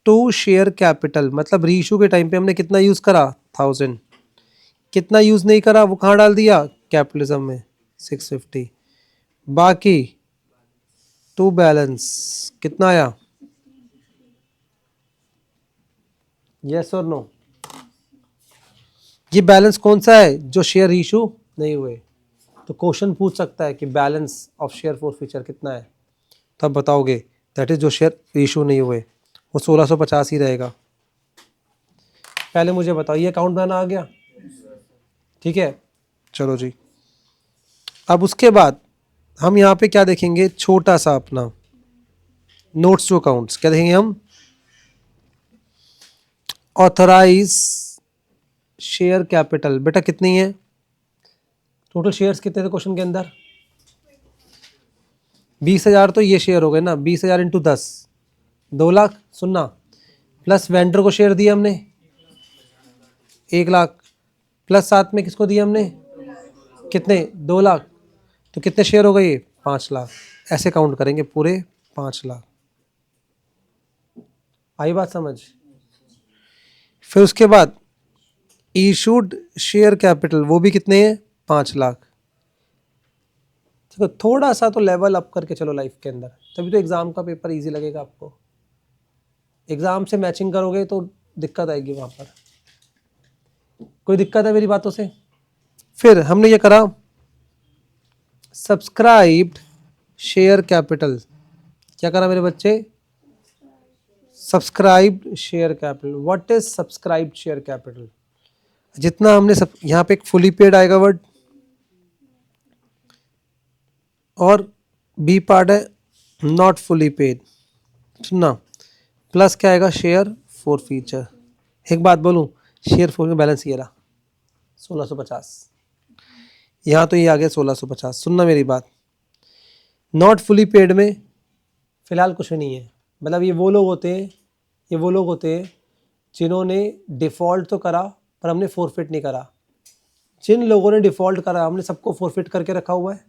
2 शेयर कैपिटल, मतलब रीइशू के टाइम पे हमने कितना यूज करा? 1000। कितना यूज नहीं करा वो कहाँ डाल दिया? कैपिटलिज्म में, 650। बाकी 2 बैलेंस कितना आया? यस और नो? ये बैलेंस कौन सा है? जो शेयर इशू नहीं हुए। तो क्वेश्चन पूछ सकता है कि balance of share for feature कितना है, तब बताओगे दैट इज जो शेयर इशू नहीं हुए, वो 1650 ही रहेगा। पहले मुझे बताओ, ये अकाउंट बनाना आ गया? ठीक है, चलो जी। अब उसके बाद हम यहाँ पे क्या देखेंगे? छोटा सा अपना नोट्स टू अकाउंट्स क्या देखेंगे हम? ऑथराइज शेयर कैपिटल बेटा कितनी है? टोटल शेयर्स कितने थे क्वेश्चन के अंदर? 20,000 तो ये शेयर हो गए ना, 20,000 इंटू 10, 2 लाख। सुनना, प्लस वेंडर को शेयर दिए हमने 1 लाख, प्लस साथ में किसको दिए हमने? कितने? 2 लाख। तो कितने शेयर हो गए? 5 लाख। ऐसे काउंट करेंगे पूरे 5 लाख। आई बात समझ? फिर उसके बाद इशूड शेयर कैपिटल, वो भी कितने हैं? 5 लाख। देखो थोड़ा सा तो लेवल अप करके चलो लाइफ के अंदर, तभी तो एग्जाम का पेपर इजी लगेगा आपको। एग्जाम से मैचिंग करोगे तो दिक्कत आएगी वहां पर। कोई दिक्कत है मेरी बातों से? फिर हमने ये करा सब्सक्राइब्ड शेयर कैपिटल। क्या करा मेरे बच्चे? Subscribed share capital. What is subscribed share capital? जितना हमने सब, यहाँ पे एक फुली पेड आएगा वर्ड, और बी पार्ट है नॉट फुली पेड। सुनना, प्लस क्या आएगा? Share for feature. एक बात बोलूं, शेयर फॉर में बैलेंस ये रहा 1650, यहाँ तो ये आ गया 1650। सुनना मेरी बात, नॉट फुली पेड में फिलहाल कुछ नहीं है। मतलब ये वो लोग होते हैं, ये वो लोग होते हैं जिन्होंने डिफ़ॉल्ट तो करा पर हमने फोरफिट नहीं करा। जिन लोगों ने डिफ़ॉल्ट करा हमने सबको फोरफिट करके रखा हुआ है,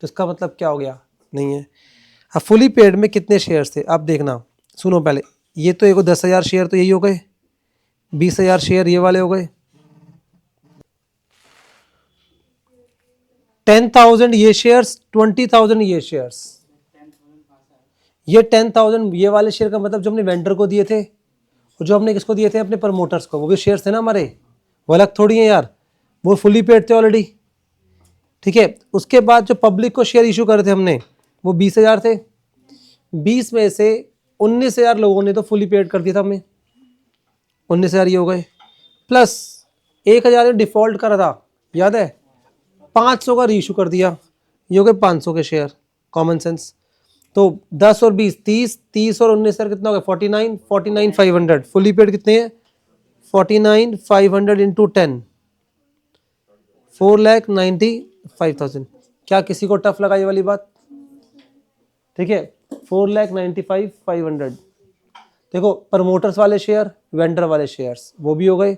तो इसका मतलब क्या हो गया? नहीं है। अब फुली पेड में कितने शेयर्स थे? अब देखना, सुनो पहले, ये तो एगो 10,000 शेयर तो यही हो गए, 20,000 शेयर ये वाले हो गए, 10,000 ये शेयर्स, 20,000 ये शेयर्स। ये 10,000 ये वाले शेयर का मतलब जो हमने वेंडर को दिए थे, और जो हमने किसको दिए थे? अपने प्रमोटर्स को। वो भी शेयर्स थे ना हमारे, वो अलग थोड़ी है यार, वो फुली पेड थे ऑलरेडी। ठीक है, उसके बाद जो पब्लिक को शेयर इशू करे थे हमने, वो 20,000 थे। 20 में से 19,000 लोगों ने तो फुली पेड कर दिया था हमें, 19,000 ये हो गए, प्लस 1,000 ने डिफॉल्ट करा था, याद है? 500 का रीइशू कर दिया, ये हो गए 500 के शेयर। Common sense. तो 10 और 20, 30, 30 और 19,000 कितना हो गया? 49, 49,500। फुली पेड कितने हैं? 49,500 इंटू 10, 4,95,000। क्या किसी को टफ लगा ये वाली बात? ठीक है, 4,95,500। देखो प्रमोटर्स वाले शेयर, वेंडर वाले शेयर्स वो भी हो गए,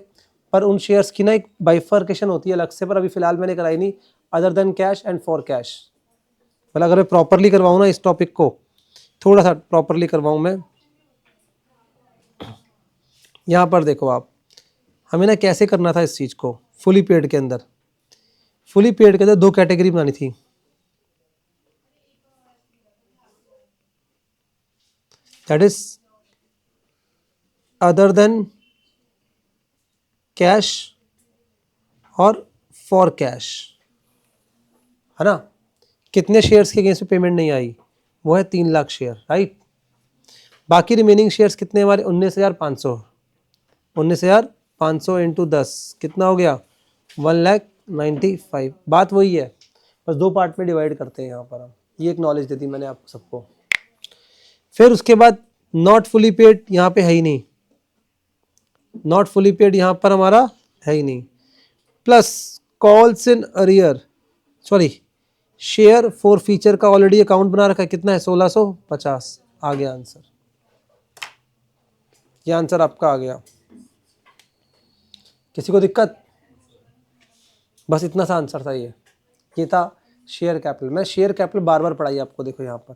पर उन शेयर्स की ना एक बाइफर्केशन होती है अलग से, पर अभी फिलहाल मैंने कराई नहीं। Other than cash and for cash, मतलब अगर मैं प्रॉपरली करवाऊँ ना इस टॉपिक को, थोड़ा सा प्रॉपरली करवाऊँ मैं, यहाँ पर देखो आप, हमें ना कैसे करना था इस चीज़ को फुली पेड के अंदर। फुली पेड के अंदर दो कैटेगरी बनानी थी, that is other than cash और फॉर कैश, है ना। कितने शेयर्स के अगेंस्ट में पेमेंट नहीं आई, वो है 3 लाख शेयर, राइट। बाकी रिमेनिंग शेयर्स कितने हमारे, 19,500, 19,500 इंटू 10 कितना हो गया, 1,95,000। बात वही है, बस दो पार्ट में डिवाइड करते हैं यहाँ पर हम, ये एक नॉलेज दे दी मैंने आपको सबको। फिर उसके बाद नॉट फुली पेड यहाँ पे है ही नहीं, नॉट फुली पेड यहाँ पर हमारा है ही नहीं, plus calls in arrear, sorry share for feature का ऑलरेडी अकाउंट बना रखा है, कितना है 1650, आ गया आंसर, ये आंसर आपका आ गया। किसी को दिक्कत, बस इतना सा आंसर था ये था शेयर कैपिटल। मैं शेयर कैपिटल बार बार पढ़ाई आपको, देखो यहाँ पर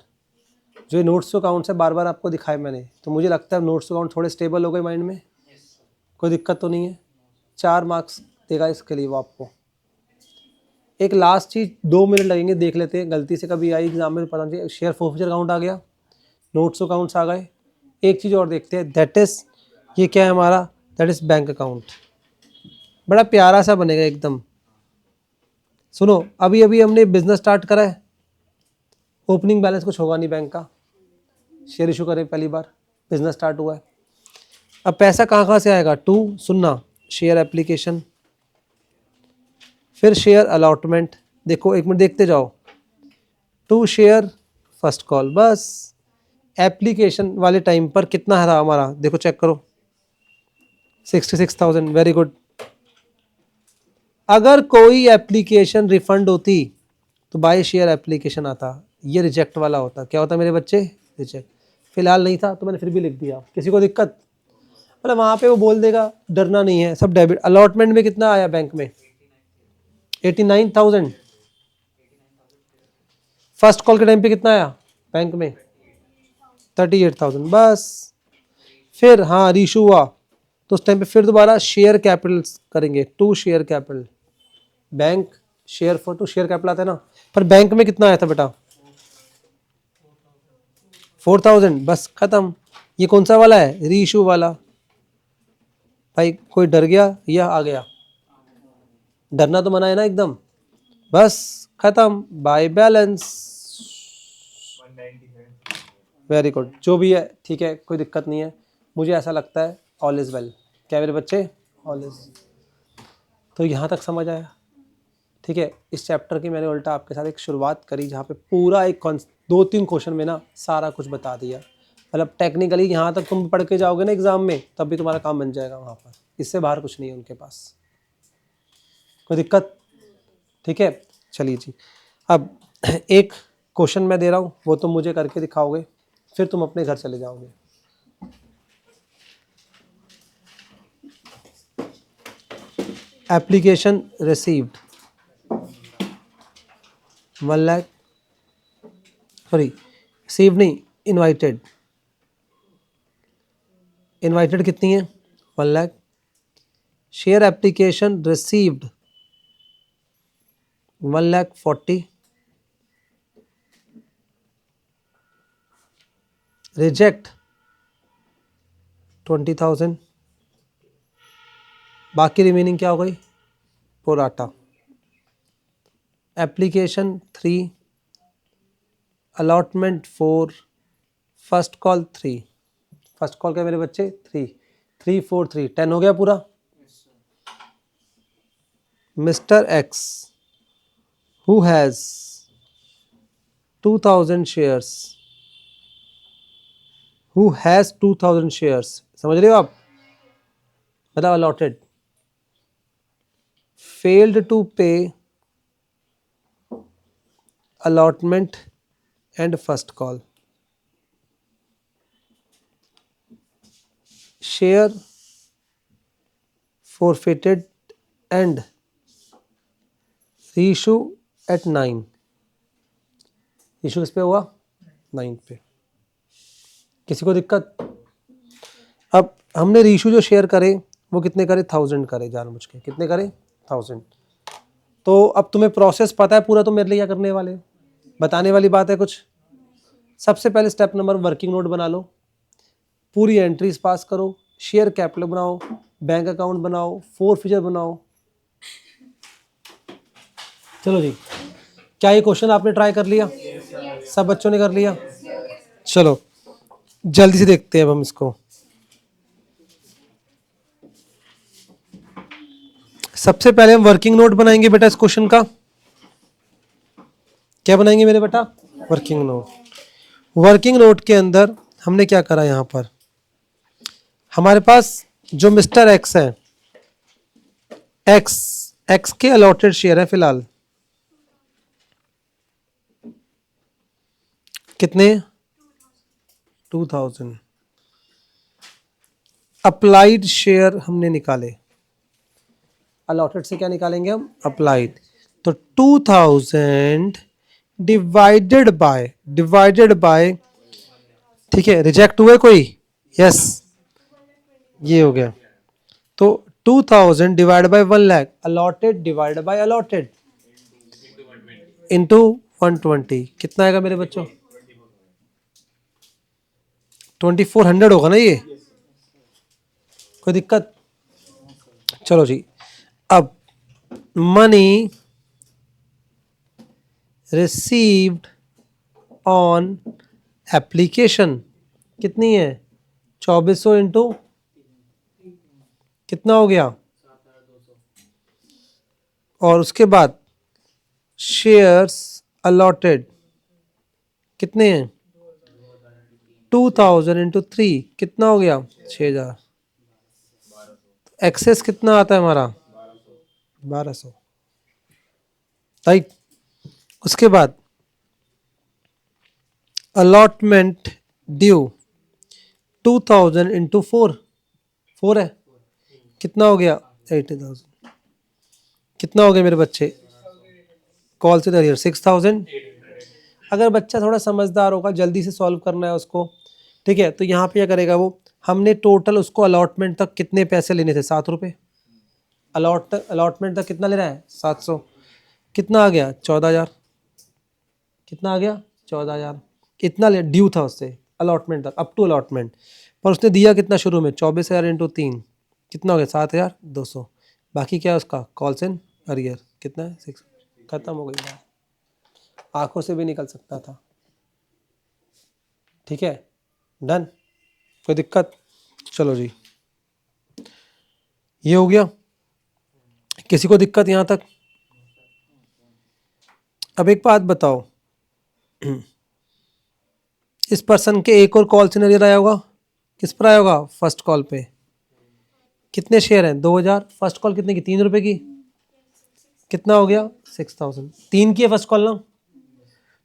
जो नोट्स टू अकाउंट्स है बार बार आपको दिखाए मैंने, तो मुझे लगता है नोट्स टू अकाउंट थोड़े स्टेबल हो गए माइंड में, कोई दिक्कत तो नहीं है। 4 मार्क्स देगा इसके लिए वो आपको। एक लास्ट चीज़ 2 मिनट लगेंगे, देख लेते हैं, गलती से कभी आई एग्जाम में पता नहीं, शेयर फोर्फिचर अकाउंट आ गया, नोट्स टू अकाउंट्स आ गए, एक चीज़ और देखते हैं, दैट इज़ ये क्या है हमारा, दैट इज़ बैंक अकाउंट। बड़ा प्यारा सा बनेगा एकदम। सुनो, अभी अभी हमने बिजनेस स्टार्ट करा है, ओपनिंग बैलेंस कुछ होगा नहीं बैंक का, शेयर इशू करें पहली बार, बिजनेस स्टार्ट हुआ है। अब पैसा कहाँ कहाँ से आएगा, टू सुनना, शेयर एप्लीकेशन, फिर शेयर अलॉटमेंट, देखो एक मिनट देखते जाओ, टू शेयर फर्स्ट कॉल, बस एप्लीकेशन वाले टाइम पर कितना था हमारा, देखो चेक करो 66,000, वेरी गुड। अगर कोई एप्लीकेशन रिफंड होती तो बाय शेयर एप्लीकेशन आता, ये रिजेक्ट वाला होता, क्या होता मेरे बच्चे, रिजेक्ट। फिलहाल नहीं था तो मैंने फिर भी लिख दिया, किसी को दिक्कत, मतलब वहाँ पे वो बोल देगा, डरना नहीं है, सब डेबिट। अलॉटमेंट में कितना आया बैंक में, 89,000। फर्स्ट कॉल के टाइम पे कितना आया बैंक में, 38,000, बस। फिर हाँ रीशू हुआ तो उस टाइम पे फिर दोबारा शेयर कैपिटल करेंगे, to share capital, bank share for to share capital आता है ना, पर बैंक में कितना आया था बेटा, 4,000, बस खत्म। ये कौन सा वाला है, रीइशू वाला। भाई कोई डर गया या आ गया, डरना तो मना है ना एकदम, बस खत्म, बाय बैलेंस, वेरी गुड, जो भी है ठीक है, कोई दिक्कत नहीं है, मुझे ऐसा लगता है ऑल इज वेल, क्या मेरे बच्चे, ऑल इज। तो यहाँ तक समझ आया, ठीक है। इस चैप्टर की मैंने उल्टा आपके साथ एक शुरुआत करी जहाँ पे पूरा एक 2-3 क्वेश्चन में ना सारा कुछ बता दिया, मतलब टेक्निकली यहाँ तक तुम पढ़ के जाओगे ना एग्जाम में, तब भी तुम्हारा काम बन जाएगा वहाँ पर, इससे बाहर कुछ नहीं है उनके पास, कोई दिक्कत, ठीक है। चलिए जी, अब एक क्वेश्चन मैं दे रहा हूँ, वो तुम मुझे करके दिखाओगे, फिर तुम अपने घर चले जाओगे। Application received 1 lakh, sorry received नहीं, इनवाइटेड, इनवाइटेड कितनी है 1 lakh, share application received 1,40,000, reject 20,000, बाकी रिमेनिंग क्या हो गई, pro rata. Application 3, allotment 4, first call 3, first call क्या मेरे बच्चे 3, 3 4 3 10 हो गया पूरा। Mister x who has 2,000 shares, who has 2,000 shares, समझ रहे हो आप, मतलब allotted, failed to pay allotment and first call, share forfeited and reissue at 9, issue किस पे हुआ 9 पे, किसी को दिक्कत। अब हमने रीइशू जो शेयर करे वो कितने करे, 1,000 करे, जानबूझ के कितने करे 1,000, तो अब तुम्हें प्रोसेस पता है पूरा, तो मेरे लिए क्या करने वाले हो? बताने वाली बात है कुछ? सबसे पहले स्टेप नंबर वर्किंग नोट बना लो, पूरी एंट्रीज पास करो, शेयर कैपिटल बनाओ, बैंक अकाउंट बनाओ, फोर फिगर बनाओ। चलो जी, क्या ये क्वेश्चन आपने ट्राई कर लिया? सब बच्चों ने कर लिया? चलो जल्दी से देखते हैं अब हम इसको। सबसे पहले हम वर्किंग नोट बनाएंगे बेटा इस क्वेश्चन का। क्या बनाएंगे मेरे बेटा? Working note. वर्किंग नोट के अंदर हमने क्या करा, यहां पर हमारे पास जो मिस्टर एक्स है, एक्स एक्स के अलॉटेड शेयर है फिलहाल कितने? 2000। अप्लाइड शेयर हमने निकाले, अलॉटेड से क्या निकालेंगे हम? अप्लाइड। तो 2000 डिवाइडेड बाय ठीक है, रिजेक्ट हुए कोई? यस, ये हो गया। तो 2000 divide by 1 lakh, allotted divide by allotted into 120, कितना आएगा मेरे बच्चों? 2400 होगा ना ये? कोई दिक्कत? चलो जी, अब मनी रिसीव्ड ऑन एप्लीकेशन कितनी है? 2400 इंटू कितना हो गया? और उसके बाद शेयर्स अलॉटेड कितने हैं? 2000 इंटू 3 कितना हो गया? 6000। एक्सेस कितना आता है हमारा? 1200, राइट। उसके बाद अलॉटमेंट ड्यू 2000 इंटू 4 है, कितना हो गया? 80,000। कितना हो गया मेरे बच्चे? कॉल से दरियर 6000। अगर बच्चा थोड़ा समझदार होगा, जल्दी से सॉल्व करना है उसको, ठीक है, तो यहाँ पे क्या करेगा वो, हमने टोटल उसको अलॉटमेंट तक कितने पैसे लेने थे? 7 रुपये। अलॉटमेंट तक कितना ले रहा है? 700। कितना आ गया? 14,000। कितना आ गया? 14,000। कितना ले ड्यू था उससे अलॉटमेंट तक, अप टू अलॉटमेंट, पर उसने दिया कितना शुरू में? 24,000 इंटू 3 कितना हो गया? 7,200। बाकी क्या है उसका? कॉल्स एंड अरियर कितना है? 6। खत्म हो गई बात, आंखों से भी निकल सकता था। ठीक है, डन, कोई दिक्कत? चलो जी, ये हो गया। किसी को दिक्कत यहां तक? अब एक बात बताओ, इस पर्सन के एक और कॉल सिनेरियो आया होगा, किस पर आया होगा? फर्स्ट कॉल पे। कितने शेयर हैं? 2000। फर्स्ट कॉल कितने की? 3 रुपए की। कितना हो गया? 6000। 3 की है फर्स्ट कॉल ना,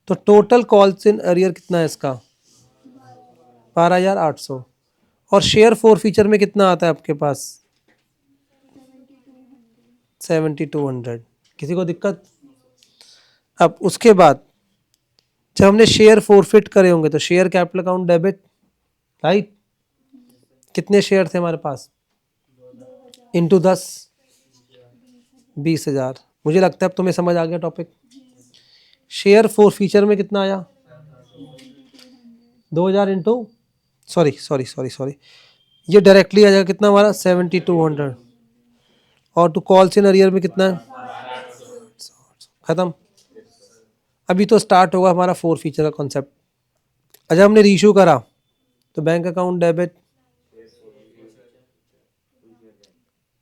तो टोटल कॉल्स इन अरियर कितना है इसका? 12,800। और शेयर फोर फीचर में कितना आता है आपके पास? 7200। किसी को दिक्कत? अब उसके बाद जब हमने शेयर फोरफिट करे होंगे तो share capital account debit, right. कितने शेयर थे हमारे पास? इंटू 10, 20,000। मुझे लगता है अब तुम्हें समझ आ गया टॉपिक। शेयर फोर फीचर में कितना आया? 2000 इंटू सॉरी, ये डायरेक्टली आ जाएगा कितना हमारा? 7200। और टू कॉल्स इन अरियर में कितना है? खत्म। अभी तो स्टार्ट होगा हमारा फोर फीचर का कॉन्सेप्ट। अच्छा, हमने रीइशू करा तो bank account debit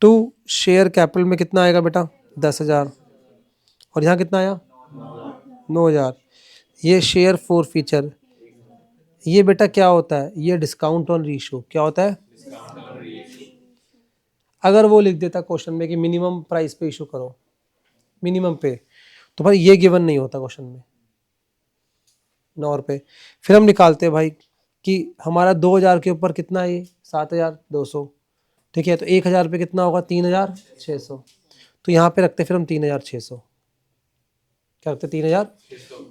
to share capital में कितना आएगा बेटा? 10,000। और यहाँ कितना आया? 9,000। ये शेयर फोर फीचर, ये बेटा क्या होता है? ये डिस्काउंट ऑन रीइशू। क्या होता है? अगर वो लिख देता क्वेश्चन में कि मिनिमम प्राइस पे इशू करो, मिनिमम पे, तो भाई ये गिवन नहीं होता क्वेश्चन में 9 रुपये। फिर हम निकालते हैं भाई कि हमारा 2000 के ऊपर कितना है? ये 7,200। ठीक है, तो 1,000 पे कितना होगा? 3,600। तो यहाँ पे रखते फिर हम 3,600। क्या रखते? 3,000।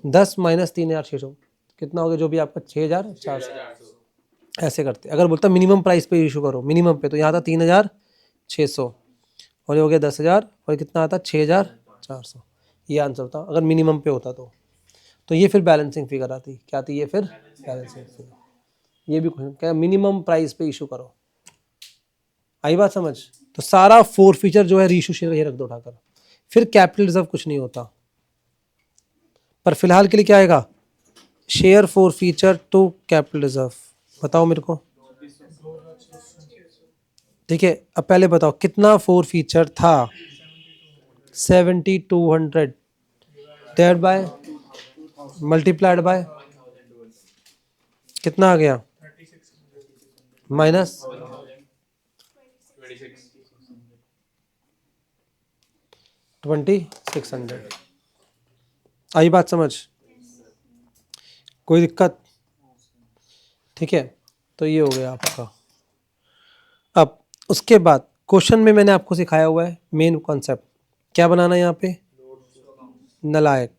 10 माइनस 3,600 कितना हो गया? जो भी आपका 6,400। ऐसे करते। अगर बोलता मिनिमम प्राइस पे इशू करो, मिनिमम पे, तो यहाँ था 3,600 और ये हो गया 10,000 और कितना आता? 6,400। 400, ये आंसर होता अगर मिनिमम पे होता तो ये फिर बैलेंसिंग फिगर आती, क्या आती है फिर बैलेंसिंग फिगर। ये भी क्वेश्चन क्या, मिनिमम प्राइस पे इशू करो, आई बात समझ। तो सारा फोर फीचर जो है रीइशू शेयर ये रख दो उठाकर, फिर कैपिटल रिजर्व कुछ नहीं होता, पर फिलहाल के लिए क्या आएगा, share forfeiture to capital reserve. बताओ मेरे को, ठीक है। अब पहले बताओ कितना फोर फीचर था, 7200 डिवाइड बाय मल्टीप्लाइड बाय कितना आ गया, माइनस 2600। आई बात समझ, कोई दिक्कत, ठीक है। तो ये हो गया आपका। अब उसके बाद क्वेश्चन में मैंने आपको सिखाया हुआ है मेन कॉन्सेप्ट, क्या बनाना है यहाँ पे, नालायक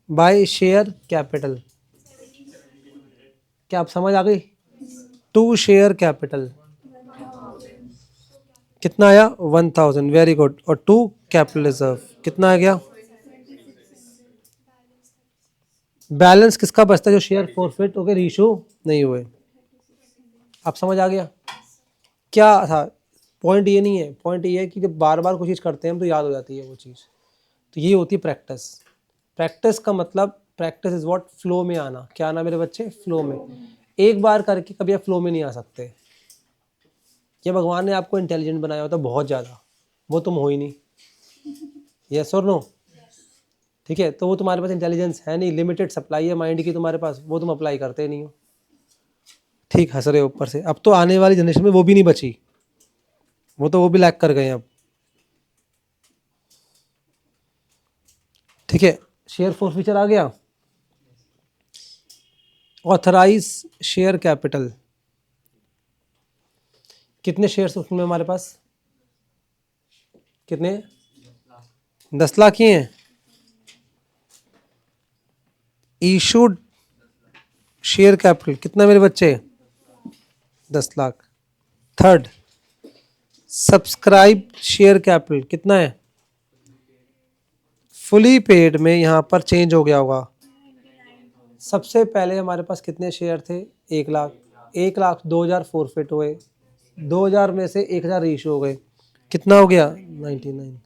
बाय शेयर कैपिटल, क्या आप समझ आ गई, टू शेयर कैपिटल कितना आया 1000, वेरी गुड, और टू कैपिटल रिजर्व कितना आ गया, बैलेंस किसका बचता है, जो शेयर फॉरफिट हो गए रीइशू नहीं हुए। आप समझ आ गया क्या था, पॉइंट ये नहीं है, पॉइंट ये है कि जब बार बार कोई चीज़ करते हैं हम तो याद हो जाती है वो चीज़, तो ये होती है प्रैक्टिस। प्रैक्टिस का मतलब, प्रैक्टिस इज व्हाट, फ्लो में आना, क्या आना मेरे बच्चे, फ्लो में। एक बार करके कभी आप फ्लो में नहीं आ सकते, ये भगवान ने आपको इंटेलिजेंट बनाया होता बहुत ज़्यादा, वो तुम हो ही नहीं, यस और नो, ठीक है। तो वो तुम्हारे पास इंटेलिजेंस है नहीं, लिमिटेड सप्लाई है माइंड की तुम्हारे पास, वो तुम अप्लाई करते नहीं हो, ठीक, हंस रहे हो ऊपर से। अब तो आने वाली जनरेशन में वो भी नहीं बची, वो भी लैक कर गए अब, ठीक है। शेयर फोर फीचर आ गया, ऑथराइज शेयर कैपिटल, कितने शेयर्स उसमें हमारे पास, कितने, 10 लाख ही हैं। इशूड शेयर कैपिटल कितना मेरे बच्चे, 10 lakh. Third, subscribe share capital कितना है, फुली पेड में यहां पर चेंज हो गया होगा। सबसे पहले हमारे पास कितने शेयर थे, 1 लाख, 1 लाख 2000 फोरफिट हुए, 2000 में से 1000 इशू हो गए, कितना हो गया 99,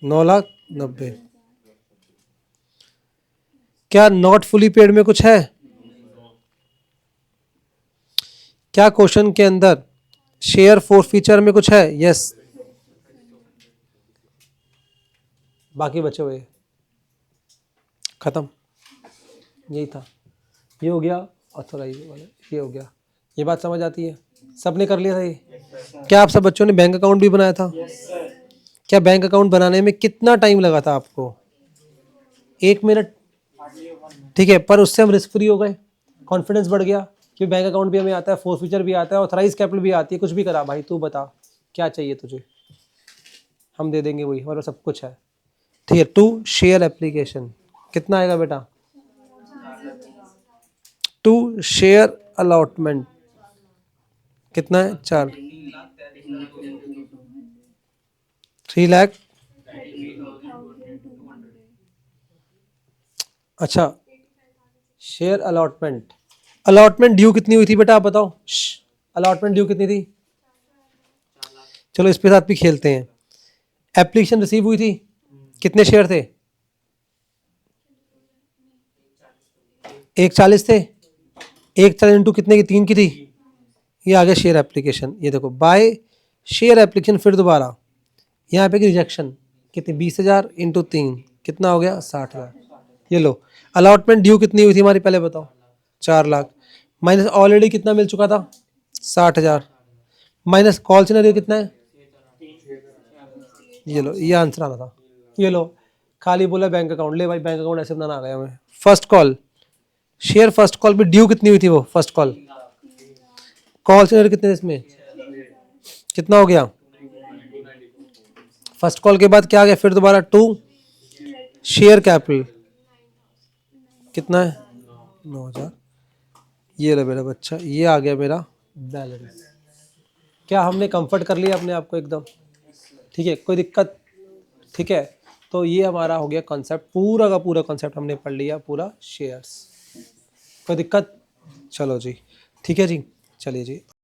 9,90,000। क्या नॉट फुली पेड में कुछ है, क्या क्वेश्चन के अंदर शेयर फोर फीचर में कुछ है, यस, बाकी बचे हुए खत्म, यही था, ये हो गया ऑथोराइज वाला, ये हो गया। ये बात समझ आती है, सबने कर लिया था ये, क्या आप सब बच्चों ने बैंक अकाउंट भी बनाया था, क्या बैंक अकाउंट बनाने में कितना टाइम लगा था आपको, 1 मिनट, ठीक है। पर उससे हम रिस्क फ्री हो गए, कॉन्फिडेंस बढ़ गया कि बैंक अकाउंट भी हमें आता है, फोर फीचर भी आता है, ऑथराइज कैपिटल भी आती है, कुछ भी करा भाई तू बता क्या चाहिए तुझे, हम दे देंगे, वही हमारा सब कुछ है, ठीक है। टू शेयर एप्लीकेशन कितना आएगा बेटा, टू शेयर अलॉटमेंट कितना है, 4, 3 लाख, अच्छा शेयर अलॉटमेंट, अलॉटमेंट ड्यू कितनी हुई थी बेटा आप बताओ, अलॉटमेंट ड्यू कितनी थी, चलो इस पे साथ भी खेलते हैं। एप्लीकेशन रिसीव हुई थी, कितने शेयर थे, 140 थे, 140 इंटू कितने की, 3 की थी, ये आ गया शेयर एप्लीकेशन। ये देखो बाय शेयर एप्लीकेशन, फिर दोबारा यहाँ पे की रिजेक्शन कितनी, 20,000 इंटू 3 कितना हो गया, 60,000। ये लो, अलॉटमेंट ड्यू कितनी हुई थी हमारी पहले बताओ, 4 लाख, माइनस ऑलरेडी कितना मिल चुका था, 60,000, माइनस कॉल सिनेरियो कितना है, ये लो, ये आंसर आना था, ये लो, खाली बोला बैंक अकाउंट, ले भाई बैंक अकाउंट ऐसे बनाना आ गया हमें। First call share, first call पे ड्यू कितनी हुई थी, वो फर्स्ट कॉल, कॉल सिनेरियो कितने इसमें, कितना हो गया, फर्स्ट कॉल के बाद क्या आ गया, फिर दोबारा टू शेयर कैपिटल कितना है, 9,000, ये लो मेरा बच्चा, ये आ गया मेरा बैलेंस। क्या हमने कंफर्ट कर लिया अपने आप को एकदम? ठीक है, कोई दिक्कत? ठीक है, तो ये हमारा हो गया कॉन्सेप्ट, पूरा का पूरा कॉन्सेप्ट हमने पढ़ लिया, पूरा शेयर्स। कोई दिक्कत? चलो जी, ठीक है जी, चलिए जी।